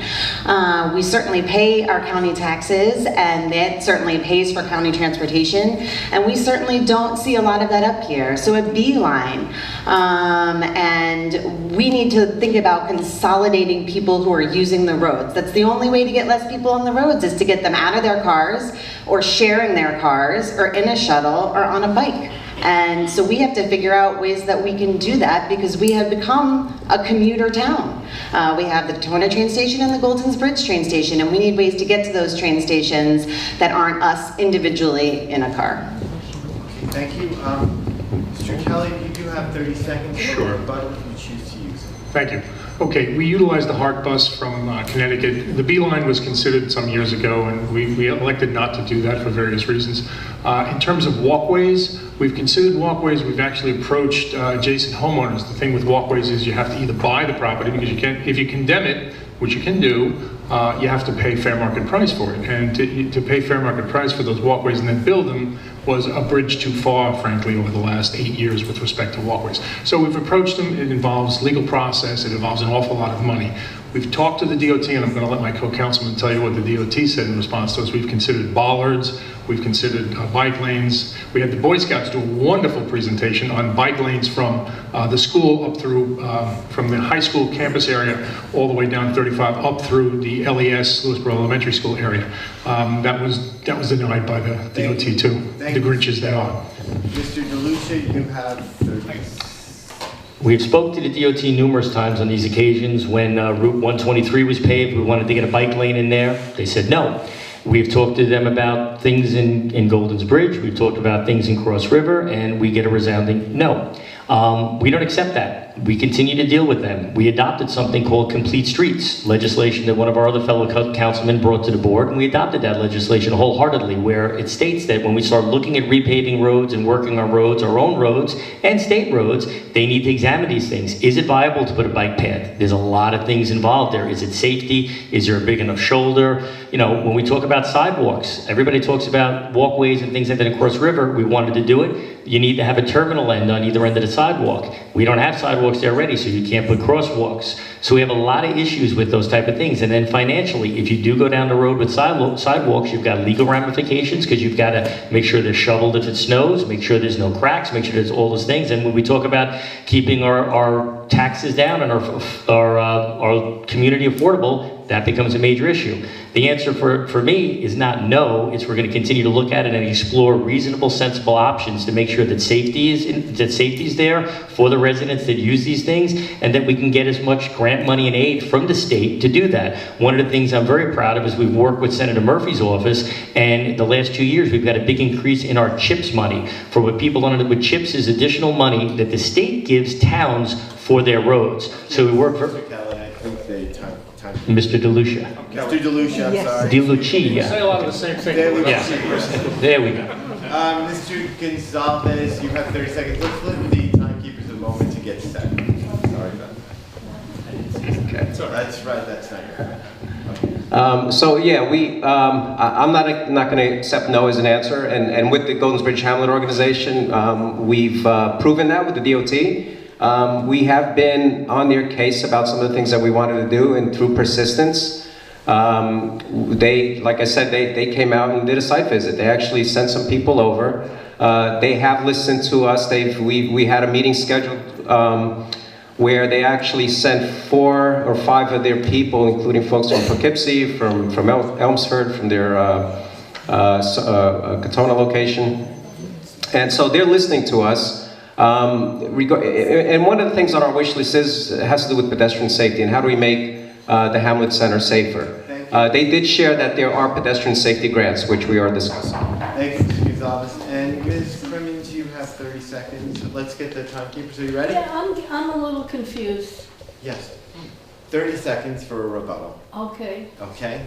We certainly pay our county taxes, and that certainly pays for county transportation. And we certainly don't see a lot of that up here. So a beeline. And we need to think about consolidating people who are using the roads. That's the only way to get less people on the roads, is to get them out of their cars, or sharing their cars, or in a shuttle, or on a bike. And so we have to figure out ways that we can do that, because we have become a commuter town. We have the Tacona train station and the Goldens Bridge train station, and we need ways to get to those train stations that aren't us individually in a car. Okay, thank you. Mr. Kelly, you do have 30 seconds. Sure. But if you choose to use it. Thank you. Okay, we utilized the HART bus from Connecticut. The Beeline was considered some years ago, and we elected not to do that for various reasons. In terms of walkways, we've considered walkways. We've actually approached adjacent homeowners. The thing with walkways is you have to either buy the property, because you can't, if you condemn it, which you can do, you have to pay fair market price for it. And to pay fair market price for those walkways and then build them was a bridge too far, frankly, over the last 8 years with respect to walkways. So we've approached them. It involves legal process. It involves an awful lot of money. We've talked to the DOT, and I'm going to let my co-councilman tell you what the DOT said in response to us. We've considered bollards. We've considered bike lanes. We had the Boy Scouts do a wonderful presentation on bike lanes from the school up through, from the high school campus area all the way down 35 up through the LES, Lewisboro Elementary School area. That was denied by the DOT too. The Grinches they are. Mr. DeLucia, you have 30 seconds. We've spoke to the DOT numerous times on these occasions. When Route 123 was paved, we wanted to get a bike lane in there. They said no. We've talked to them about things in Goldens Bridge. We've talked about things in Cross River, and we get a resounding no. We don't accept that. We continue to deal with them. We adopted something called Complete Streets, legislation that one of our other fellow councilmen brought to the board, and we adopted that legislation wholeheartedly, where it states that when we start looking at repaving roads and working on roads, our own roads and state roads, they need to examine these things. Is it viable to put a bike path? There's a lot of things involved there. Is it safety? Is there a big enough shoulder? You know, when we talk about sidewalks, everybody talks about walkways and things like that across river. We wanted to do it. You need to have a terminal end on either end of the sidewalk. We don't have sidewalks there already, so you can't put crosswalks. So we have a lot of issues with those type of things. And then financially, if you do go down the road with sidewalks, you've got legal ramifications, because you've got to make sure they're shoveled if it snows, make sure there's no cracks, make sure there's all those things. And when we talk about keeping our taxes down and our community affordable, that becomes a major issue. The answer for me is not no, it's we're going to continue to look at it and explore reasonable, sensible options to make sure that safety is there for the residents that use these things, and that we can get as much grant money and aid from the state to do that. One of the things I'm very proud of is we've worked with Senator Murphy's office, and the last 2 years we've got a big increase in our CHIPS money. For what people don't know, with CHIPS is additional money that the state gives towns for their roads. So we work for Mr. DeLucia. Mr. DeLucia, I'm sorry. DeLucia. Say a lot of the same thing. There we go. There we go. Mr. Gonzalez, you have 30 seconds. Let's let the timekeepers a moment to get set. Sorry about that. Okay. That's right, that's not your So yeah, I'm not going to accept no as an answer, and with the Goldens Bridge Hamlet organization, we've proven that with the DOT. We have been on their case about some of the things that we wanted to do, and through persistence, like I said, they came out and did a site visit. They actually sent some people over. They have listened to us. We had a meeting scheduled where they actually sent 4 or 5 of their people, including folks from Poughkeepsie, from Elmsford, from their Katona location. And so they're listening to us. And one of the things on our wish list has to do with pedestrian safety and how do we make the Hamlet Center safer. They did share that there are pedestrian safety grants, which we are discussing. Thank you, Mr. Gonzalez. And Ms. Crimmins, you have 30 seconds. Let's get the timekeepers. Are you ready? Yeah, I'm a little confused. Yes. 30 seconds for a rebuttal. Okay. Okay?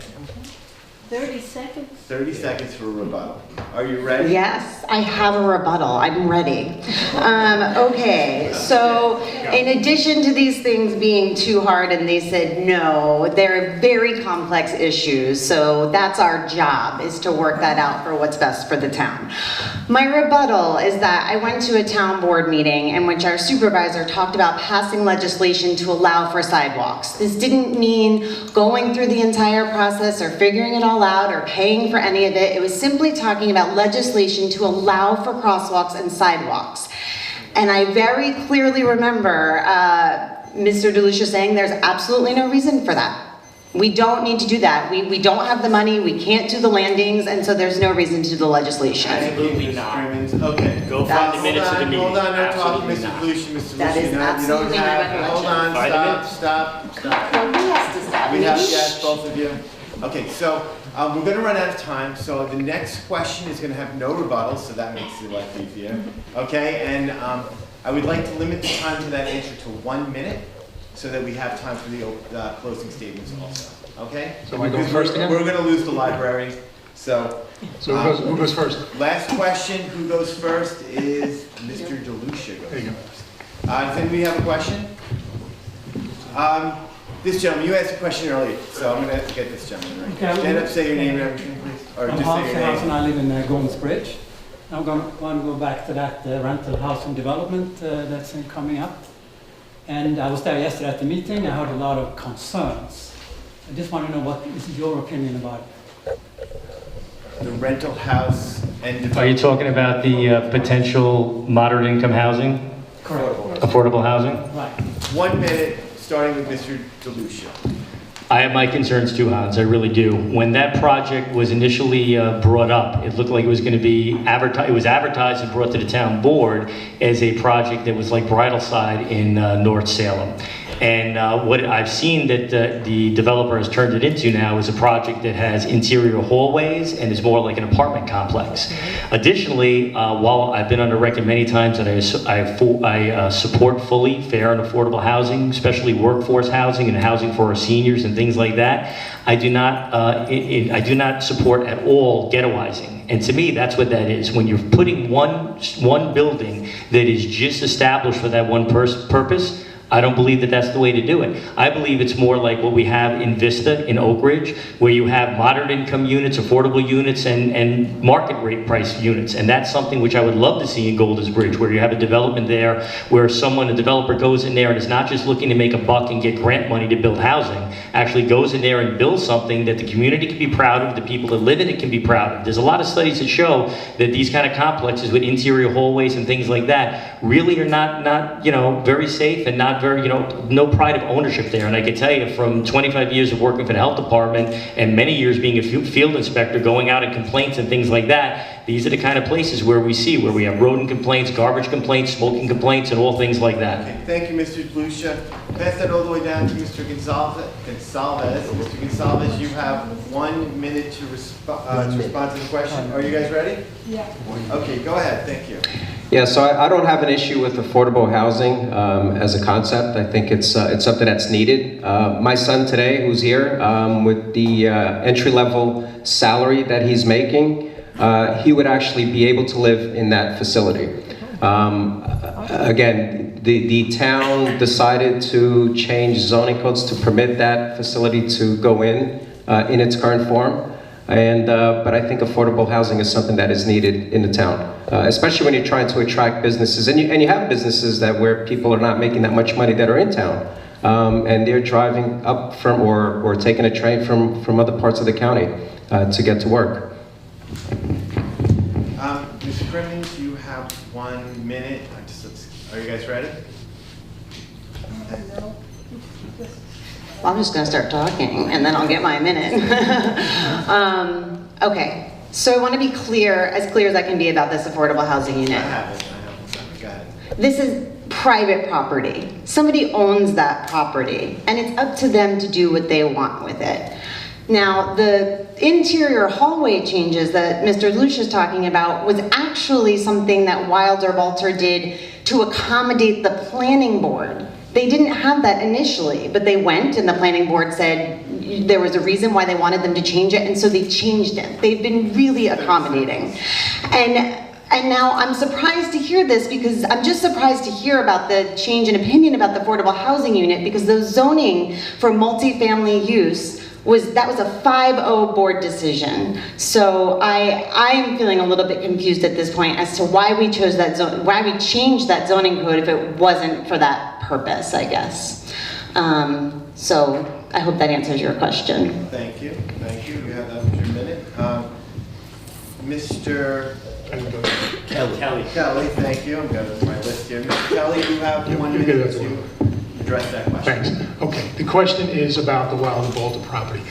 30 seconds? 30 seconds for a rebuttal. Are you ready? Yes, I have a rebuttal. I'm ready. Okay, so in addition to these things being too hard and they said no, they're very complex issues, so that's our job, is to work that out for what's best for the town. My rebuttal is that I went to a town board meeting in which our supervisor talked about passing legislation to allow for sidewalks. This didn't mean going through the entire process or figuring it all out or paying for any of it. It was simply talking about legislation to allow for crosswalks and sidewalks. And I very clearly remember Mr. DeLucia saying there's absolutely no reason for that. We don't need to do that. We don't have the money, we can't do the landings, and so there's no reason to do the legislation. Absolutely not. Okay. Go find the minutes of the meeting. Hold on, no talk, Mr. DeLucia, Mr. That is DeLucia. absolutely my recollection. Hold on, stop. Well, who has to stop? We have, yes, both of you. Okay, so we're going to run out of time, so the next question is going to have no rebuttal, so that makes it life easier. Okay, and I would like to limit the time to that answer to 1 minute, so that we have time for the closing statements also. Okay? So I go first again? We're going to lose the library, so. Who goes first? Last question, who goes first is Mr. DeLucia. There you go. Does anybody have a question? This gentleman, you asked a question earlier, so I'm going to get this gentleman right. Okay, Stand up, say your name and everything, please. Or I'm just say your Hans, name. and I live in Goldens Bridge. I'm going to go back to that rental housing development that's coming up. And I was there yesterday at the meeting. I heard a lot of concerns. I just want to know what is your opinion about it? The rental house and development. Are you talking about the potential moderate income housing? Correct. Affordable housing? Right. 1 minute, starting with Mr. DeLucia. I have my concerns too, Hans, I really do. When that project was initially brought up, it looked like it was going to be advertised. It was advertised and brought to the town board as a project that was like Bridalside in North Salem. And what I've seen that the developer has turned it into now is a project that has interior hallways and is more like an apartment complex. Additionally, while I've been on the record many times that I support fully fair and affordable housing, especially workforce housing and housing for our seniors and things like that, I do not support at all ghettoizing. And to me, that's what that is. When you're putting one building that is just established for that one purpose, I don't believe that that's the way to do it. I believe it's more like what we have in Vista, in Oak Ridge, where you have moderate income units, affordable units, and market rate price units. And that's something which I would love to see in Goldens Bridge, where you have a development there where a developer goes in there and is not just looking to make a buck and get grant money to build housing, actually goes in there and builds something that the community can be proud of, the people that live in it can be proud of. There's a lot of studies that show that these kind of complexes with interior hallways and things like that really are not very safe and not not very, no pride of ownership there. And I can tell you from 25 years of working for the health department and many years being a field inspector, going out and complaints and things like that, these are the kind of places where we have rodent complaints, garbage complaints, smoking complaints, and all things like that. Okay, thank you, Mr. Lucia. Pass that all the way down to Mr. Gonsalves. Mr. Gonsalves, you have 1 minute to respond to the question. Are you guys ready? Yeah. Okay, go ahead. Thank you. Yeah, so I don't have an issue with affordable housing as a concept. I think it's something that's needed. My son today, who's here, with the entry-level salary that he's making, he would actually be able to live in that facility. Again, the town decided to change zoning codes to permit that facility to go in its current form. But I think affordable housing is something that is needed in the town, especially when you're trying to attract businesses. And you have businesses where people are not making that much money that are in town. And they're driving up from or taking a train from other parts of the county to get to work. Mr. Crimmins, you have 1 minute. Are you guys ready? Well, I'm just going to start talking, and then I'll get my minute. Okay, so I want to be clear as I can be about this affordable housing unit. Go ahead. This is private property. Somebody owns that property, and it's up to them to do what they want with it. Now, the interior hallway changes that Mr. Lucia is talking about was actually something that Wilder-Walter did to accommodate the planning board. They didn't have that initially, but they went and the planning board said there was a reason why they wanted them to change it, and so they changed it. They've been really accommodating. And now I'm surprised to hear this, because I'm just surprised to hear about the change in opinion about the affordable housing unit, because the zoning for multifamily use was a 5-0 board decision. So I am feeling a little bit confused at this point as to why we chose that zone, why we changed that zoning code if it wasn't for that purpose, I guess. So I hope that answers your question. Thank you. Thank you. You have that was your minute. Mr. Kelly, thank you. I'm going to my list here. Mr. Kelly, you have 1 minute to address that question. Thanks. Okay, the question is about the Wilder-Walter property.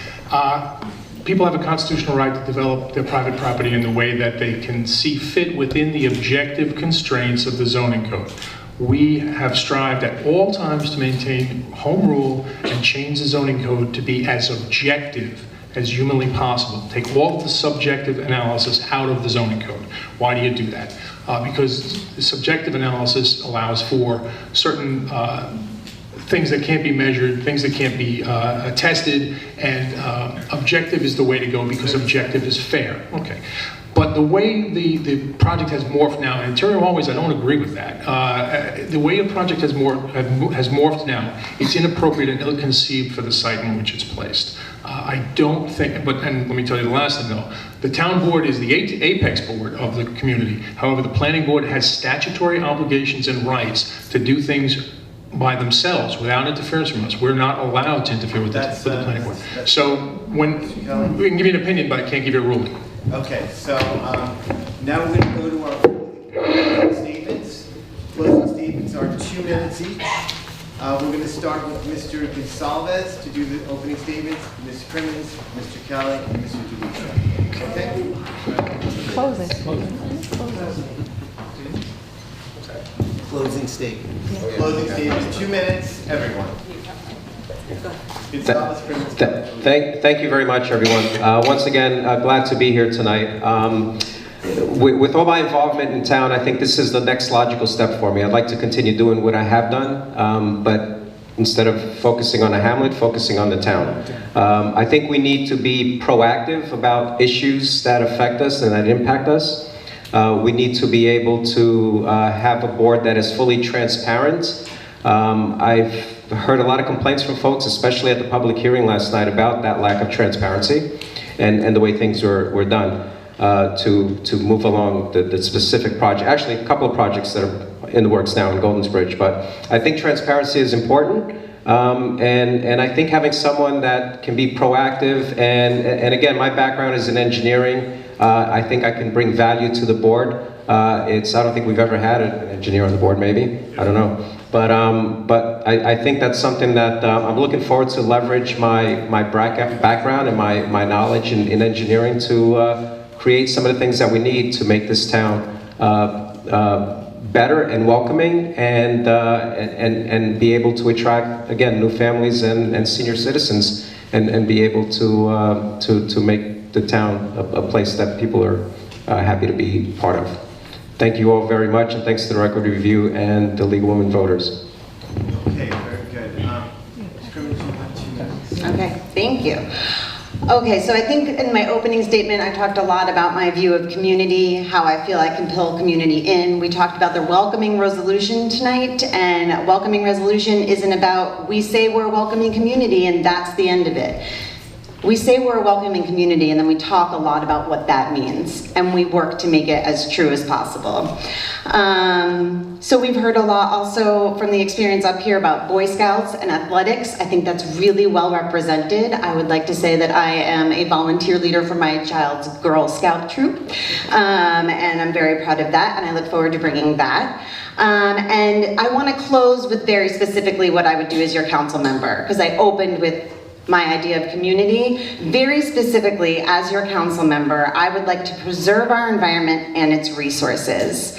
People have a constitutional right to develop their private property in the way that they can see fit within the objective constraints of the zoning code. We have strived at all times to maintain home rule and change the zoning code to be as objective as humanly possible. Take all of the subjective analysis out of the zoning code. Why do you do that? Because the subjective analysis allows for certain things that can't be measured, things that can't be tested, and objective is the way to go because objective is fair. Okay. But the way the project has morphed now, and interior hallways, I don't agree with that. The way the project has morphed now, it's inappropriate and ill-conceived for the site in which it's placed. I don't think, and let me tell you the last thing though, the town board is the apex board of the community. However, the planning board has statutory obligations and rights to do things by themselves without interference from us. We're not allowed to interfere with the planning board. So when we can give you an opinion, but I can't give you a ruling. Okay, so now we're going to go to our closing statements. Closing statements are 2 minutes each. We're going to start with Mr. Gonsalves to do the opening statements, Ms. Crimmins, Mr. Kelly, and Mr. DeLucia. Okay? Closing. Closing statement. Closing statement, 2 minutes, everyone. Thank you very much, everyone. Once again, glad to be here tonight. With all my involvement in town, I think this is the next logical step for me. I'd like to continue doing what I have done, but instead of focusing on a hamlet, focusing on the town. I think we need to be proactive about issues that affect us and that impact us. We need to be able to have a board that is fully transparent. I've heard a lot of complaints from folks, especially at the public hearing last night, about that lack of transparency and the way things were done to move along the specific project. Actually, a couple of projects that are in the works now in Golden's Bridge, but I think transparency is important. And I think having someone that can be proactive, and again, my background is in engineering. I think I can bring value to the board I don't think we've ever had an engineer on the board, maybe, I don't know. But I think that's something that I'm looking forward to leverage my background and my knowledge in engineering to create some of the things that we need to make this town better and welcoming, and be able to attract, again, new families and senior citizens, and be able to make the town a place that people are happy to be part of. Thank you all very much, and thanks to the Record Review and the League of Women Voters. Okay, very good. Ms. Crimmins, you have 2 minutes. Okay, thank you. Okay, so I think in my opening statement, I talked a lot about my view of community, how I feel I can pull community in. We talked about the welcoming resolution tonight, and welcoming resolution isn't about, we say we're a welcoming community and that's the end of it. We say we're a welcoming community, and then we talk a lot about what that means, and we work to make it as true as possible. So we've heard a lot also from the experience up here about Boy Scouts and athletics. I think that's really well represented. I would like to say that I am a volunteer leader for my child's Girl Scout troop, and I'm very proud of that, and I look forward to bringing that. And I want to close with very specifically what I would do as your council member, because I opened with my idea of community. Very specifically, as your council member, I would like to preserve our environment and its resources.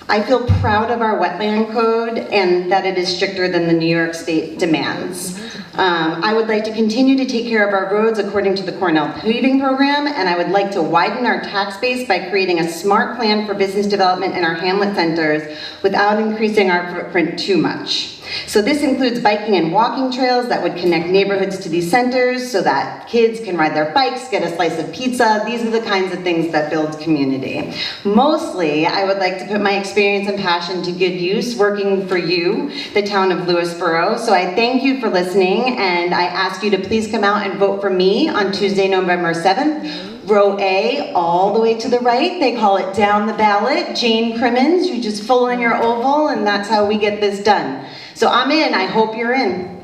I feel proud of our wetland code and that it is stricter than the New York State demands. I would like to continue to take care of our roads according to the Cornell paving program, and I would like to widen our tax base by creating a smart plan for business development in our hamlet centers without increasing our footprint too much. So this includes biking and walking trails that would connect neighborhoods to these centers so that kids can ride their bikes, get a slice of pizza. These are the kinds of things that build community. Mostly, I would like to put my experience and passion to good use working for you, the town of Lewisboro. So I thank you for listening, and I ask you to please come out and vote for me on Tuesday, November 7th. Row A, all the way to the right. They call it down the ballot. Jane Crimmins, you just fill in your oval, and that's how we get this done. So I'm in. I hope you're in.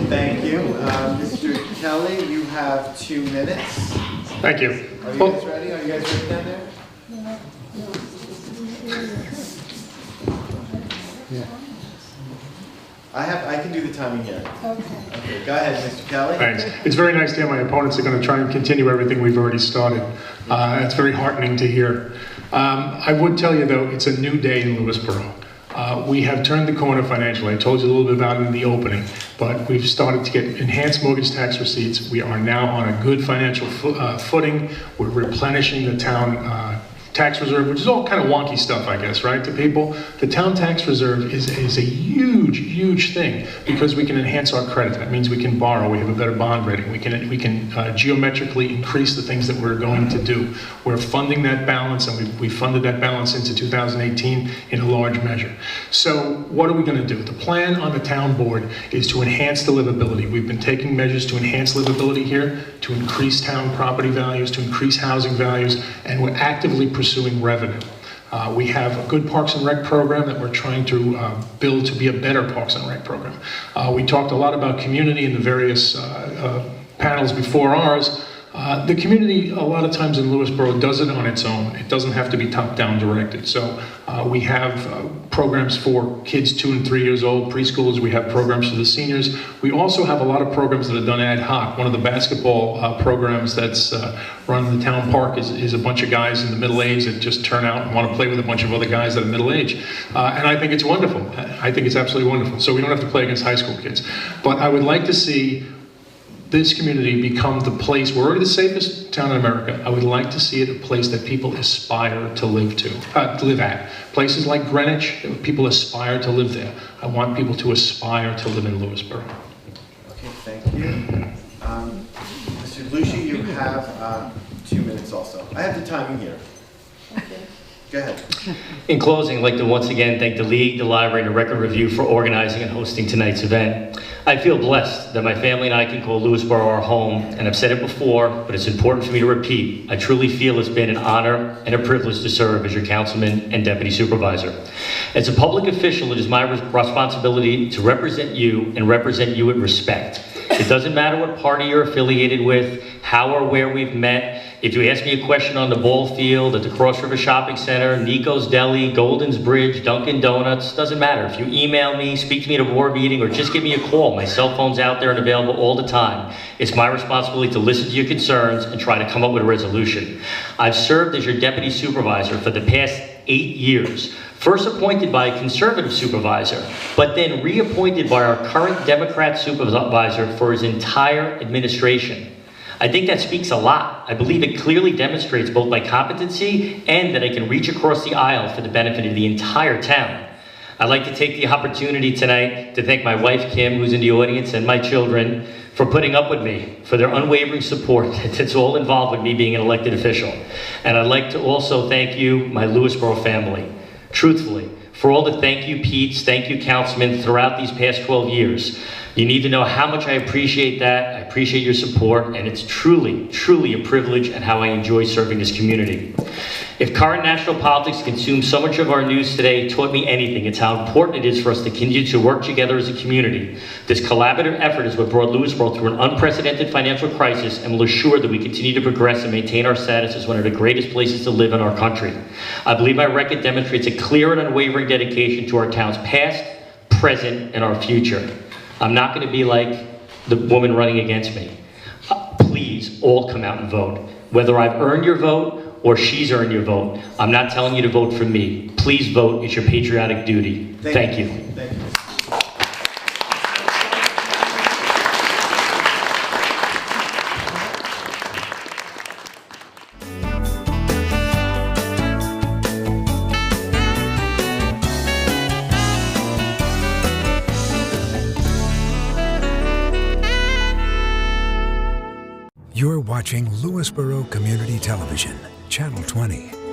Thank you. Mr. Kelly, you have 2 minutes. Thank you. Are you guys ready? Are you guys ready down there? I can do the timing here. Okay, go ahead, Mr. Kelly. Thanks. It's very nice to hear my opponents are going to try and continue everything we've already started. It's very heartening to hear. I would tell you, though, it's a new day in Lewisboro. We have turned the corner financially. I told you a little bit about it in the opening, but we've started to get enhanced mortgage tax receipts. We are now on a good financial footing. We're replenishing the town tax reserve, which is all kind of wonky stuff, I guess, right, to people. The town tax reserve is a huge, huge thing because we can enhance our credit. That means we can borrow. We have a better bond rating. We can geometrically increase the things that we're going to do. We're funding that balance, and we funded that balance into 2018 in a large measure. So what are we going to do? The plan on the town board is to enhance the livability. We've been taking measures to enhance livability here, to increase town property values, to increase housing values, and we're actively pursuing revenue. We have a good Parks and Rec program that we're trying to build to be a better Parks and Rec program. We talked a lot about community in the various panels before ours. The community, a lot of times in Lewisboro, does it on its own. It doesn't have to be top-down directed. So we have programs for kids 2 and 3 years old, preschoolers. We have programs for the seniors. We also have a lot of programs that are done ad hoc. One of the basketball programs that's run in the town park is a bunch of guys in the middle age that just turn out and want to play with a bunch of other guys that are middle age. And I think it's wonderful. I think it's absolutely wonderful. So we don't have to play against high school kids. But I would like to see this community become the place. We're already the safest town in America. I would like to see it a place that people aspire to live at. Places like Greenwich, people aspire to live there. I want people to aspire to live in Lewisboro. Okay, thank you. Mr. Lucia, you have 2 minutes also. I have the timing here. Go ahead. In closing, I'd like to once again thank the League, the Library, and the Record Review for organizing and hosting tonight's event. I feel blessed that my family and I can call Lewisboro our home, and I've said it before, but it's important for me to repeat. I truly feel it's been an honor and a privilege to serve as your councilman and deputy supervisor. As a public official, it is my responsibility to represent you and represent you with respect. It doesn't matter what party you're affiliated with, how or where we've met. If you ask me a question on the ball field, at the Cross River Shopping Center, Nico's Deli, Golden's Bridge, Dunkin' Donuts, doesn't matter. If you email me, speak to me at a board meeting, or just give me a call, my cell phone's out there and available all the time. It's my responsibility to listen to your concerns and try to come up with a resolution. I've served as your deputy supervisor for the past 8 years. First appointed by a conservative supervisor, but then reappointed by our current Democrat supervisor for his entire administration. I think that speaks a lot. I believe it clearly demonstrates both my competency and that I can reach across the aisle for the benefit of the entire town. I'd like to take the opportunity tonight to thank my wife, Kim, who's in the audience, and my children for putting up with me, for their unwavering support that's all involved with me being an elected official. And I'd like to also thank you, my Lewisboro family. Truthfully, for all the thank you Pete's, thank you councilmen throughout these past 12 years. You need to know how much I appreciate that. I appreciate your support, and it's truly, truly a privilege and how I enjoy serving this community. If current national politics consume so much of our news today, taught me anything, it's how important it is for us to continue to work together as a community. This collaborative effort is what brought Lewisboro through an unprecedented financial crisis and will assure that we continue to progress and maintain our status as one of the greatest places to live in our country. I believe my record demonstrates a clear and unwavering dedication to our town's past, present, and our future. I'm not going to be like the woman running against me. Please all come out and vote. Whether I've earned your vote or she's earned your vote, I'm not telling you to vote for me. Please vote. It's your patriotic duty. Thank you. Thank you. You're watching Lewisboro Community Television, Channel 20.